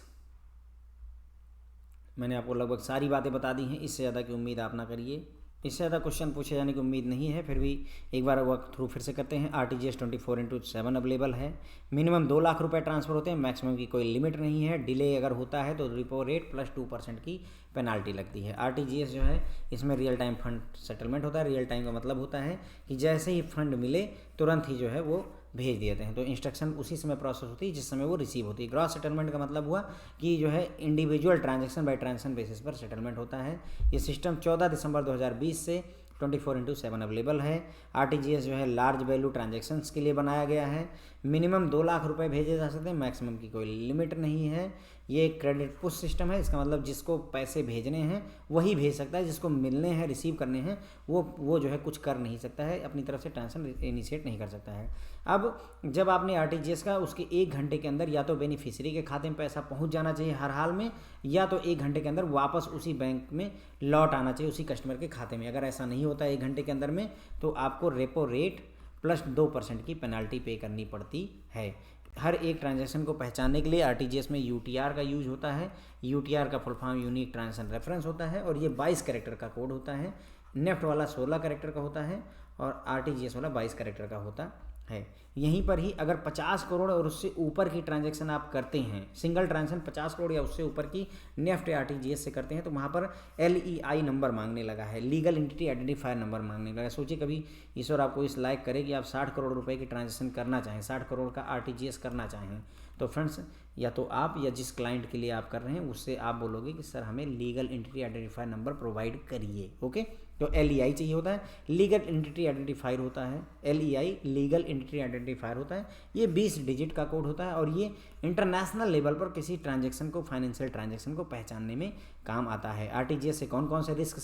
मैंने आपको लगभग सारी बातें बता दी हैं, इससे ज़्यादा की उम्मीद आप ना करिए, इससे ज़्यादा क्वेश्चन पूछे जाने की उम्मीद नहीं है। फिर भी एक बार वर्क थ्रू फिर से करते हैं। RTGS 24/7 अवेलेबल है। मिनिमम 2 लाख रुपए ट्रांसफ़र होते हैं, मैक्सिमम की कोई लिमिट नहीं है। डिले अगर होता है तो रिपो रेट प्लस 2% की पेनाल्टी लगती है। RTGS जो है इसमें रियल टाइम फंड सेटलमेंट होता है। रियल टाइम का मतलब होता है कि जैसे ही फंड मिले तुरंत ही जो है वो भेज दिए जाते हैं, तो इंस्ट्रक्शन उसी समय प्रोसेस होती है जिस समय वो रिसीव होती है। ग्रॉस सेटलमेंट का मतलब हुआ कि जो है individual transaction bye transaction basis पर सेटलमेंट होता है। ये सिस्टम 14 दिसंबर 2020 से 24/7 अवेलेबल है। RTGS जो है लार्ज वैल्यू ट्रांजैक्शंस के लिए बनाया गया है। मिनिमम 2 लाख रुपए भेजे जा सकते हैं, मैक्सिमम की कोई लिमिट नहीं है। ये एक क्रेडिट पुश सिस्टम है। इसका मतलब जिसको पैसे भेजने हैं वही भेज सकता है, जिसको मिलने हैं, रिसीव करने हैं, वो जो है कुछ कर नहीं सकता है, अपनी तरफ से ट्रांजेक्शन इनिशिएट नहीं कर सकता है। अब जब आपने आरटीजीएस का, उसके 1 घंटे के अंदर या तो बेनिफिशियरी के खाते में पैसा पहुंच जाना चाहिए हर हाल में, या तो 1 घंटे के अंदर वापस उसी बैंक में लौट आना चाहिए, उसी कस्टमर के खाते में। अगर ऐसा नहीं होता 1 घंटे के अंदर में, तो आपको रेपो रेट प्लस 2% की पेनाल्टी पे करनी पड़ती है। हर एक ट्रांजैक्शन को पहचानने के लिए आरटीजीएस में यूटीआर का यूज होता है। यूटीआर का full form unique transaction reference होता है, और ये 22 कैरेक्टर का कोड होता है। नेफ्ट वाला 16 कैरेक्टर का होता है, और आरटीजीएस वाला 22 कैरेक्टर का होता है। यहीं पर ही अगर 50 करोड़ और उससे ऊपर की ट्रांजैक्शन आप करते हैं, सिंगल ट्रांजैक्शन 50 करोड़ या उससे ऊपर की नेफ्ट या आरटीजीएस से करते हैं, तो वहाँ पर LEI नंबर मांगने लगा है, लीगल एंटिटी आइडेंटिफायर नंबर मांगने लगा है। सोचिए कभी ईश्वर आपको इस लायक करे कि आप 60 करोड़ रुपए की ट्रांजैक्शन करना चाहें, 60 करोड़ का आरटीजीएस करना चाहें, तो फ्रेंड्स या तो आप या जिस क्लाइंट के लिए आप कर रहे हैं उससे आप बोलोगे कि सर हमें legal entity identifier number provide करिए। ओके, तो LEI चाहिए होता है, लीगल एंटिटी आइडेंटिफायर होता है। LEI लीगल एंटिटी आइडेंटिफायर होता है। ये 20 डिजिट का कोड होता है, और ये इंटरनेशनल लेवल पर किसी ट्रांजैक्शन को, फाइनेंशियल ट्रांजैक्शन को पहचानने में काम आता है। आरटीजीएस से कौन कौन से रिस्क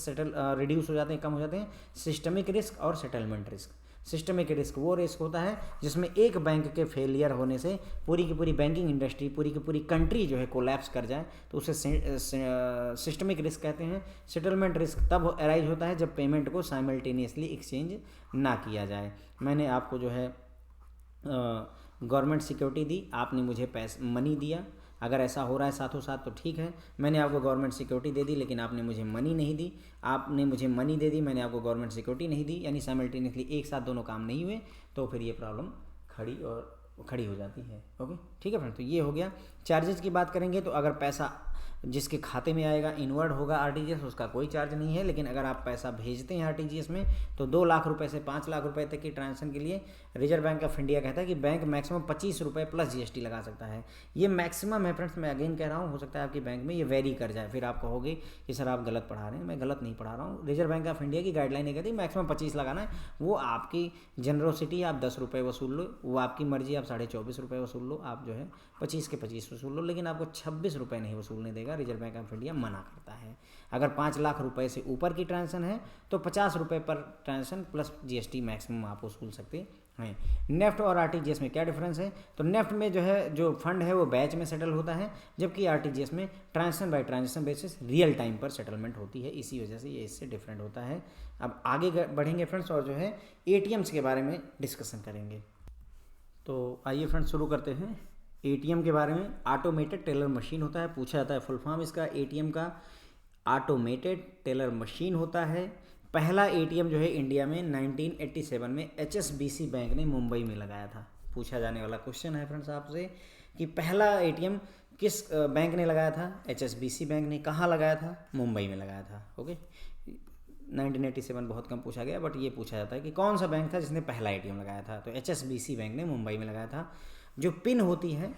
रिड्यूस हो जाते हैं, कम हो जाते हैं? सिस्टमिक रिस्क और सेटलमेंट रिस्क। सिस्टमिक रिस्क वो रिस्क होता है जिसमें एक बैंक के फेलियर होने से पूरी की पूरी बैंकिंग इंडस्ट्री, पूरी की पूरी कंट्री जो है कोलैप्स कर जाए, तो उसे सिस्टमिक रिस्क कहते हैं। सेटलमेंट रिस्क तब अराइज होता है जब पेमेंट को साइमल्टेनियसली एक्सचेंज ना किया जाए। मैंने आपको जो है गवर्नमेंट सिक्योरिटी दी, आपने मुझे मनी दिया, अगर ऐसा हो रहा है साथों साथ तो ठीक है। मैंने आपको गवर्नमेंट सिक्योरिटी दे दी लेकिन आपने मुझे मनी नहीं दी, आपने मुझे मनी दे दी, मैंने आपको गवर्नमेंट सिक्योरिटी नहीं दी, यानी साइमल्टेनियसली एक साथ दोनों काम नहीं हुए, तो फिर ये प्रॉब्लम खड़ी हो जाती है। ओके, ठीक है फ्रेंड। तो ये हो गया। चार्जेस की बात करेंगे तो अगर पैसा जिसके खाते में आएगा इनवर्ड होगा आरटीजीएस, उसका कोई चार्ज नहीं है। लेकिन अगर आप पैसा भेजते हैं आरटीजीएस में, तो 2 लाख रुपए से 5 लाख रुपए तक की ट्रांजैक्शन के लिए रिजर्व बैंक ऑफ इंडिया कहता है कि बैंक मैक्सिमम 25 रुपये प्लस जीएसटी लगा सकता है। ये मैक्सिमम है फ्रेंड्स, मैं अगेन कह रहा हूँ, हो सकता है आपकी बैंक में ये वेरी कर जाए, फिर आप कहोगे कि सर आप गलत पढ़ा रहे हैं। मैं गलत नहीं पढ़ा रहा हूँ। रिजर्व बैंक ऑफ इंडिया की गाइडलाइन है कहती है मैक्सिमम 25 लगाना है। वो आपकी जनरोसिटी, आप 10 रुपये वसूल लो, वो आपकी मर्जी, आप 24.5 रुपये वसूल लो, आप जो है 25 के 25 वसूल लो, लेकिन आपको 26 रुपये नहीं वसूलने देगा रिजर्व बैंक ऑफ इंडिया, मना करता है। अगर 5 लाख रुपए से ऊपर की ट्रांजैक्शन है तो 50 रुपये पर ट्रांजैक्शन प्लस जीएसटी मैक्सिमम आप वसूल सकते हैं। नेफ्ट और आरटीजीएस में क्या डिफरेंस है? तो नेफ्ट में जो है जो फंड है वो बैच में सेटल होता है, जबकि आरटीजीएस में transaction bye transaction basis real time पर सेटलमेंट होती है। इसी वजह से ये इससे डिफरेंट होता है। अब आगे बढ़ेंगे फ्रेंड्स, और जो है एटीएम्स के बारे में डिस्कशन करेंगे। तो आइए फ्रेंड्स शुरू करते हैं। एटीएम के बारे में, ऑटोमेटेड टेलर मशीन होता है, पूछा जाता है फुल फॉर्म इसका एटीएम का ऑटोमेटेड टेलर मशीन होता है। पहला एटीएम जो है इंडिया में 1987 में HSBC बैंक ने मुंबई में लगाया था। पूछा जाने वाला क्वेश्चन है फ्रेंड्स आपसे कि पहला एटीएम किस बैंक ने लगाया था? HSBC बैंक ने। कहाँ लगाया था? मुंबई में लगाया था। ओके, 1987 बहुत कम पूछा गया, बट ये पूछा जाता है कि कौन सा बैंक था जिसने पहला एटीएम लगाया था? तो HSBC बैंक ने मुंबई में लगाया था। जो पिन होती है,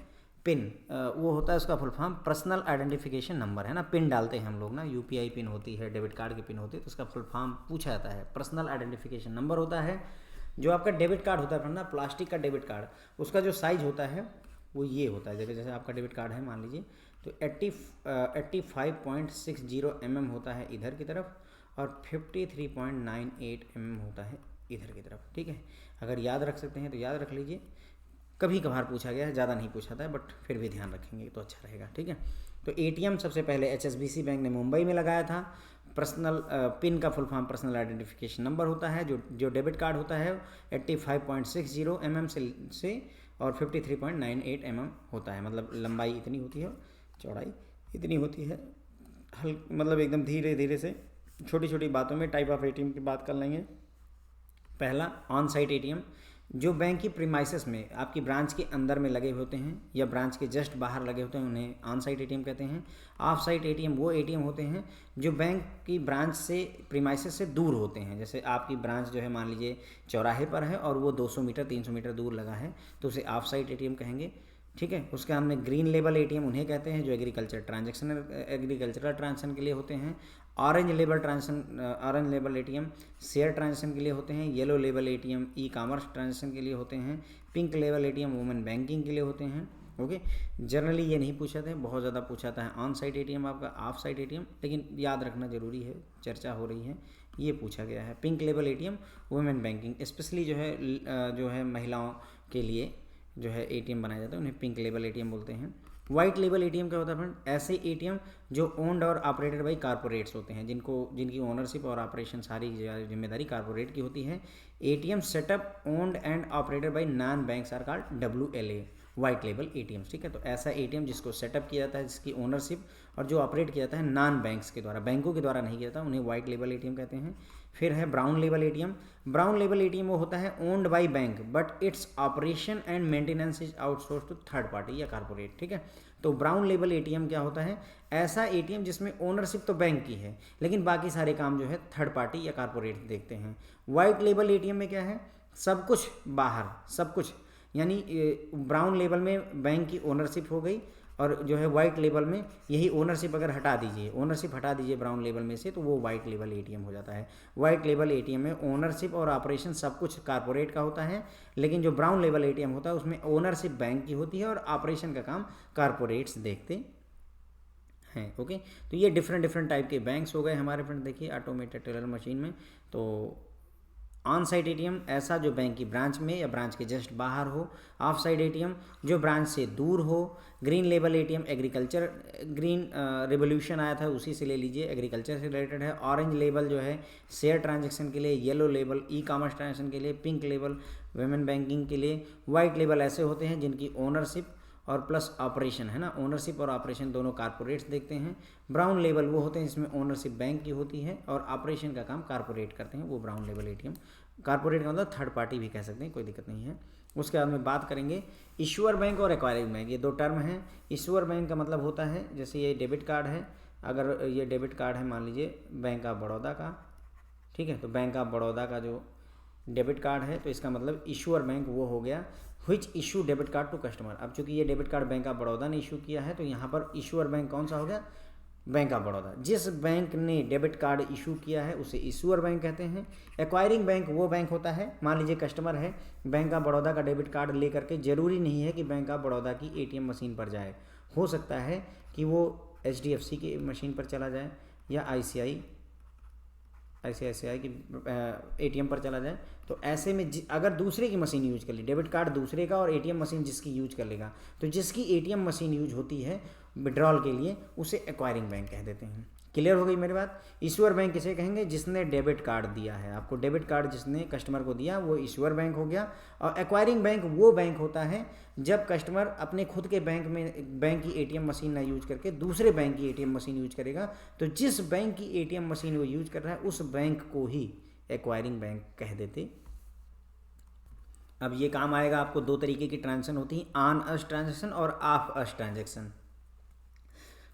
पिन वो होता है उसका full form personal identification number, है ना। पिन डालते हैं हम लोग ना, यूपीआई पिन होती है, डेबिट कार्ड की पिन होती है, तो उसका फुल फॉर्म पूछा जाता है, पर्सनल आइडेंटिफिकेशन नंबर होता है। जो आपका डेबिट कार्ड होता है ना, प्लास्टिक का डेबिट कार्ड, उसका जो साइज होता है वो ये होता है। जैसे आपका डेबिट कार्ड है मान लीजिए, तो 85.60 mm होता है इधर की तरफ, और 53.98 mm होता है इधर की तरफ। ठीक है, अगर याद रख सकते हैं तो याद रख लीजिए। कभी कभार पूछा गया है, ज़्यादा नहीं पूछा था, बट फिर भी ध्यान रखेंगे तो अच्छा रहेगा। ठीक है, तो एटीएम सबसे पहले HSBC बैंक ने मुंबई में लगाया था। पर्सनल पिन का full form personal identification number होता है। जो डेबिट कार्ड होता है 85.60 mm से और 53.98 mm होता है, मतलब लंबाई इतनी होती है, चौड़ाई इतनी होती है। मतलब एकदम धीरे धीरे से छोटी छोटी बातों में टाइप ऑफ एटीएम की बात कर लेंगे। पहला ऑन साइट एटीएम, जो बैंक की प्रीमाइसेस में आपकी ब्रांच के अंदर में लगे होते हैं या ब्रांच के जस्ट बाहर लगे होते हैं, उन्हें ऑन साइट एटीएम कहते हैं। ऑफ साइट एटीएम वो एटीएम होते हैं जो बैंक की ब्रांच से, प्रीमाइसेस से दूर होते हैं। जैसे आपकी ब्रांच जो है मान लीजिए चौराहे पर है और वो 200 मीटर 300 मीटर दूर लगा है, तो उसे ऑफ साइट एटीएम कहेंगे। ठीक है, उसके हमने ग्रीन लेबल एटीएम उन्हें कहते हैं जो एग्रीकल्चरल ट्रांजैक्शन के लिए होते हैं। Orange label ATM share transaction के लिए होते हैं। Yellow label ATM e commerce transaction के लिए होते हैं। Pink label ATM women banking के लिए होते हैं। ओके। जनरली ये नहीं पूछा था, बहुत ज़्यादा पूछा था ऑन साइट एटीएम आपका, ऑफ साइट एटीएम, लेकिन याद रखना जरूरी है, चर्चा हो रही है, ये पूछा गया है। Pink label ATM women banking, specially जो है महिलाओं के लिए जो है एटीएम बनाया जाता है, उन्हें पिंक लेबल एटीएम बोलते हैं। वाइट लेबल एटीएम क्या होता है फ्रेंड? ऐसे एटीएम जो ओन्ड और ऑपरेटेड बाई कारपोरेट्स होते हैं, जिनकी ओनरशिप और ऑपरेशन सारी जिम्मेदारी कारपोरेट की होती है। ATM setup owned and operated by non banks are called WLA, white label ATM. ठीक है, तो ऐसा एटीएम जिसको सेटअप किया जाता है, जिसकी ओनरशिप और जो ऑपरेट किया जाता है नॉन बैंक्स के द्वारा, बैंकों के द्वारा नहीं किया जाता, उन्हें वाइट लेबल एटीएम कहते हैं। फिर है brown label ATM. Brown label ATM वो होता है owned by bank but its operation and maintenance is outsource to third party या कारपोरेट। ठीक है, तो ब्राउन लेबल एटीएम क्या होता है? ऐसा एटीएम जिसमें ओनरशिप तो बैंक की है लेकिन बाकी सारे काम जो है थर्ड पार्टी या कारपोरेट देखते हैं। वाइट लेबल एटीएम में क्या है? सब कुछ बाहर, सब कुछ, यानी ब्राउन लेबल में बैंक की ओनरशिप हो गई और जो है वाइट लेबल में यही ओनरशिप अगर हटा दीजिए ब्राउन लेबल में से, तो वो वाइट लेबल एटीएम हो जाता है। वाइट लेबल एटीएम में ओनरशिप और ऑपरेशन सब कुछ कारपोरेट का होता है, लेकिन जो ब्राउन लेबल एटीएम होता है उसमें ओनरशिप बैंक की होती है और ऑपरेशन का काम कारपोरेट्स देखते हैं। ओके, तो ये डिफरेंट टाइप के बैंक्स हो गए हमारे फ्रेंड। देखिए ऑटोमेटेड टेलर मशीन में, तो ऑन साइट एटीएम ऐसा जो बैंक की ब्रांच में या ब्रांच के जस्ट बाहर हो। ऑफ साइड एटीएम जो ब्रांच से दूर हो। Green label ATM agriculture, green revolution आया था उसी से ले लीजिए, एग्रीकल्चर से रिलेटेड है। ऑरेंज लेबल जो है शेयर ट्रांजैक्शन के लिए, yellow label e commerce transaction के लिए, पिंक लेबल वुमेन बैंकिंग के लिए। वाइट लेबल ऐसे होते हैं जिनकी ओनरशिप और प्लस ऑपरेशन है ना, ओनरशिप और ऑपरेशन दोनों कारपोरेट्स देखते हैं। ब्राउन लेबल वो होते हैं जिसमें ओनरशिप बैंक की होती है और ऑपरेशन का काम कारपोरेट करते हैं, वो ब्राउन लेबल एटीएम। कारपोरेट का मतलब थर्ड पार्टी भी कह सकते हैं, कोई दिक्कत नहीं है। उसके बाद में बात करेंगे इशूअर बैंक और एक्वायरिंग बैंक, ये दो टर्म हैं। इशूअर बैंक का मतलब होता है जैसे ये डेबिट कार्ड है, अगर ये डेबिट कार्ड है मान लीजिए बैंक ऑफ बड़ौदा का, ठीक है, तो बैंक ऑफ बड़ौदा का जो डेबिट कार्ड है तो इसका मतलब इशूअर बैंक वो हो गया which issue debit card to customer. अब चूंकि ये debit card bank of Baroda ने इशू किया है तो यहाँ पर इशूअर बैंक कौन सा हो गया? Bank of Baroda. जिस बैंक ने डेबिट कार्ड इशू किया है उसे इशूअर बैंक कहते हैं। एक्वायरिंग बैंक वो बैंक होता है, मान लीजिए कस्टमर है बैंक ऑफ बड़ौदा का डेबिट कार्ड लेकर के, जरूरी नहीं है कि बैंक ऑफ बड़ौदा की एटीएम मशीन पर जाए, हो सकता है कि वो HDFC की मशीन पर चला जाए या ICICI की एटीएम पर चला जाए। तो ऐसे में अगर दूसरे की मशीन यूज कर ली, डेबिट कार्ड दूसरे का और एटीएम मशीन जिसकी यूज कर लेगा, तो जिसकी एटीएम मशीन यूज होती है विड्रॉल के लिए उसे एक्वायरिंग बैंक कह देते हैं। क्लियर हो गई मेरी बात? इशूअर बैंक किसे कहेंगे? जिसने डेबिट कार्ड दिया है आपको, डेबिट कार्ड जिसने कस्टमर को दिया वो इशूअर बैंक हो गया। और एक्वायरिंग बैंक वो बैंक होता है जब कस्टमर अपने खुद के बैंक की एटीएम मशीन ना यूज करके दूसरे बैंक की एटीएम मशीन यूज करेगा, तो जिस बैंक की एटीएम मशीन वो यूज कर रहा है उस बैंक को ही एक्वायरिंग बैंक कह देते। अब ये काम आएगा आपको, दो तरीके की ट्रांजेक्शन होती है, ऑन अस ट्रांजेक्शन और of us transaction.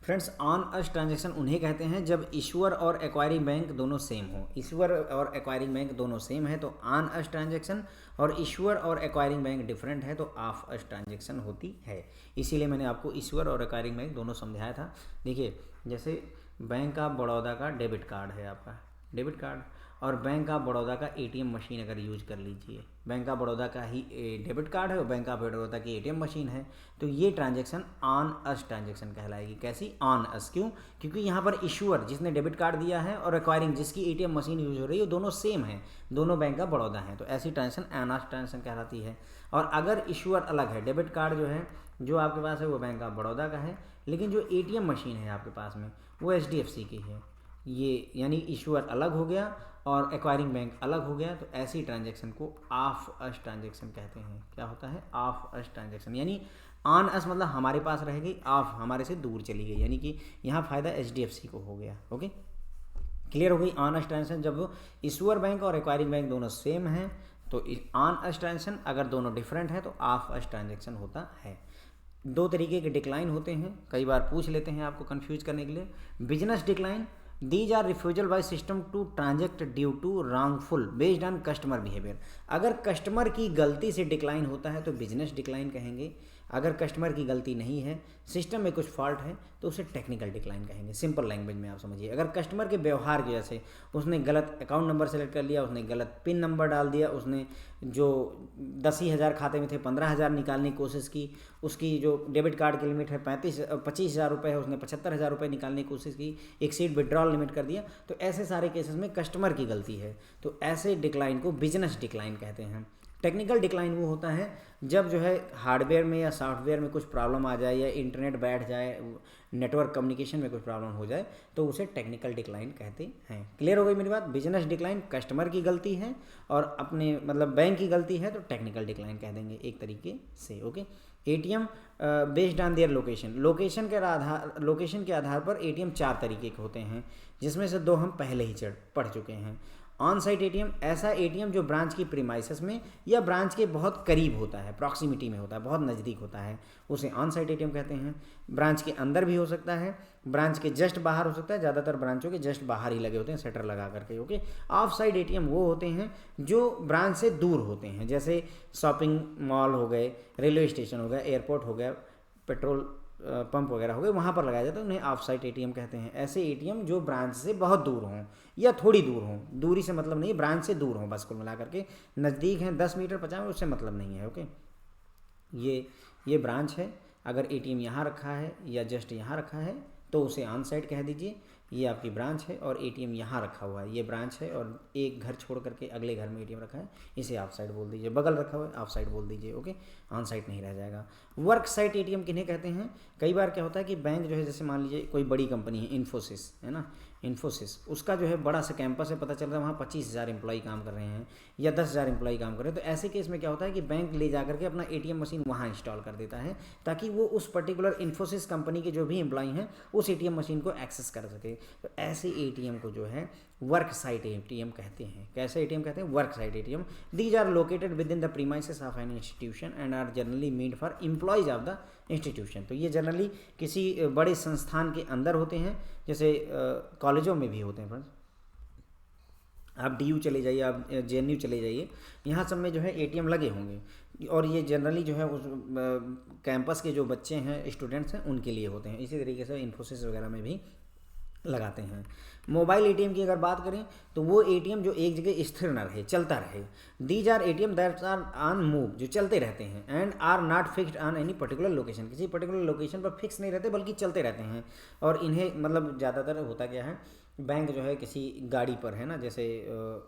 Friends, on us transaction उन्हें कहते हैं जब इशूअर और एक्वायरिंग बैंक दोनों सेम हो। इशूअर और एक्वायरिंग बैंक दोनों सेम है तो ऑन अस ट्रांजेक्शन, और इशूअर और एक्वायरिंग बैंक डिफरेंट है तो ऑफ अस ट्रांजेक्शन होती है। इसीलिए मैंने आपको इशूअर और एक्वायरिंग बैंक दोनों समझाया था। देखिए जैसे बैंक ऑफ बड़ौदा का डेबिट कार्ड है आपका, डेबिट कार्ड, और बैंक ऑफ बड़ौदा का एटीएम मशीन अगर यूज कर लीजिए, बैंक ऑफ बड़ौदा का ही डेबिट कार्ड है और बैंक ऑफ बड़ौदा की एटीएम मशीन है, तो ये ट्रांजैक्शन ऑन अस ट्रांजैक्शन कहलाएगी। कैसी? On us. क्यों? क्योंकि यहाँ पर इशूअर जिसने डेबिट कार्ड दिया है और एक्वायरिंग जिसकी एटीएम मशीन यूज हो रही है, वो दोनों सेम है, दोनों बैंक ऑफ बड़ौदा हैं, तो ऐसी ट्रांजैक्शन ऑन अस ट्रांजैक्शन कहलाती है। और अगर इशूअर अलग है, डेबिट कार्ड जो है जो आपके पास है वो बैंक ऑफ बड़ौदा का है, लेकिन जो एटीएम मशीन है आपके पास में वो HDFC की है, ये यानी इशूअर अलग हो गया और एक्वायरिंग बैंक अलग हो गया, तो ऐसी ट्रांजैक्शन को ऑफ अस ट्रांजैक्शन कहते हैं। क्या होता है? Of us transaction. यानी ऑन अस मतलब हमारे पास रह गई, ऑफ हमारे से दूर चली गई, यानी कि यहाँ फ़ायदा HDFC को हो गया। ओके, क्लियर हो गई? ऑन अस ट्रांजैक्शन जब इशूअर बैंक और एक्वायरिंग बैंक दोनों सेम हैं तो ऑन अस ट्रांजैक्शन, अगर दोनों डिफरेंट है तो ऑफ अस ट्रांजैक्शन होता है। दो तरीके के डिक्लाइन होते हैं, कई बार पूछ लेते हैं आपको कंफ्यूज करने के लिए। Business decline, these are refusal by system to transact due to wrongful based on customer behaviour. अगर कस्टमर की गलती से डिक्लाइन होता है तो बिजनेस डिक्लाइन कहेंगे। अगर कस्टमर की गलती नहीं है, सिस्टम में कुछ फॉल्ट है, तो उसे टेक्निकल डिक्लाइन कहेंगे। सिंपल लैंग्वेज में आप समझिए। अगर कस्टमर के व्यवहार की वजह से उसने गलत अकाउंट नंबर सेलेक्ट कर लिया, उसने गलत पिन नंबर डाल दिया, उसने जो 10,000 खाते में थे 15,000 निकालने की कोशिश की, उसकी जो डेबिट कार्ड की लिमिट है 25,000 रुपये है, उसने 75,000 रुपये निकालने की कोशिश की, एक्सीड विड्रॉल लिमिट कर दिया, तो ऐसे सारे केसेस में कस्टमर की गलती है। तो ऐसे डिक्लाइन को बिजनेस डिक्लाइन कहते हैं। टेक्निकल डिक्लाइन वो होता है जब जो है हार्डवेयर में या सॉफ्टवेयर में कुछ प्रॉब्लम आ जाए, या इंटरनेट बैठ जाए, नेटवर्क कम्युनिकेशन में कुछ प्रॉब्लम हो जाए, तो उसे टेक्निकल डिक्लाइन कहते हैं। क्लियर हो गई मेरी बात? बिजनेस डिक्लाइन कस्टमर की गलती है और अपने मतलब बैंक की गलती है, तो टेक्निकल डिक्लाइन कह देंगे एक तरीके से। Okay. ATM based on their location, location के आधार पर एटीएम 4 तरीके के होते हैं, जिसमें से 2 हम पहले ही पढ़ चुके हैं। ऑन साइट एटीएम, ऐसा एटीएम जो ब्रांच की प्रीमाइसेस में या ब्रांच के बहुत करीब होता है, प्रॉक्सिमिटी में होता है, बहुत नज़दीक होता है, उसे ऑन साइट एटीएम कहते हैं। ब्रांच के अंदर भी हो सकता है, ब्रांच के जस्ट बाहर हो सकता है, ज़्यादातर ब्रांचों के जस्ट बाहर ही लगे होते हैं शटर लगा करके। ओके। ऑफ साइट एटीएम वो होते हैं जो ब्रांच से दूर होते हैं, जैसे शॉपिंग मॉल हो गए, रेलवे स्टेशन हो गया, एयरपोर्ट हो गया, पेट्रोल पंप वगैरह हो गए, वहाँ पर लगाया जाता है, उन्हें ऑफ साइट एटीएम कहते हैं। ऐसे एटीएम जो ब्रांच से बहुत दूर हों या थोड़ी दूर हों, दूरी से मतलब नहीं, ब्रांच से दूर हों, बस कुल मिला करके। नज़दीक हैं 10 मीटर 50 मीटर, उससे मतलब नहीं है। ओके। ये ब्रांच है, अगर एटीएम यहाँ रखा है या जस्ट यहाँ रखा है तो उसे ऑन साइट कह दीजिए। ये आपकी ब्रांच है और एटीएम यहाँ रखा हुआ है, ये ब्रांच है और एक घर छोड़ करके अगले घर में एटीएम रखा है, इसे ऑफ साइड बोल दीजिए। बगल रखा हुआ है, ऑफ साइड बोल दीजिए। ओके। ऑन साइट नहीं रह जाएगा। वर्क साइट एटीएम किन्हें कहते हैं? कई बार क्या होता है कि बैंक जो है, जैसे मान लीजिए कोई बड़ी कंपनी है, इन्फोसिस है ना, इन्फोसिस, उसका जो है बड़ा सा कैंपस है, पता चल रहा है वहाँ 25,000 एम्प्लॉई काम कर रहे हैं या 10,000 एम्प्लॉई काम कर रहे हैं, तो ऐसे केस में क्या होता है कि बैंक ले जा करके अपना एटीएम मशीन वहाँ इंस्टॉल कर देता है, ताकि वो उस पर्टिकुलर इन्फोसिस कंपनी के जो भी एम्प्लॉई हैं उस एटीएम मशीन को एक्सेस कर सके। तो ऐसे एटीएम को जो है वर्क साइट एटीएम कहते हैं। कैसे एटीएम कहते हैं? Work site ATM. These are located within the premises of an institution and are generally made for employees of the institution. तो ये जनरली किसी बड़े संस्थान के अंदर होते हैं, जैसे कॉलेजों में भी होते हैं। फ्रेंड्स, आप डीयू चले जाइए, आप जेएनयू चले जाइए, यहाँ सब में जो है एटीएम लगे होंगे, और ये जनरली जो है उस कैंपस के जो बच्चे हैं, स्टूडेंट्स हैं, उनके लिए होते हैं। इसी तरीके से इन्फोसिस वगैरह में भी लगाते हैं। मोबाइल एटीएम की अगर बात करें तो वो एटीएम जो एक जगह स्थिर न रहे, चलता रहे। These are ATM that are on move, जो चलते रहते हैं, and are not fixed on any particular location, किसी पर्टिकुलर लोकेशन पर फिक्स नहीं रहते बल्कि चलते रहते हैं। और इन्हें मतलब ज़्यादातर होता क्या है, बैंक जो है किसी गाड़ी पर है ना, जैसे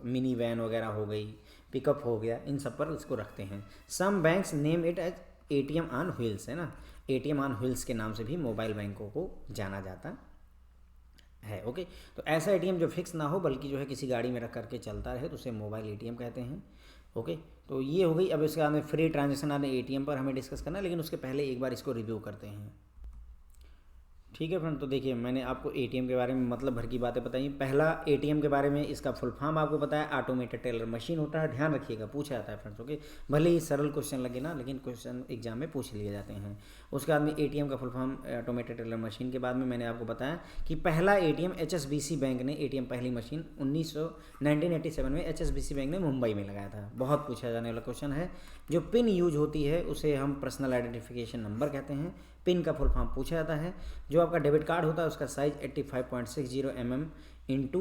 मिनी वैन वगैरह हो गई, पिकअप हो गया, इन सब पर इसको रखते हैं। Some banks name it as ATM on wheels, है ना, एटीएम ऑन व्हील्स के नाम से भी मोबाइल बैंकों को जाना जाता है। ओके। तो ऐसा एटीएम जो फिक्स ना हो बल्कि जो है किसी गाड़ी में रख करके चलता रहे, तो उसे मोबाइल एटीएम कहते हैं। ओके। तो ये हो गई। अब इसके बाद में फ्री ट्रांजैक्शन आने एटीएम पर हमें डिस्कस करना है, लेकिन उसके पहले एक बार इसको रिव्यू करते हैं। ठीक है फ्रेंड, तो देखिए मैंने आपको एटीएम के बारे में मतलब भर की बातें बताई। पहला, एटीएम के बारे में इसका फुल फॉर्म आपको बताया, ऑटोमेटेड टेलर मशीन होता है। ध्यान रखिएगा, पूछा जाता है फ्रेंड्स। ओके। भले ही सरल क्वेश्चन लगे ना, लेकिन क्वेश्चन एग्जाम में पूछ लिए जाते हैं। उसके बाद में एटीएम का full form automated teller machine के बाद में मैंने आपको बताया कि पहला एटीएम HSBC बैंक ने एटीएम पहली मशीन 1987 में HSBC बैंक ने मुंबई में लगाया था। बहुत पूछा जाने वाला क्वेश्चन है। जो पिन यूज होती है उसे हम पर्सनल आइडेंटिफिकेशन नंबर कहते हैं। पिन का फुल फॉर्म पूछा जाता है। जो आपका डेबिट कार्ड होता है उसका साइज 85.60 mm इंटू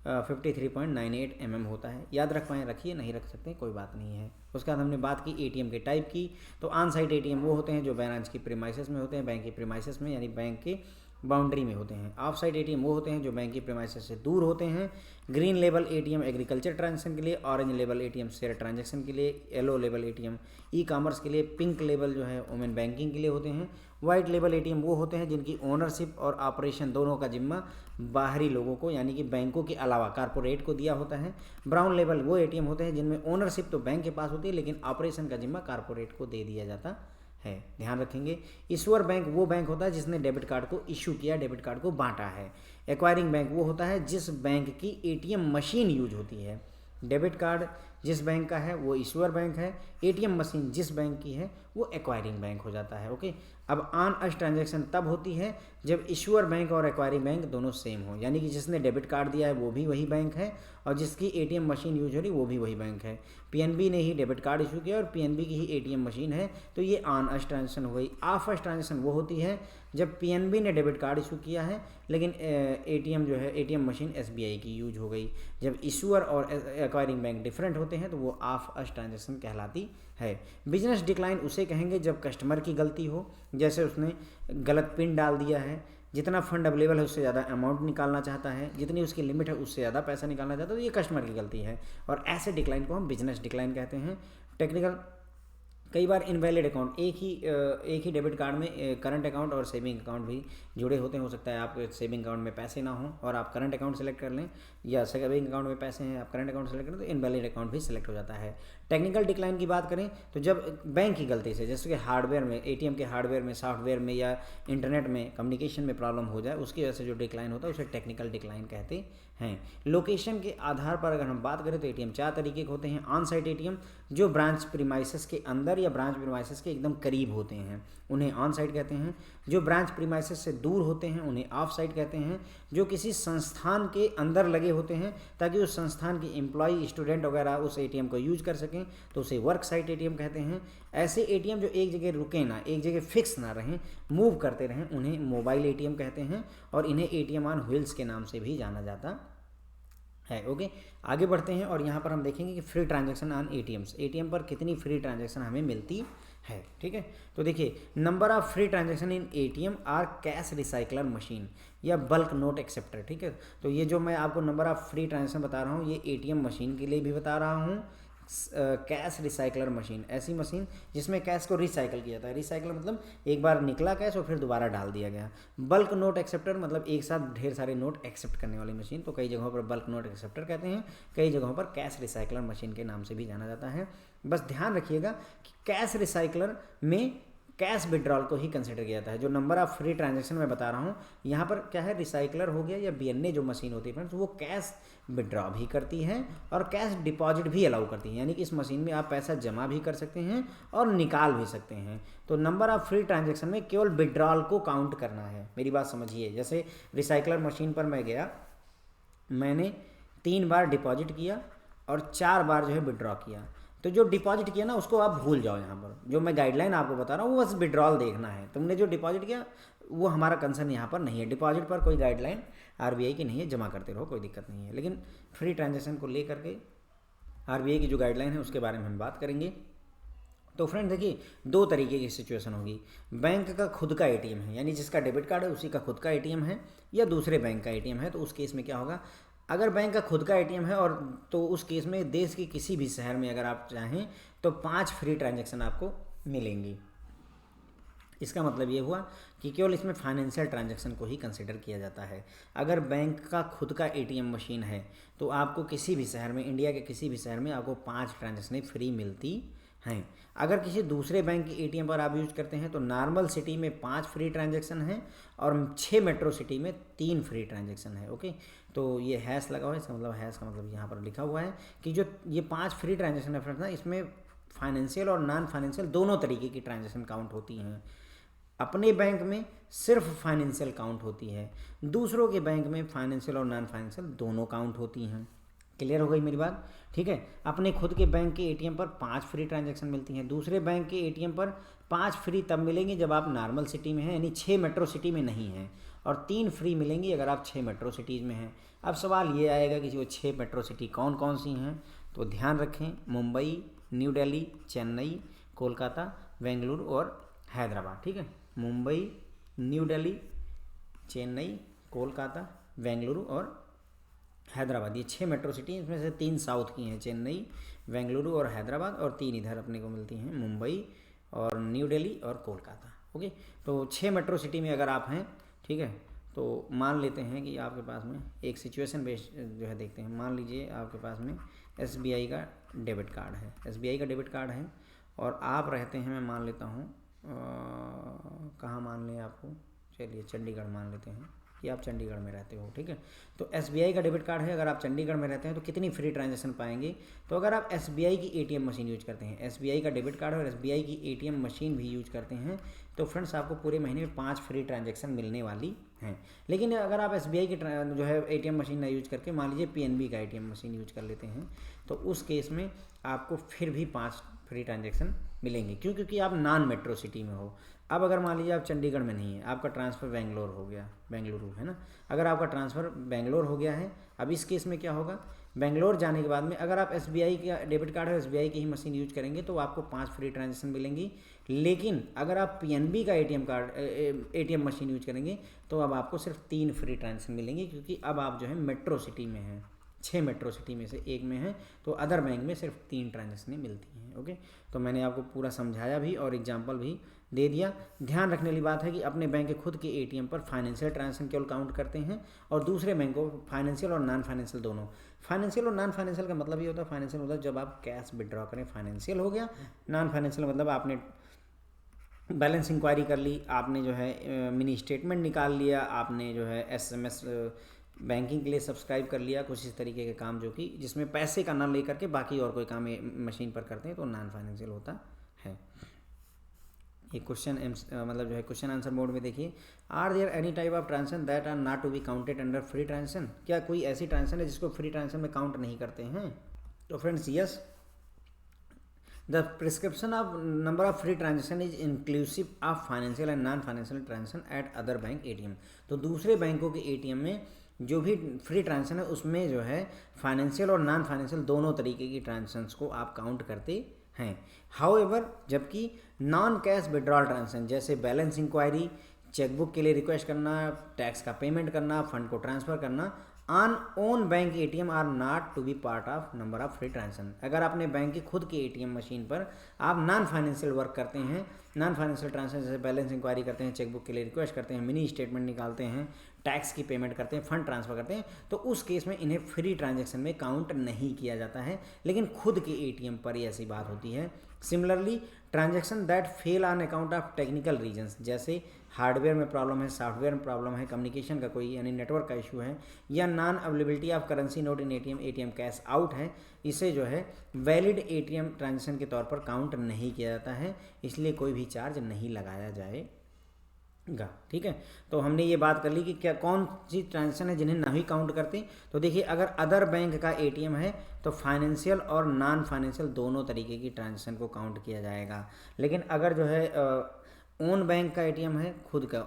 53.98 mm होता है। याद रख पाएँ रखिए, नहीं रख सकते कोई बात नहीं है। उसके बाद हमने बात की एटीएम के टाइप की। तो ऑन साइट एटीएम वो होते हैं जो ब्रांच की प्रीमाइसेस में होते हैं, बैंक की प्रीमाइसेस में, यानी बैंक के बाउंड्री में होते हैं। ऑफ साइट एटीएम वो होते हैं जो बैंक की प्रीमाइसेस से दूर होते हैं। Green label ATM agriculture transaction के लिए, orange label ATM share transaction के लिए, yellow label ATM e commerce के लिए, पिंक लेबल जो है वुमेन बैंकिंग के लिए होते हैं। वाइट लेबल एटीएम वो होते हैं जिनकी ओनरशिप और ऑपरेशन दोनों का जिम्मा बाहरी लोगों को, यानी कि बैंकों के अलावा कारपोरेट को दिया होता है। ब्राउन लेबल वो एटीएम होते हैं जिनमें ओनरशिप तो बैंक के पास होती है लेकिन ऑपरेशन का जिम्मा कारपोरेट को दे दिया जाता है। ध्यान रखेंगे। इश्यूअर बैंक वो बैंक होता है जिसने डेबिट कार्ड को इशू किया, डेबिट कार्ड को बांटा है। एक्वायरिंग बैंक वो होता है जिस बैंक की एटीएम मशीन यूज होती है। डेबिट कार्ड जिस बैंक का है वो इश्यूअर बैंक है, एटीएम मशीन जिस बैंक की है वो एक्वायरिंग बैंक हो जाता है। ओके। अब ऑन अस ट्रांजैक्शन तब होती है जब इशूअर बैंक और एक्वायरिंग बैंक दोनों सेम हो, यानी कि जिसने डेबिट कार्ड दिया है वो भी वही बैंक है और जिसकी एटीएम मशीन यूज हो रही वो भी वही बैंक है। पीएनबी ने ही डेबिट कार्ड इशू किया और पीएनबी की ही एटीएम मशीन है, तो ये ऑन अस ट्रांजैक्शन हो गई। ऑफ अस ट्रांजैक्शन वो होती है जब पीएनबी ने डेबिट कार्ड इशू किया है लेकिन एटीएम जो है एटीएम मशीन एसबीआई की यूज हो गई। जब इशूअर और एक्वायरिंग बैंक डिफरेंट होते हैं तो वो ऑफ अस ट्रांजैक्शन कहलाती है। बिजनेस डिक्लाइन उसे कहेंगे जब कस्टमर की गलती हो, जैसे उसने गलत पिन डाल दिया है, जितना फंड अवेलेबल है उससे ज़्यादा अमाउंट निकालना चाहता है, जितनी उसकी लिमिट है उससे ज़्यादा पैसा निकालना चाहता है, तो ये कस्टमर की गलती है और ऐसे डिक्लाइन को हम बिजनेस डिक्लाइन कहते हैं। टेक्निकल कई बार इनवैलिड अकाउंट, एक ही डेबिट कार्ड में करंट अकाउंट और सेविंग अकाउंट भी जुड़े होते हैं। हो सकता है आपके सेविंग अकाउंट में पैसे ना हो और आप करंट अकाउंट सेलेक्ट कर लें, या सेविंग अकाउंट में पैसे हैं आप करंट अकाउंट सेलेक्ट करें तो इनवैलिड अकाउंट भी सिलेक्ट हो जाता है। टेक्निकल डिक्लाइन की बात करें तो जब बैंक की गलती से, जैसे कि हार्डवेयर में, एटीएम के हार्डवेयर में, सॉफ्टवेयर में या इंटरनेट में कम्युनिकेशन में प्रॉब्लम हो जाए, उसकी वजह से जो डिक्लाइन होता है उसे टेक्निकल डिक्लाइन कहते हैं। लोकेशन के आधार पर अगर हम बात करें तो एटीएम 4 तरीके के होते हैं। ऑन साइट एटीएम जो ब्रांच प्रीमाइसेस के अंदर या ब्रांच प्रीमाइसेस के एकदम करीब होते हैं उन्हें ऑन साइट कहते हैं। जो ब्रांच प्रीमाइसेस से दूर होते हैं उन्हें ऑफ साइट कहते हैं। जो किसी संस्थान के अंदर लगे होते हैं ताकि उस संस्थान के एम्प्लॉय, स्टूडेंट वगैरह उस एटीएम को यूज कर सकें तो उसे वर्क साइट एटीएम कहते हैं। ऐसे एटीएम जो एक जगह रुके ना, एक जगह फिक्स ना रहें, मूव करते रहें, उन्हें मोबाइल एटीएम कहते हैं और इन्हें एटीएम ऑन व्हील्स के नाम से भी जाना जाता है। ओके, आगे बढ़ते हैं और यहाँ पर हम देखेंगे कि free transaction on ATMs, ATM पर कितनी फ्री ट्रांजैक्शन हमें मिलती है। ठीक है, तो देखिए number of free transaction in ATM are cash recycler machine या बल्क नोट एक्सेप्टर। ठीक है, तो ये जो मैं आपको नंबर ऑफ फ्री ट्रांजैक्शन बता रहा हूँ ये एटीएम मशीन के लिए भी बता रहा हूँ। कैश रिसाइकलर मशीन, ऐसी मशीन जिसमें कैश को रिसाइकल किया जाता है। रिसाइकल मतलब एक बार निकला कैश और फिर दोबारा डाल दिया गया। बल्क नोट एक्सेप्टर मतलब एक साथ ढेर सारे नोट एक्सेप्ट करने वाली मशीन, तो कई जगहों पर बल्क नोट एक्सेप्टर कहते हैं, कई जगहों पर कैश रिसाइकलर मशीन के नाम से भी जाना जाता है। बस ध्यान रखिएगा कि कैश रिसाइकलर में कैश विड्रॉल को ही कंसिडर किया जाता है। जो नंबर ऑफ फ्री ट्रांजैक्शन मैं बता रहा हूँ यहाँ पर क्या है, रिसाइकलर हो गया या बीएनए जो मशीन होती है फ्रेंड्स, वो कैश विड्रॉ भी करती है और कैश डिपॉजिट भी अलाउ करती है, यानी कि इस मशीन में आप पैसा जमा भी कर सकते हैं और निकाल भी सकते हैं। तो नंबर ऑफ फ्री ट्रांजैक्शन में केवल विड्रॉल को काउंट करना है, मेरी बात समझिए। जैसे रिसाइकलर मशीन पर मैं गया, मैंने 3 बार डिपॉजिट किया और 4 बार जो है विड्रॉ किया, तो जो डिपॉजिट किया ना उसको आप भूल जाओ। यहाँ पर जो मैं गाइडलाइन आपको बता रहा हूँ वो बस विड्रॉल देखना है। तुमने जो डिपॉजिट किया वो हमारा कंसर्न यहाँ पर नहीं है। डिपॉजिट पर कोई गाइडलाइन आरबीआई की नहीं है, जमा करते रहो, कोई दिक्कत नहीं है। लेकिन फ्री ट्रांजैक्शन को लेकर के आरबीआई की जो गाइडलाइन है उसके बारे में हम बात करेंगे। तो फ्रेंड देखिए 2 तरीके की सिचुएशन होगी। बैंक का खुद का एटीएम है, यानी जिसका डेबिट कार्ड है उसी का खुद का एटीएम है, या दूसरे बैंक का एटीएम है। तो उस केस में क्या होगा, अगर बैंक का खुद का एटीएम है और तो उस केस में देश के किसी भी शहर में अगर आप चाहें तो 5 फ्री ट्रांजैक्शन आपको मिलेंगी। इसका मतलब ये हुआ कि केवल इसमें फाइनेंशियल ट्रांजैक्शन को ही कंसिडर किया जाता है। अगर बैंक का खुद का एटीएम मशीन है तो आपको किसी भी शहर में, इंडिया के किसी भी शहर में आपको 5 ट्रांजैक्शन फ्री मिलती हैं। अगर किसी दूसरे बैंक के एटीएम पर आप यूज करते हैं तो नॉर्मल सिटी में 5 फ्री ट्रांजैक्शन है और 6 मेट्रो सिटी में 3 फ्री ट्रांजैक्शन है। ओके, तो ये हैश लगा हुआ है, इसका मतलब हैश का मतलब यहाँ पर लिखा हुआ है कि जो ये 5 फ्री ट्रांजैक्शन है फ्रेंड्स ना, इसमें फाइनेंशियल और नॉन फाइनेंशियल दोनों तरीके की ट्रांजैक्शन काउंट होती हैं। अपने बैंक में सिर्फ फाइनेंशियल काउंट होती है, दूसरों के बैंक में फाइनेंशियल और नॉन फाइनेंशियल दोनों काउंट होती हैं। क्लियर हो गई मेरी बात? ठीक है, अपने खुद के बैंक के एटीएम पर 5 फ्री ट्रांजैक्शन मिलती हैं, दूसरे बैंक के एटीएम पर 5 फ्री तब मिलेंगे जब आप नॉर्मल सिटी में हैं, यानी 6 मेट्रो सिटी में नहीं हैं, और 3 फ्री मिलेंगी अगर आप 6 मेट्रो सिटीज़ में हैं। अब सवाल ये आएगा कि वो 6 मेट्रो सिटी कौन कौन सी हैं, तो ध्यान रखें, मुंबई, न्यू दिल्ली, चेन्नई, कोलकाता, बेंगलुरु और हैदराबाद। ठीक है, मुंबई, न्यू दिल्ली, चेन्नई, कोलकाता, बेंगलुरु और हैदराबाद, ये 6 मेट्रो सिटी, इसमें से 3 साउथ की हैं, चेन्नई, बेंगलुरु और हैदराबाद, और 3 इधर अपने को मिलती हैं, मुंबई और न्यू दिल्ली और कोलकाता। ओके, तो 6 मेट्रो सिटी में अगर आप हैं, ठीक है, तो मान लेते हैं कि आपके पास में एक सिचुएशन बेस्ड जो है देखते हैं। मान लीजिए आपके पास में एसबीआई का डेबिट कार्ड है, एसबीआई का डेबिट कार्ड है और आप रहते हैं, मैं मान लेता हूँ कहाँ मान लें आपको, चलिए चंडीगढ़ मान लेते हैं, कि आप चंडीगढ़ में रहते हो, ठीक है। तो SBI का डेबिट कार्ड है, अगर आप चंडीगढ़ में रहते हैं तो कितनी फ्री ट्रांजैक्शन पाएंगे, तो अगर आप SBI की ATM मशीन यूज करते हैं, SBI का डेबिट कार्ड और SBI की ATM मशीन भी यूज करते हैं, तो फ्रेंड्स आपको पूरे महीने में 5 फ्री ट्रांजैक्शन मिलने वाली हैं। लेकिन अगर आप SBI की जो है ATM मशीन ना यूज करके मान लीजिए PNB का ATM मशीन यूज कर लेते हैं, तो उस केस में आपको फिर भी 5 फ्री ट्रांजैक्शन मिलेंगे। क्यों? क्योंकि आप नॉन मेट्रो सिटी में हो। अब अगर मान लीजिए आप चंडीगढ़ में नहीं है, आपका ट्रांसफ़र बेंगलोर हो गया, बेंगलुरु है ना, अगर आपका ट्रांसफ़र बेंगलोर हो गया है, अब इस केस में क्या होगा, बेंगलोर जाने के बाद में अगर आप SBI का डेबिट कार्ड है, SBI की ही मशीन यूज करेंगे तो आपको 5 फ्री ट्रांजैक्शन मिलेंगी। लेकिन अगर आप PNB का ATM मशीन यूज करेंगे तो अब आपको सिर्फ 3 फ्री ट्रांजैक्शन मिलेंगे, क्योंकि अब आप जो है मेट्रो सिटी में हैं, 6 मेट्रो सिटी में से एक में है, तो अदर बैंक में सिर्फ 3 ट्रांजैक्शनें मिलती हैं। ओके, तो मैंने आपको पूरा समझाया भी और एग्जांपल भी दे दिया। ध्यान रखने वाली बात है कि अपने बैंक के खुद के ATM पर फाइनेंशियल ट्रांजैक्शन केवल काउंट करते हैं और दूसरे बैंकों फाइनेंशियल और नॉन फाइनेंशियल दोनों। फाइनेंशियल और नॉन फाइनेंशियल का मतलब ये होता है, फाइनेंशियल मतलब जब आप कैश विड्रॉ करें फाइनेंशियल हो गया, नॉन फाइनेंशियल मतलब आपने बैलेंस इंक्वायरी कर ली, आपने जो है मिनी स्टेटमेंट निकाल लिया, आपने जो है SMS बैंकिंग के लिए सब्सक्राइब कर लिया, कुछ इस तरीके के काम जो कि जिसमें पैसे का ना लेकर के बाकी और कोई काम मशीन पर करते हैं, तो नॉन फाइनेंशियल होता है। ये क्वेश्चन मतलब जो है क्वेश्चन आंसर मोड में देखिए, are there any type of transaction that are not to be counted under free transaction, क्या कोई ऐसी ट्रांजेक्शन है जिसको फ्री ट्रांजेक्शन में काउंट नहीं करते हैं? तो friends yes, the prescription of number of free transaction is inclusive of financial and non financial transaction at other bank ATM। तो दूसरे बैंकों के ATM में जो भी फ्री ट्रांजेक्शन है उसमें जो है फाइनेंशियल और नॉन फाइनेंशियल दोनों तरीके की ट्रांजेक्शन्स को आप काउंट करते हैं। हाउएवर, जबकि नॉन कैश विड्रॉल ट्रांजेक्शन जैसे बैलेंस इंक्वायरी, चेकबुक के लिए रिक्वेस्ट करना, टैक्स का पेमेंट करना, फंड को ट्रांसफ़र करना on own bank ATM are not to be part of number of free transaction. अगर अपने बैंक की खुद की ATM मशीन पर आप नॉन फाइनेंशियल वर्क करते हैं, नॉन फाइनेंशियल ट्रांजेक्शन जैसे बैलेंस इंक्वायरी करते हैं, चेकबुक के लिए रिक्वेस्ट करते हैं, मिनी स्टेटमेंट निकालते हैं, टैक्स की पेमेंट करते हैं, फंड ट्रांसफ़र करते हैं, तो उस केस में इन्हें फ्री ट्रांजैक्शन में काउंट नहीं किया जाता है। लेकिन खुद के ATM पर ही ऐसी बात होती है। Similarly transaction that fell on account of technical reasons, जैसे हार्डवेयर में प्रॉब्लम है, सॉफ्टवेयर में प्रॉब्लम है, कम्युनिकेशन का कोई यानी नेटवर्क का इशू है, या non availability of currency note in ATM cash out है, इसे जो है वैलिड ATM ट्रांजैक्शन के तौर पर काउंट नहीं किया जाता है, इसलिए कोई भी चार्ज नहीं लगाया जाएगा। ठीक है, तो हमने ये बात कर ली कि क्या कौन सी ट्रांजैक्शन है जिन्हें नहीं काउंट करते। तो देखिए, अगर अदर बैंक का ATM है तो फाइनेंशियल और नॉन फाइनेंशियल दोनों तरीके की ट्रांजैक्शन को काउंट किया जाएगा। लेकिन अगर जो है ओन बैंक का ATM है, खुद का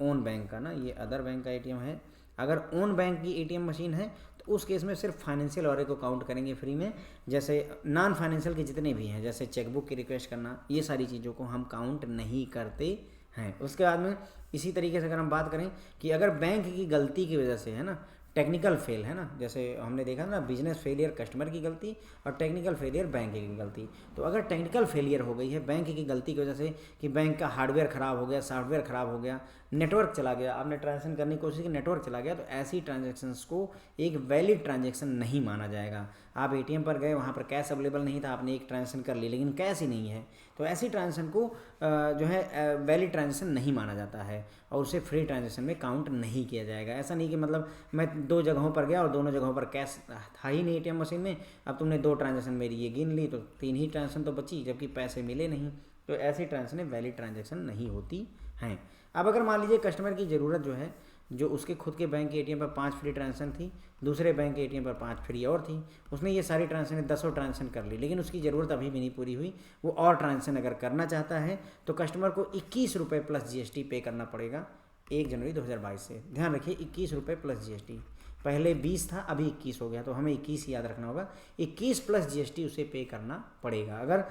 ओन बैंक का ना, ये अदर बैंक का ATM है, अगर ओन बैंक की ATM मशीन है तो उस केस में सिर्फ फाइनेंशियल वाले को काउंट करेंगे फ्री में। जैसे नॉन फाइनेंशियल के जितने भी हैं, जैसे चेकबुक की रिक्वेस्ट करना, ये सारी चीज़ों को हम काउंट नहीं करते हैं। उसके बाद में इसी तरीके से अगर हम बात करें कि अगर बैंक की गलती की वजह से है ना, टेक्निकल फेल है ना, जैसे हमने देखा ना, बिजनेस फेलियर कस्टमर की गलती और टेक्निकल फेलियर बैंक की गलती। तो अगर टेक्निकल फेलियर हो गई है बैंक की गलती की वजह से कि बैंक का हार्डवेयर ख़राब हो गया, सॉफ्टवेयर ख़राब हो गया, नेटवर्क चला गया, आपने ट्रांजेक्शन करने की कोशिश की, नेटवर्क चला गया, तो ऐसी ट्रांजेक्शन्स को एक वैलिड ट्रांजेक्शन नहीं माना जाएगा। आप ATM पर गए, वहाँ पर कैश अवेलेबल नहीं था, आपने एक ट्रांजेक्शन कर ली लेकिन कैश ही नहीं है, तो ऐसी ट्रांजेक्शन को जो है वैलिड ट्रांजेक्शन नहीं माना जाता है और उसे फ्री ट्रांजेक्शन में काउंट नहीं किया जाएगा। ऐसा नहीं कि मतलब मैं 2 जगहों पर गया और दोनों जगहों पर कैश था ही नहीं ATM मशीन में, अब तुमने 2 ट्रांजेक्शन मेरी ये गिन ली तो 3 ही ट्रांजेक्शन तो बची, जबकि पैसे मिले नहीं, तो ऐसी ट्रांजेक्शन वैलिड ट्रांजेक्शन नहीं होती हैं। अब अगर मान लीजिए कस्टमर की ज़रूरत जो है, जो उसके खुद के बैंक के ATM पर 5 फ्री ट्रांजेक्शन थी, दूसरे बैंक के ATM पर 5 फ्री और थी, उसने ये सारी ट्रांजेक्शन 10 ट्रांजेक्शन कर ली, लेकिन उसकी ज़रूरत अभी भी नहीं पूरी हुई, वो और ट्रांजेक्शन अगर करना चाहता है तो कस्टमर को 21 रुपये प्लस GST पे करना पड़ेगा 1 जनवरी 2022 से। ध्यान रखिए, 21 रुपये प्लस GST, पहले 20 था अभी 21 हो गया, तो हमें 21 याद रखना होगा, 21 प्लस GST उसे पे करना पड़ेगा। अगर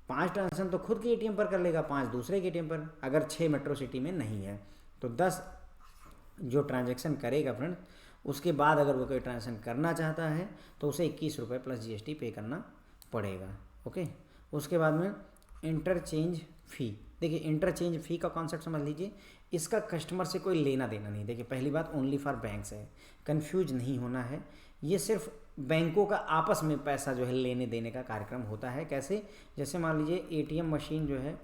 5 ट्रांजेक्शन तो खुद के ATM पर कर लेगा, 5 दूसरे के ATM पर, अगर 6 मेट्रो सिटी में नहीं है तो 10 जो ट्रांजैक्शन करेगा फ्रेंड्स, उसके बाद अगर वो कोई ट्रांजैक्शन करना चाहता है तो उसे 21 रुपये प्लस GST पे करना पड़ेगा। ओके, उसके बाद में इंटरचेंज फ़ी। देखिए, इंटरचेंज फ़ी का कॉन्सेप्ट समझ लीजिए, इसका कस्टमर से कोई लेना देना नहीं। देखिए, पहली बात ओनली फॉर बैंक्स है, कन्फ्यूज नहीं होना है, ये सिर्फ बैंकों का आपस में पैसा जो है लेने देने का कार्यक्रम होता है। कैसे? जैसे मान लीजिए ATM मशीन जो है,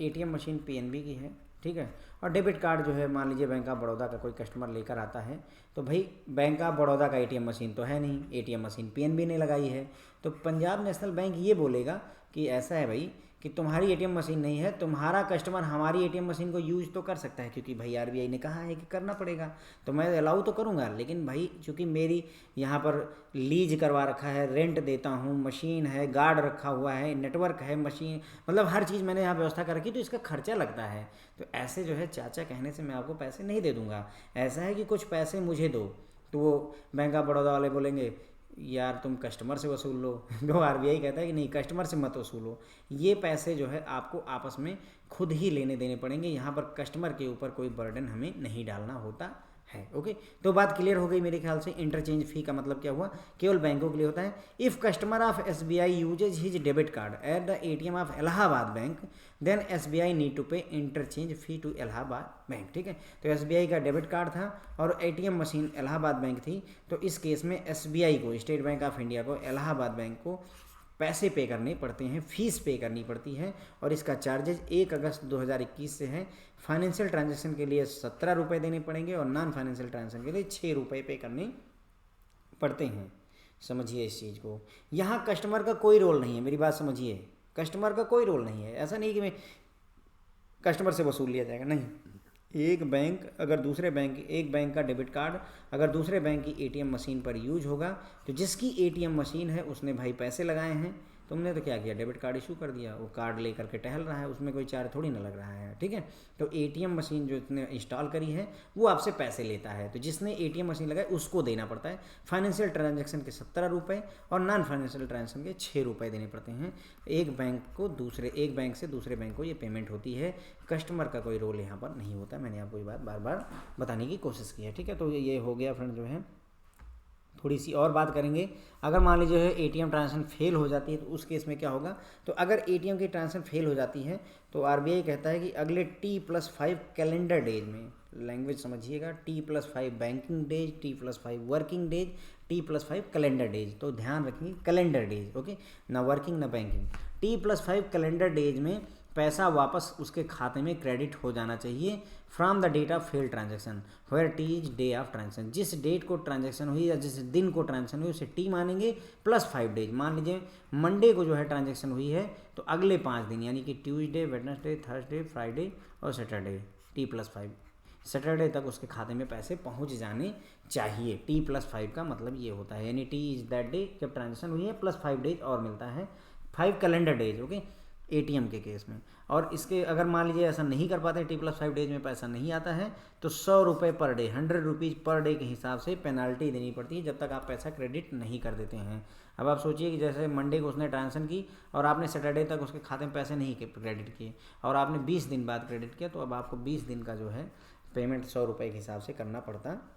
ATM मशीन PNB की है, ठीक है। और डेबिट कार्ड जो है, मान लीजिए बैंक ऑफ बड़ौदा का कोई कस्टमर लेकर आता है, तो भाई बैंक ऑफ बड़ौदा का एटीएम मशीन तो है नहीं, एटीएम मशीन पीएनबी ने लगाई है, तो पंजाब नेशनल बैंक ये बोलेगा कि ऐसा है भाई कि तुम्हारी एटीएम मशीन नहीं है, तुम्हारा कस्टमर हमारी एटीएम मशीन को यूज तो कर सकता है, क्योंकि भाई आरबीआई ने कहा है कि करना पड़ेगा, तो मैं अलाउ तो करूँगा, लेकिन भाई चूँकि मेरी यहाँ पर लीज करवा रखा है, रेंट देता हूँ, मशीन है, गार्ड रखा हुआ है, नेटवर्क है, मशीन, मतलब हर चीज़ मैंने यहाँ व्यवस्था कर रखी, तो इसका खर्चा लगता है। तो ऐसे जो है चाचा कहने से मैं आपको पैसे नहीं दे दूँगा। ऐसा है कि कुछ पैसे मुझे दो, तो वो बैंक ऑफ बड़ौदा वाले बोलेंगे यार तुम कस्टमर से वसूल लो। तो आरबीआई कहता है कि नहीं, कस्टमर से मत वसूलो, ये पैसे जो है आपको आपस में खुद ही लेने देने पड़ेंगे, यहाँ पर कस्टमर के ऊपर कोई बर्डन हमें नहीं डालना होता है। ओके, तो बात क्लियर हो गई मेरे ख्याल से। इंटरचेंज फी का मतलब क्या हुआ, केवल बैंकों के लिए होता है। If customer of SBI uses his debit card at the ATM of Allahabad bank, then SBI need to pay interchange fee to Allahabad bank. ठीक है, तो एसबीआई का डेबिट कार्ड था और एटीएम मशीन इलाहाबाद बैंक थी, तो इस केस में एसबीआई को, स्टेट बैंक ऑफ इंडिया को, इलाहाबाद बैंक को पैसे पे करने पड़ते हैं, फीस पे करनी पड़ती है, और इसका चार्जेज 1 अगस्त 2021 से है। फाइनेंशियल ट्रांजैक्शन के लिए 17 रुपये देने पड़ेंगे और नॉन फाइनेंशियल ट्रांजैक्शन के लिए 6 रुपये पे करने पड़ते हैं। समझिए इस चीज़ को, यहाँ कस्टमर का कोई रोल नहीं है, मेरी बात समझिए, कस्टमर का कोई रोल नहीं है। ऐसा नहीं कि मैं कस्टमर से वसूल लिया जाएगा, नहीं। एक बैंक अगर दूसरे बैंक, एक बैंक का डेबिट कार्ड अगर दूसरे बैंक की एटीएम मशीन पर यूज होगा, तो जिसकी एटीएम मशीन है उसने भाई पैसे लगाए हैं, तुमने तो क्या किया, डेबिट कार्ड इशू कर दिया, वो कार्ड ले करके टहल रहा है, उसमें कोई चार्ज थोड़ी ना लग रहा है। ठीक है, तो एटीएम मशीन जो इसने इंस्टॉल करी है वो आपसे पैसे लेता है, तो जिसने एटीएम मशीन लगाई उसको देना पड़ता है। फाइनेंशियल ट्रांजैक्शन के 17 रुपये और नॉन फाइनेंशियल ट्रांजैक्शन के 6 रुपये देने पड़ते हैं। एक बैंक से दूसरे बैंक को ये पेमेंट होती है, कस्टमर का कोई रोल यहाँ पर नहीं होता। मैंने आपको ये बात बार बार बताने की कोशिश की है। ठीक है, तो ये हो गया फ्रेंड जो है। थोड़ी सी और बात करेंगे, अगर मान लीजिए है एटीएम ट्रांजैक्शन फेल हो जाती है, तो उस केस में क्या होगा। तो अगर एटीएम की ट्रांजैक्शन फेल हो जाती है, तो आरबीआई कहता है कि अगले T+5 कैलेंडर डेज में, लैंग्वेज समझिएगा, T+5 banking days, T+5 working days, T+5 calendar days, तो ध्यान रखिए कैलेंडर डेज, ओके, ना वर्किंग ना बैंकिंग। T+5 कैलेंडर डेज में पैसा वापस उसके खाते में क्रेडिट हो जाना चाहिए from the date of fail transaction where T is day of transaction. जिस डेट को ट्रांजैक्शन हुई या जिस दिन को ट्रांजैक्शन हुई उसे टी मानेंगे, +5 डेज। मान लीजिए मंडे को जो है ट्रांजैक्शन हुई है, तो अगले 5 दिन यानी कि ट्यूसडे, वेडनेसडे, थर्सडे, फ्राइडे और सैटरडे, T+5 सैटरडे तक उसके खाते में पैसे पहुंच जाने चाहिए। T+5 का मतलब ये होता है, यानी टी इज दैट डे जब ट्रांजैक्शन हुई है, +5 डेज और मिलता है, 5 कैलेंडर डेज, ओके, एटीएम के केस में। और इसके अगर मान लीजिए ऐसा नहीं कर पाते, T+5 डेज में पैसा नहीं आता है, तो 100 रुपये per day, 100 rupees per day के हिसाब से पेनाल्टी देनी पड़ती है जब तक आप पैसा क्रेडिट नहीं कर देते हैं। अब आप सोचिए कि जैसे मंडे को उसने ट्रांजैक्शन की और आपने सैटरडे तक उसके खाते में पैसे नहीं क्रेडिट किए और आपने 20 दिन बाद क्रेडिट किया, तो अब आपको 20 दिन का जो है पेमेंट 100 रुपये के हिसाब से करना पड़ता है।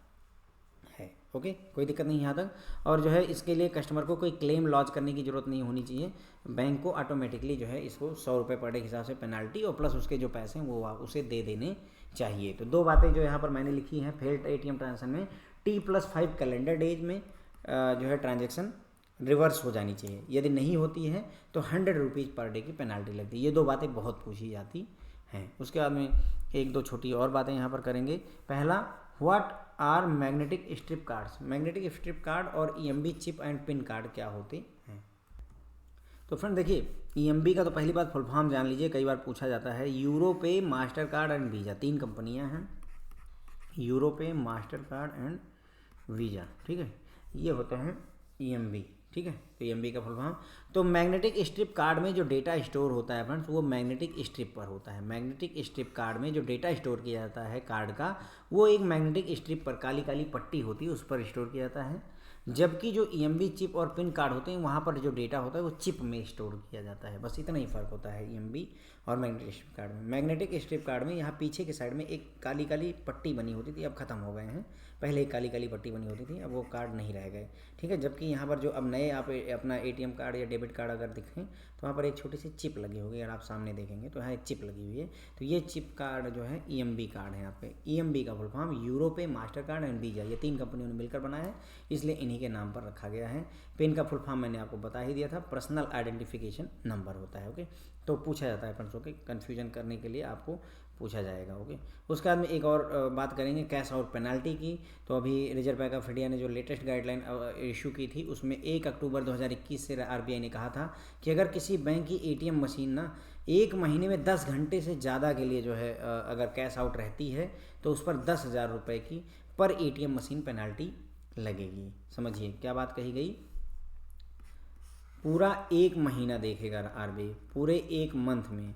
ओके, कोई दिक्कत नहीं यहाँ तक। और जो है इसके लिए कस्टमर को कोई क्लेम लॉन्च करने की ज़रूरत नहीं होनी चाहिए, बैंक को ऑटोमेटिकली जो है इसको 100 रुपये पर डे के हिसाब से पेनाल्टी और प्लस उसके जो पैसे हैं वो उसे दे देने चाहिए। तो 2 बातें जो यहाँ पर मैंने लिखी हैं फेल्ड एटीएम ट्रांजैक्शन में, T+5 कैलेंडर डेज में जो है ट्रांजैक्शन रिवर्स हो जानी चाहिए, यदि नहीं होती है तो 100 रुपीज़ पर डे की पेनाल्टी लगती है। ये 2 बातें बहुत पूछी जाती हैं। उसके बाद में 1-2 छोटी और बातें यहाँ पर करेंगे। पहला, what are magnetic strip cards. Magnetic strip card और EMB chip and PIN card क्या होते हैं। तो फ्रेंड देखिए, EMB का तो पहली बात फुल फॉर्म जान लीजिए, कई बार पूछा जाता है। Europay, master card and visa, 3 कंपनियां हैं, Europay, master card and visa. ठीक है, ये होते हैं EMB। ठीक है, तो EMB का फुल फॉर्म। तो मैग्नेटिक स्ट्रिप कार्ड में जो डेटा स्टोर होता है फ्रेंड्स, वो मैग्नेटिक स्ट्रिप पर होता है। मैग्नेटिक स्ट्रिप कार्ड में जो डेटा स्टोर किया जाता है कार्ड का, वो एक मैग्नेटिक स्ट्रिप पर काली काली पट्टी होती है, उस पर स्टोर किया जाता है। जबकि जो EMB चिप और पिन कार्ड होते हैं, वहाँ पर जो डेटा होता है वो चिप में स्टोर किया जाता है। बस इतना ही फ़र्क होता है EMB और मैग्नेटिक स्ट्रिप कार्ड में। मैग्नेटिक स्ट्रिप कार्ड में यहाँ पीछे के साइड में एक काली काली पट्टी बनी होती थी, अब ख़त्म हो गए हैं। पहले एक काली काली पट्टी बनी होती थी, अब वो कार्ड नहीं रह गए। ठीक है, जबकि यहाँ पर जो अब नए आप अपना ATM कार्ड या डेबिट कार्ड अगर दिखें, तो वहाँ पर एक छोटी सी चिप लगी होगी, अगर आप सामने देखेंगे तो यहाँ एक चिप लगी हुई है। तो ये चिप कार्ड जो है EMB कार्ड है। यहाँ पे EMB का full form Europay, master card and visa, ये 3 कंपनियों ने मिलकर बनाया है, इसलिए इन्हीं के नाम पर रखा गया है। पिन का फुल फॉर्म मैंने आपको बता ही दिया था, पर्सनल आइडेंटिफिकेशन नंबर होता है। ओके, तो पूछा जाता है फ्रेंड्स, ओके, कन्फ्यूजन करने के लिए आपको पूछा जाएगा। ओके, उसके बाद में एक और बात करेंगे कैश आउट पेनाल्टी की। तो अभी रिजर्व बैंक ऑफ इंडिया ने जो लेटेस्ट गाइडलाइन इशू की थी उसमें 1 अक्टूबर 2021 से आरबीआई ने कहा था कि अगर किसी बैंक की एटीएम मशीन ना 1 महीने में 10 घंटे से ज़्यादा के लिए जो है अगर कैश आउट रहती है तो उस पर 10,000 रुपये की पर एटीएम मशीन पेनाल्टी लगेगी। समझिए क्या बात कही गई, पूरा 1 महीना देखेगा आरबीआई, पूरे 1 मंथ में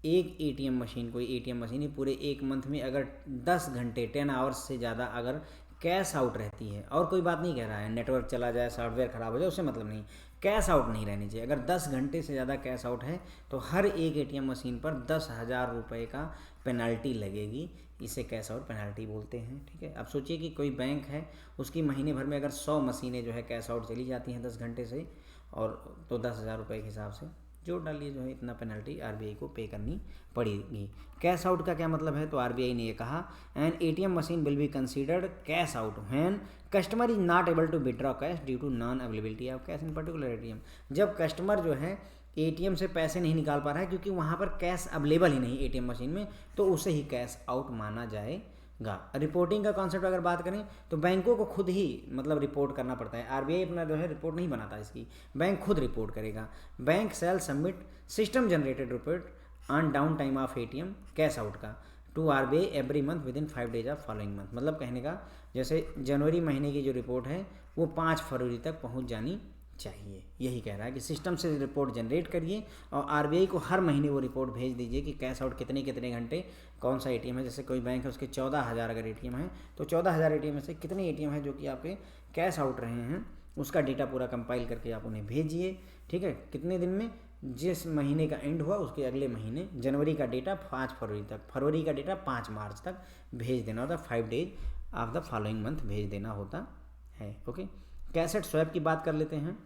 एक एटीएम मशीन, कोई एटीएम मशीन ही पूरे 1 मंथ में अगर 10 घंटे 10 आवर्स से ज़्यादा अगर कैश आउट रहती है, और कोई बात नहीं कह रहा है नेटवर्क चला जाए सॉफ्टवेयर ख़राब हो जाए उससे मतलब नहीं, कैश आउट नहीं रहनी चाहिए। अगर 10 घंटे से ज़्यादा कैश आउट है तो हर एक एटीएम मशीन पर 10,000 रुपये का पेनल्टी लगेगी। इसे कैश आउट पेनल्टी बोलते हैं। ठीक है, अब सोचिए कि कोई बैंक है उसकी महीने भर में अगर 100 मशीनें जो है कैश आउट चली जाती हैं 10 घंटे से, और तो 10,000 रुपये के हिसाब से जोड़ डालिए जो है इतना पेनल्टी आरबीआई को पे करनी पड़ेगी। कैश आउट का क्या मतलब है, तो आरबीआई ने ये कहा an ATM machine will be considered cash out when customer is not able to withdraw cash due to non availability of cash in particular ATM. जब कस्टमर जो है एटीएम से पैसे नहीं निकाल पा रहा है क्योंकि वहाँ पर कैश अवेलेबल ही नहीं एटीएम मशीन में, तो उसे ही कैश आउट माना जाएगा। रिपोर्टिंग का कॉन्सेप्ट अगर बात करें तो बैंकों को खुद ही मतलब रिपोर्ट करना पड़ता है। आरबीआई अपना जो है रिपोर्ट नहीं बनाता इसकी, बैंक खुद रिपोर्ट करेगा। Bank shall submit system generated report on down time of ATM cash out का to RBI every month within 5 days of following month. मतलब कहने का जैसे जनवरी महीने की जो रिपोर्ट है वो 5 फरवरी तक पहुंच जानी चाहिए। यही कह रहा है कि सिस्टम से रिपोर्ट जनरेट करिए और आरबीआई को हर महीने वो रिपोर्ट भेज दीजिए कि कैश आउट कितने कितने घंटे कौन सा एटीएम है। जैसे कोई बैंक है उसके 14,000 अगर एटीएम है तो 14,000 एटीएम में से कितने एटीएम है जो कि आपके कैश आउट रहे हैं, उसका डेटा पूरा कंपाइल करके आप उन्हें भेजिए। ठीक है, कितने दिन में, जिस महीने का एंड हुआ उसके अगले महीने, जनवरी का डेटा 5 फरवरी तक, फरवरी का डेटा 5 मार्च तक भेज देना होता, 5 days of the following month भेज देना होता है। ओके, कैसेट स्वैप की बात कर लेते हैं।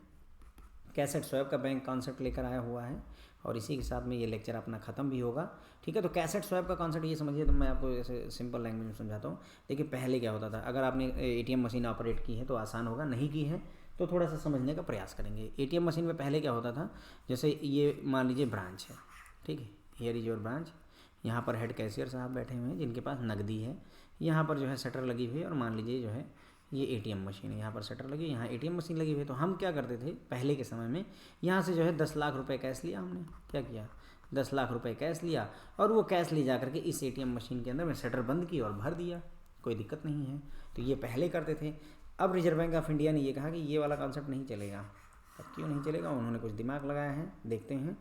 कैसेट स्वैप का बैंक कॉन्सेप्ट लेकर आया हुआ है और इसी के साथ में ये लेक्चर अपना ख़त्म भी होगा। ठीक है, तो कैसेट स्वैप का कॉन्सेप्ट ये समझिए, तो मैं आपको ऐसे सिंपल लैंग्वेज में समझाता हूँ। देखिए पहले क्या होता था, अगर आपने एटीएम मशीन ऑपरेट की है तो आसान होगा, नहीं की है तो थोड़ा सा समझने का प्रयास करेंगे। एटीएम मशीन में पहले क्या होता था, जैसे ये मान लीजिए ब्रांच है, ठीक है, हियर इज योर ब्रांच, यहाँ पर हेड कैशियर साहब बैठे हुए हैं जिनके पास नकदी है, यहाँ पर जो है शटर लगी हुई है, और मान लीजिए जो है ये एटीएम मशीन है, यहाँ पर शटर लगी, यहाँ एटीएम मशीन लगी हुई है। तो हम क्या करते थे पहले के समय में, यहाँ से जो है 10 लाख रुपए कैश लिया, हमने क्या किया 10 लाख रुपए कैश लिया और वो कैश ले जा करके इस एटीएम मशीन के अंदर में शटर बंद की और भर दिया, कोई दिक्कत नहीं है। तो ये पहले करते थे। अब रिजर्व बैंक ऑफ इंडिया ने ये कहा कि ये वाला कॉन्सेप्ट नहीं चलेगा। अब क्यों नहीं चलेगा, उन्होंने कुछ दिमाग लगाया है, देखते हैं।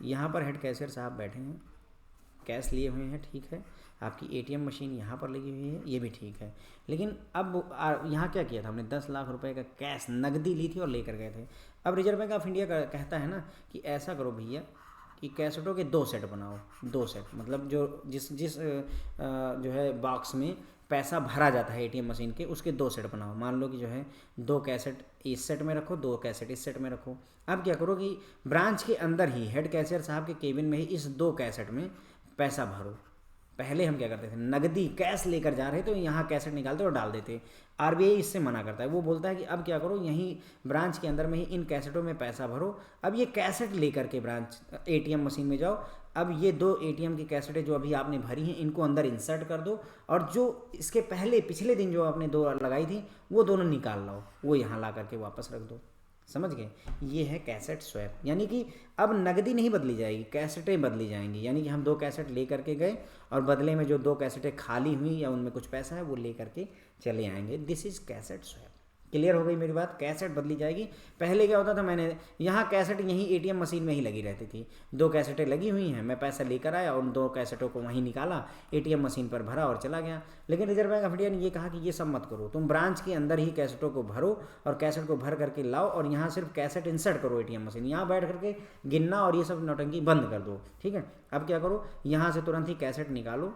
यहाँ पर हेड कैशियर साहब बैठे हैं, कैश लिए हुए हैं, ठीक है, आपकी एटीएम मशीन यहाँ पर लगी हुई है, ये भी ठीक है, लेकिन अब यहाँ क्या किया था हमने, 10 लाख रुपए का कैश नकदी ली थी और लेकर गए थे। अब रिजर्व बैंक ऑफ इंडिया कहता है ना कि ऐसा करो भैया कि कैसेटों के 2 सेट बनाओ, 2 सेट, मतलब जो जिस जो है बॉक्स में पैसा भरा जाता है एटीएम मशीन के, उसके 2 सेट बनाओ। मान लो कि जो है 2 कैसेट इस सेट में रखो, 2 कैसेट इस सेट में रखो। अब क्या करो कि ब्रांच के अंदर ही हेड कैशियर साहब के केबिन में ही इस 2 कैसेट में पैसा भरो। पहले हम क्या करते थे, नगदी कैश लेकर जा रहे तो यहाँ कैसेट निकालते और डाल देते। आरबीआई इससे मना करता है, वो बोलता है कि अब क्या करो, यहीं ब्रांच के अंदर में ही इन कैसेटों में पैसा भरो। अब ये कैसेट लेकर के ब्रांच एटीएम मशीन में जाओ, अब ये 2 एटीएम की कैसेटें जो अभी आपने भरी हैं इनको अंदर इंसर्ट कर दो, और जो इसके पहले पिछले दिन जो आपने 2 लगाई थी वो दोनों निकाल लाओ, वो यहाँ ला करके वापस रख दो। समझ गए, ये है कैसेट स्वैप। यानी कि अब नगदी नहीं बदली जाएगी, कैसेटें बदली जाएंगी। यानी कि हम 2 कैसेट ले करके गए और बदले में जो 2 कैसेटें खाली हुई या उनमें कुछ पैसा है वो ले करके चले आएंगे। This is cassette swap. Clear हो गई मेरी बात, कैसेट बदली जाएगी। पहले क्या होता था, मैंने यहाँ कैसेट यहीं एटीएम मशीन में ही लगी रहती थी, 2 कैसेटें लगी हुई हैं, मैं पैसा लेकर आया और उन 2 कैसेटों को वहीं निकाला, एटीएम मशीन पर भरा और चला गया। लेकिन रिजर्व बैंक ऑफ इंडिया ने ये कहा कि ये सब मत करो, तुम ब्रांच के अंदर ही कैसेटों को भरो और कैसेट को भर करके लाओ और यहाँ सिर्फ कैसेट इंसर्ट करो एटीएम मशीन, यहाँ बैठ करके गिनना और ये सब नौटंकी बंद कर दो। ठीक है, अब क्या करो, यहाँ से तुरंत ही कैसेट निकालो,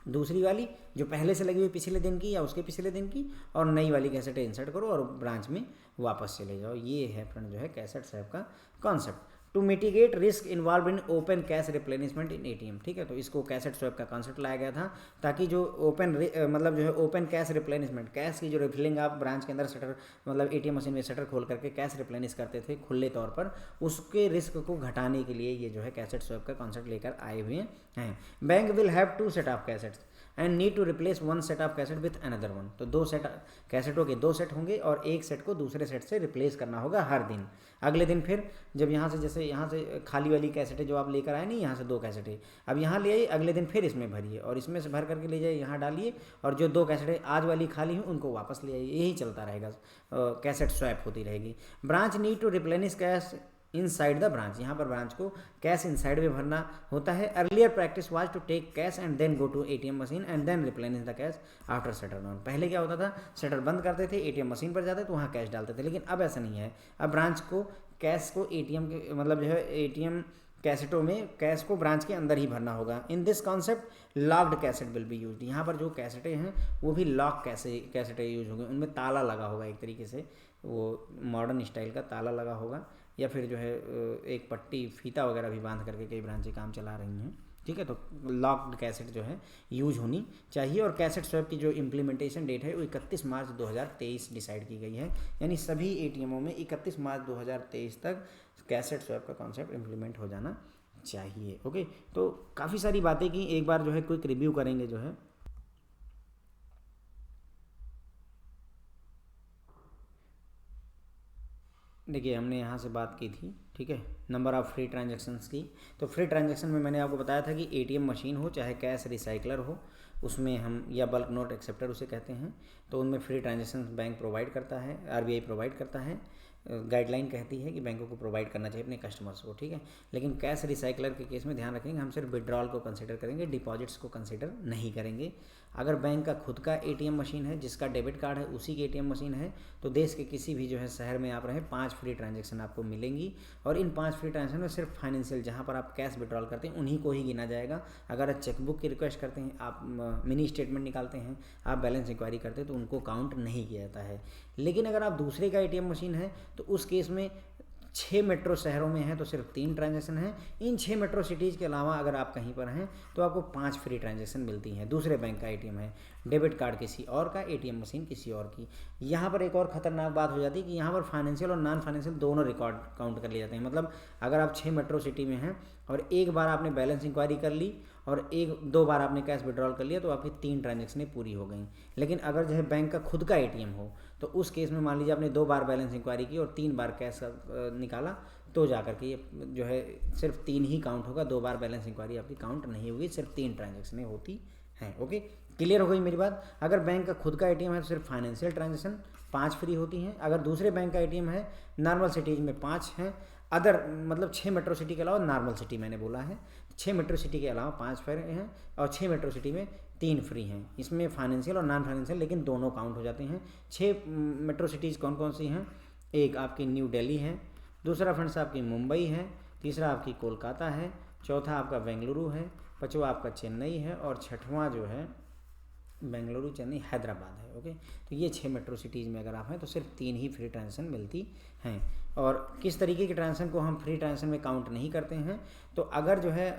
दूसरी वाली जो पहले से लगी हुई पिछले दिन की या उसके पिछले दिन की, और नई वाली कैसेटें इंसर्ट करो और ब्रांच में वापस चले जाओ। ये है फ्रेंड जो है कैसेट स्वैप का concept. To mitigate risk involve in open cash replenishment in ATM. ठीक है, तो इसको कैसेट स्वैप का कॉन्सेप्ट लाया गया था ताकि जो मतलब जो है ओपन कैश रिप्लेनिशमेंट, कैश की जो रिफिलिंग आप ब्रांच के अंदर शटर मतलब एटीएम मशीन में शटर खोल करके कैश रिप्लेनिश करते थे खुले तौर पर, उसके रिस्क को घटाने के लिए ये जो है कैसेट स्वैप का कॉन्सेप्ट लेकर आए हुए हैं। Bank will have 2 set of cassettes and need to replace 1 set of cassette with another 1। तो 2 सेट कैसेटों के 2 सेट होंगे और एक सेट को दूसरे सेट से रिप्लेस करना होगा हर दिन। अगले दिन फिर जब यहाँ से, जैसे यहाँ से खाली वाली कैसेटें जो आप लेकर आए नहीं, यहाँ से 2 कैसेटें अब यहाँ ले आइए, अगले दिन फिर इसमें भरिए और इसमें से भर करके ले जाइए यहाँ डालिए, और जो 2 कैसेटें आज वाली खाली हैं उनको वापस ले आइए। यही चलता रहेगा, कैसेट स्वैप होती रहेगी। Branch need to replenish cash inside the branch, यहाँ पर ब्रांच को कैश इनसाइड में भरना होता है। Earlier practice was to take cash and then go to ATM machine and then replenish the cash after shutter down. पहले क्या होता था, शटर बंद करते थे, एटीएम मशीन पर जाते तो वहाँ कैश डालते थे, लेकिन अब ऐसा नहीं है। अब ब्रांच को कैश को एटीएम के मतलब जो है एटीएम कैसेटों में कैश को ब्रांच के अंदर ही भरना होगा। In this concept locked cassette will be used. यहाँ पर जो कैसेटें हैं वो भी लॉक कैसेटें यूज होंगे, उनमें ताला लगा होगा, एक तरीके से वो मॉडर्न स्टाइल का ताला लगा होगा, या फिर जो है एक पट्टी फीता वगैरह भी बांध करके कई ब्रांचें काम चला रही हैं। ठीक है, तो लॉक्ड कैसेट जो है यूज होनी चाहिए। और कैसेट स्वैप की जो इम्प्लीमेंटेशन डेट है वो 31 मार्च 2023 डिसाइड की गई है, यानी सभी एटीएमओ में 31 मार्च 2023 तक कैसेट स्वैप का कॉन्सेप्ट इम्प्लीमेंट हो जाना चाहिए। ओके, तो काफ़ी सारी बातें की, एक बार जो है क्विक रिव्यू करेंगे। जो है देखिए, हमने यहाँ से बात की थी, ठीक है, नंबर ऑफ़ फ्री ट्रांजैक्शंस की। तो फ्री ट्रांजैक्शन में मैंने आपको बताया था कि एटीएम मशीन हो चाहे कैश रिसाइकलर हो, उसमें हम या बल्क नोट एक्सेप्टर उसे कहते हैं, तो उनमें फ्री ट्रांजैक्शन बैंक प्रोवाइड करता है, आरबीआई प्रोवाइड करता है। गाइडलाइन कहती है कि बैंकों को प्रोवाइड करना चाहिए अपने कस्टमर्स को। ठीक है, लेकिन कैश रिसाइकलर के केस में ध्यान रखेंगे, हम सिर्फ विड्रॉल को कंसिडर करेंगे, डिपॉजिट्स को कंसिडर नहीं करेंगे। अगर बैंक का खुद का एटीएम मशीन है, जिसका डेबिट कार्ड है उसी की एटीएम मशीन है, तो देश के किसी भी जो है शहर में आप रहें 5 फ्री ट्रांजैक्शन आपको मिलेंगी। और इन 5 फ्री ट्रांजैक्शन में सिर्फ फाइनेंशियल, जहाँ पर आप कैश विड्रॉल करते हैं उन्हीं को ही गिना जाएगा। अगर आप चेकबुक की रिक्वेस्ट करते हैं, आप मिनी स्टेटमेंट निकालते हैं, आप बैलेंस इंक्वायरी करते हैं, तो उनको काउंट नहीं किया जाता है। लेकिन अगर आप दूसरे का एटीएम मशीन है तो उस केस में 6 मेट्रो शहरों में हैं तो सिर्फ 3 ट्रांजैक्शन हैं। इन 6 मेट्रो सिटीज़ के अलावा अगर आप कहीं पर हैं तो आपको 5 फ्री ट्रांजैक्शन मिलती हैं। दूसरे बैंक का एटीएम है, डेबिट कार्ड किसी और का, एटीएम मशीन किसी और की। यहाँ पर एक और ख़तरनाक बात हो जाती है कि यहाँ पर फाइनेंशियल और नॉन फाइनेंशियल दोनों रिकॉर्ड काउंट कर लिए जाते हैं। मतलब अगर आप 6 मेट्रो सिटी में हैं और एक बार आपने बैलेंस इंक्वायरी कर ली और 1-2 बार आपने कैश विड्रॉल कर लिया, तो आपकी 3 ट्रांजैक्शनें पूरी हो गई। लेकिन अगर जो है बैंक का खुद का एटीएम हो तो उस केस में मान लीजिए आपने 2 बार बैलेंस इंक्वायरी की और 3 बार कैश निकाला, तो जाकर के ये जो है सिर्फ 3 ही काउंट होगा, 2 बार बैलेंस इंक्वायरी आपकी काउंट नहीं होगी, सिर्फ 3 ट्रांजैक्शनें होती हैं। ओके, क्लियर हो गई मेरी बात। अगर बैंक का खुद का एटीएम है तो सिर्फ फाइनेंशियल ट्रांजैक्शन 5 फ्री होती हैं। अगर दूसरे बैंक का एटीएम है, नॉर्मल सिटीज़ में 5 हैं, अदर मतलब 6 मेट्रो सिटी के अलावा, नॉर्मल सिटी मैंने बोला है, 6 मेट्रो सिटी के अलावा 5 फ्री हैं और 6 मेट्रो सिटी में 3 फ्री हैं। इसमें फाइनेंशियल और नॉन फाइनेंशियल लेकिन दोनों काउंट हो जाते हैं। 6 मेट्रो सिटीज़ कौन कौन सी हैं? एक आपकी न्यू दिल्ली है, दूसरा फ्रेंड्स आपकी मुंबई है, तीसरा आपकी कोलकाता है, चौथा आपका बेंगलुरु है, पाँचवा आपका चेन्नई है और छठवां जो है बेंगलुरु, चेन्नई, हैदराबाद है। ओके, तो ये 6 मेट्रो सिटीज़ में अगर आप हैं तो सिर्फ 3 ही फ्री ट्रांजैक्शन मिलती हैं। और किस तरीके के ट्रांजैक्शन को हम फ्री ट्रांजैक्शन में काउंट नहीं करते हैं, तो अगर जो है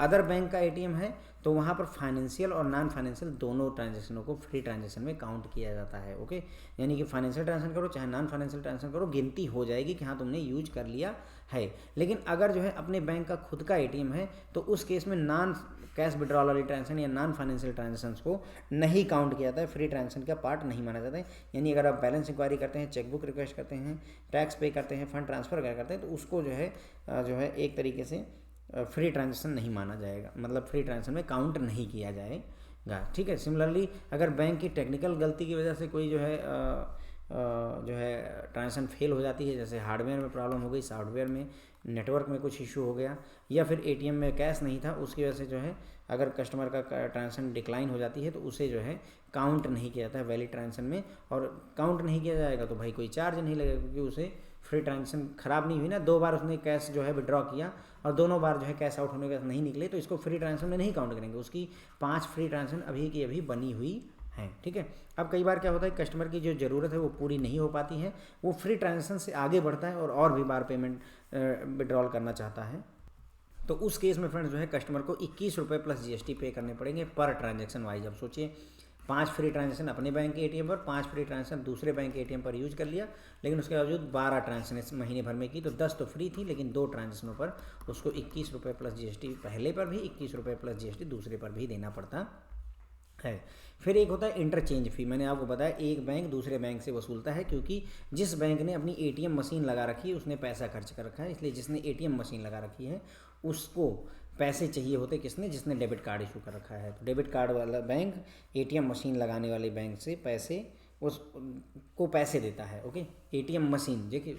अदर बैंक का एटीएम है तो वहाँ पर फाइनेंशियल और नॉन फाइनेंशियल दोनों ट्रांजैक्शनों को फ्री ट्रांजैक्शन में काउंट किया जाता है। ओके, यानी कि फाइनेंशियल ट्रांजैक्शन करो चाहे नॉन फाइनेंशियल ट्रांजैक्शन करो, गिनती हो जाएगी कि हाँ तुमने यूज कर लिया है। लेकिन अगर जो है अपने बैंक का खुद का एटीएम है तो उस केस में नॉन कैश विड्रॉल वाली ट्रांजैक्शन या नॉन फाइनेंशियल ट्रांजैक्शंस को नहीं काउंट किया जाता है, फ्री ट्रांजैक्शन का पार्ट नहीं माना जाता है। यानी अगर आप बैलेंस इंक्वायरी करते हैं, चेकबुक रिक्वेस्ट करते हैं, टैक्स पे करते हैं, फंड ट्रांसफ़र करते हैं, तो उसको जो है एक तरीके से फ्री ट्रांजैक्शन नहीं माना जाएगा, मतलब फ्री ट्रांजैक्शन में काउंट नहीं किया जाएगा। ठीक है, सिमिलरली अगर बैंक की टेक्निकल गलती की वजह से कोई जो है ट्रांजैक्शन फेल हो जाती है, जैसे हार्डवेयर में प्रॉब्लम हो गई, सॉफ्टवेयर में, नेटवर्क में कुछ इशू हो गया, या फिर एटीएम में कैश नहीं था, उसकी वजह से जो है अगर कस्टमर का ट्रांजैक्शन डिक्लाइन हो जाती है तो उसे जो है काउंट नहीं किया जाता है वैलिड ट्रांजैक्शन में। और काउंट नहीं किया जाएगा तो भाई कोई चार्ज नहीं लगेगा, क्योंकि उसे फ्री ट्रांजैक्शन ख़राब नहीं हुई ना, 2 बार उसने कैश जो है विड्रॉ किया और दोनों बार जो है कैश आउट होने के बाद नहीं निकले, तो इसको फ्री ट्रांजैक्शन में नहीं काउंट करेंगे। उसकी 5 फ्री ट्रांजैक्शन अभी की अभी बनी हुई हैं, ठीक है। अब कई बार क्या होता है, कस्टमर की जो ज़रूरत है वो पूरी नहीं हो पाती है, वो फ्री ट्रांजेक्शन से आगे बढ़ता है और भी बार पेमेंट विड्रॉल करना चाहता है, तो उस केस में फ्रेंड्स जो है कस्टमर को 21 रुपये प्लस जीएसटी पे करने पड़ेंगे पर ट्रांजैक्शन वाइज। अब सोचिए 5 फ्री ट्रांजैक्शन अपने बैंक के एटीएम पर, 5 फ्री ट्रांजैक्शन दूसरे बैंक के एटीएम पर यूज कर लिया, लेकिन उसके बावजूद 12 ट्रांजैक्शन महीने भर में की, तो 10 तो फ्री थी, लेकिन 2 ट्रांजैक्शनों पर उसको 21 रुपये प्लस जीएसटी पहले पर भी, 21 रुपये प्लस जीएसटी दूसरे पर भी देना पड़ता है। फिर एक होता है इंटरचेंज फ़ी। मैंने आपको बताया एक बैंक दूसरे बैंक से वसूलता है, क्योंकि जिस बैंक ने अपनी एटीएम मशीन लगा रखी है उसने पैसा खर्च कर रखा है, इसलिए जिसने एटीएम मशीन लगा रखी है उसको पैसे चाहिए होते, किसने, जिसने डेबिट कार्ड इशू कर रखा है। तो डेबिट कार्ड वाला बैंक एटीएम मशीन लगाने वाले बैंक से पैसे उसको पैसे देता है। ओके, एटीएम मशीन, देखिए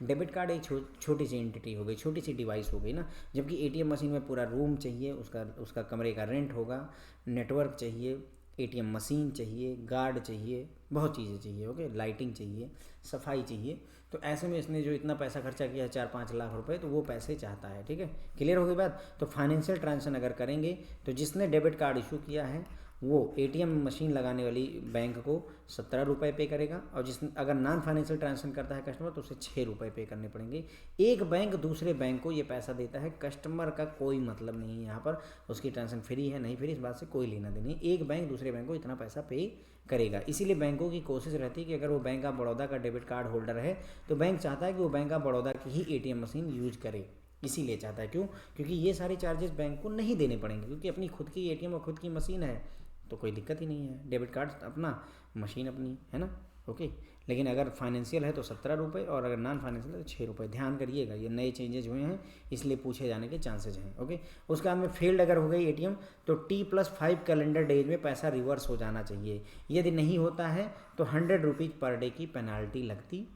डेबिट कार्ड एक छोटी सी एंटिटी हो गई, छोटी सी डिवाइस हो गई ना, जबकि एटीएम मशीन में पूरा रूम चाहिए, उसका कमरे का रेंट होगा, नेटवर्क चाहिए, एटीएम मशीन चाहिए, गार्ड चाहिए, बहुत चीज़ें चाहिए। ओके, लाइटिंग चाहिए, सफाई चाहिए। तो ऐसे में इसने जो इतना पैसा खर्चा किया है 4-5 लाख रुपए, तो वो पैसे चाहता है। ठीक है, क्लियर हो गई बात। तो फाइनेंशियल ट्रांजेक्शन अगर करेंगे तो जिसने डेबिट कार्ड इशू किया है वो एटीएम मशीन लगाने वाली बैंक को 17 रुपये पे करेगा, और अगर नॉन फाइनेंशियल ट्रांजेक्शन करता है कस्टमर तो उसे 6 रुपये पे करने पड़ेंगे। एक बैंक दूसरे बैंक को ये पैसा देता है, कस्टमर का कोई मतलब नहीं है यहाँ पर, उसकी ट्रांजेक्शन फ्री है नहीं फ्री इस बात से कोई लेना देनी। एक बैंक दूसरे बैंक को इतना पैसा पे करेगा। इसीलिए बैंकों की कोशिश रहती है कि अगर वो बैंक ऑफ बड़ौदा का डेबिट कार्ड होल्डर है तो बैंक चाहता है कि वो बैंक ऑफ बड़ौदा की ही एटीएम मशीन यूज करे। इसीलिए चाहता है, क्यों, क्योंकि ये सारे चार्जेस बैंक को नहीं देने पड़ेंगे, क्योंकि अपनी खुद की एटीएम और खुद की मशीन है तो कोई दिक्कत ही नहीं है। डेबिट कार्ड अपना, मशीन अपनी, है ना। ओके, लेकिन अगर फाइनेंशियल है तो 17 रुपये, और अगर नॉन फाइनेंशियल है तो 6 रुपये। ध्यान करिएगा, ये नए चेंजेज हुए हैं इसलिए पूछे जाने के चांसेज हैं। ओके, उसके बाद में फेल्ड अगर हो गई एटीएम तो T+5 कैलेंडर डेज में पैसा रिवर्स हो जाना चाहिए। यदि नहीं होता है तो 100 रुपीज़ पर डे की पेनाल्टी लगती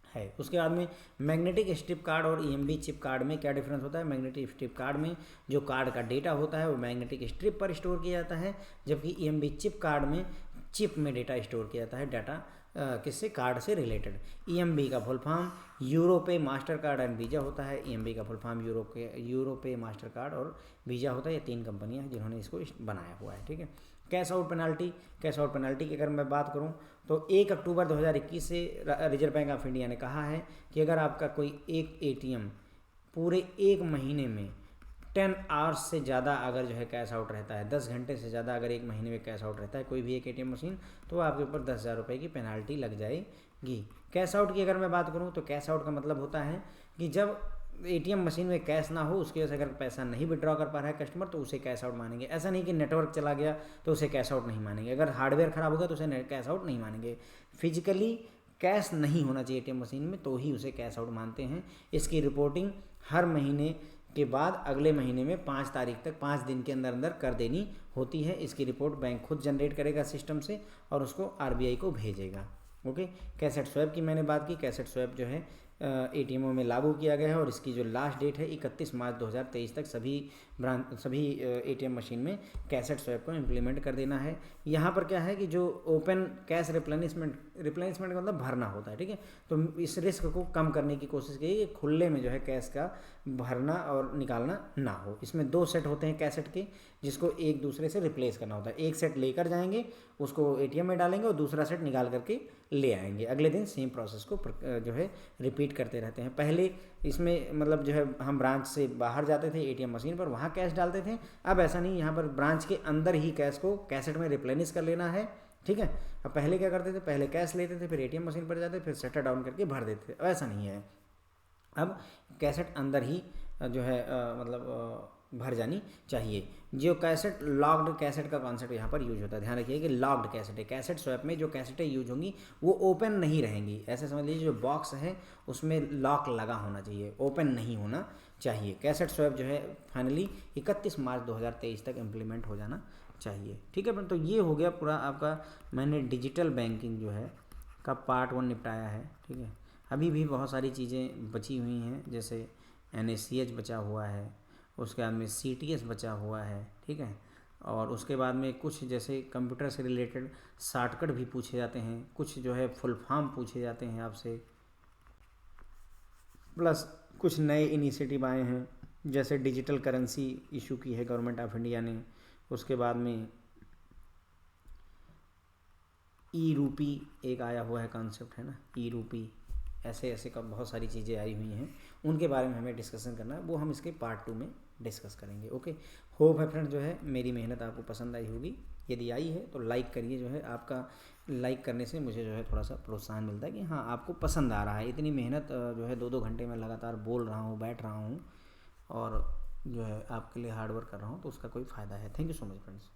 है। उसके बाद में मैग्नेटिक स्ट्रिप कार्ड और ईएमवी चिप कार्ड में क्या डिफरेंस होता है। मैग्नेटिक स्ट्रिप कार्ड में जो कार्ड का डेटा होता है वो मैग्नेटिक स्ट्रिप पर स्टोर किया जाता है, जबकि ईएमवी चिप कार्ड में चिप में डेटा स्टोर किया जाता है, डाटा किससे, कार्ड से रिलेटेड। ईएमवी का full form Europay master card and visa होता है। ईएमवी का full form Europay master card और वीज़ा होता है। ये 3 कंपनियां हैं जिन्होंने इसको बनाया हुआ है। ठीक है, cash out penalty. Cash out penalty की अगर मैं बात करूं तो 1 अक्टूबर 2021 से रिजर्व बैंक ऑफ इंडिया ने कहा है कि अगर आपका कोई एक एटीएम पूरे 1 महीने में 10 आवर्स से ज़्यादा अगर जो है कैश आउट रहता है, 10 घंटे से ज़्यादा अगर 1 महीने में कैश आउट रहता है कोई भी एक एटीएम मशीन, तो आपके ऊपर 10,000 रुपये की पेनाल्टी लग जाएगी। कैश आउट की अगर मैं बात करूं तो कैश आउट का मतलब होता है कि जब एटीएम मशीन में कैश ना हो, उसकी वजह से अगर पैसा नहीं विड्रॉ कर पा रहा है कस्टमर तो उसे कैश आउट मानेंगे। ऐसा नहीं कि नेटवर्क चला गया तो उसे कैश आउट नहीं मानेंगे, अगर हार्डवेयर ख़राब होगा तो उसे कैश आउट नहीं मानेंगे। फिजिकली कैश नहीं होना चाहिए एटीएम मशीन में तो ही उसे कैश आउट मानते हैं। इसकी रिपोर्टिंग हर महीने के बाद अगले महीने में 5 तारीख तक 5 दिन के अंदर अंदर कर देनी होती है। इसकी रिपोर्ट बैंक खुद जनरेट करेगा सिस्टम से और उसको आरबीआई को भेजेगा। ओके, कैसेट स्वैप की मैंने बात की। कैसेट स्वैप जो है एटीएमओ में लागू किया गया है और इसकी जो लास्ट डेट है 31 मार्च 2023 तक सभी एटीएम मशीन में कैसेट स्वैप को इम्प्लीमेंट कर देना है। यहाँ पर क्या है कि जो ओपन कैश रिप्लेनिशमेंट का मतलब भरना होता है। ठीक है, तो इस रिस्क को कम करने की कोशिश की कि खुले में जो है कैश का भरना और निकालना ना हो। इसमें 2 सेट होते हैं कैसेट के, जिसको एक दूसरे से रिप्लेस करना होता है। एक सेट लेकर जाएंगे, उसको एटीएम में डालेंगे और दूसरा सेट निकाल करके ले आएंगे। अगले दिन सेम प्रोसेस को जो है रिपीट करते रहते हैं। पहले इसमें मतलब जो है हम ब्रांच से बाहर जाते थे एटीएम मशीन पर, वहाँ कैश डालते थे। अब ऐसा नहीं, यहाँ पर ब्रांच के अंदर ही कैश को कैसेट में रिप्लेनिश कर लेना है। ठीक है, अब पहले क्या करते थे, पहले कैश लेते थे, फिर एटीएम मशीन पर जाते, फिर शटर डाउन करके भर देते थे। ऐसा नहीं है, अब कैसेट अंदर ही जो है भर जानी चाहिए। जो कैसेट, लॉक्ड कैसेट का कॉन्सेप्ट यहाँ पर यूज होता है। ध्यान रखिए कि लॉक्ड कैसेट है। कैसेट स्वैप में जो कैसेटें यूज होंगी वो ओपन नहीं रहेंगी। ऐसे समझ लीजिए जो बॉक्स है उसमें लॉक लगा होना चाहिए, ओपन नहीं होना चाहिए। कैसेट स्वैप जो है फाइनली 31 मार्च 2023 तक इम्प्लीमेंट हो जाना चाहिए। ठीक है, तो ये हो गया पूरा आपका, मैंने डिजिटल बैंकिंग जो है का पार्ट 1 निपटाया है। ठीक है, अभी भी बहुत सारी चीज़ें बची हुई हैं, जैसे NACH बचा हुआ है, उसके बाद में CTS बचा हुआ है। ठीक है, और उसके बाद में कुछ जैसे कंप्यूटर से रिलेटेड शॉर्टकट भी पूछे जाते हैं, कुछ जो है फुल फॉर्म पूछे जाते हैं आपसे, प्लस कुछ नए इनिशिएटिव आए हैं जैसे डिजिटल करेंसी इशू की है गवर्नमेंट ऑफ इंडिया ने। उसके बाद में ई रूपी एक आया हुआ है कॉन्सेप्ट, है ना, ई रूपी, ऐसे ऐसे का बहुत सारी चीज़ें आई हुई हैं, उनके बारे में हमें डिस्कशन करना है, वो हम इसके पार्ट 2 में डिस्कस करेंगे। ओके, होप है फ्रेंड्स जो है मेरी मेहनत आपको पसंद आई होगी। यदि आई है तो लाइक करिए, जो है आपका लाइक करने से मुझे जो है थोड़ा सा प्रोत्साहन मिलता है कि हाँ आपको पसंद आ रहा है। इतनी मेहनत जो है 2-2 घंटे में लगातार बोल रहा हूँ, बैठ रहा हूँ और जो है आपके लिए हार्ड वर्क कर रहा हूँ, तो उसका कोई फ़ायदा है। Thank you so much friends.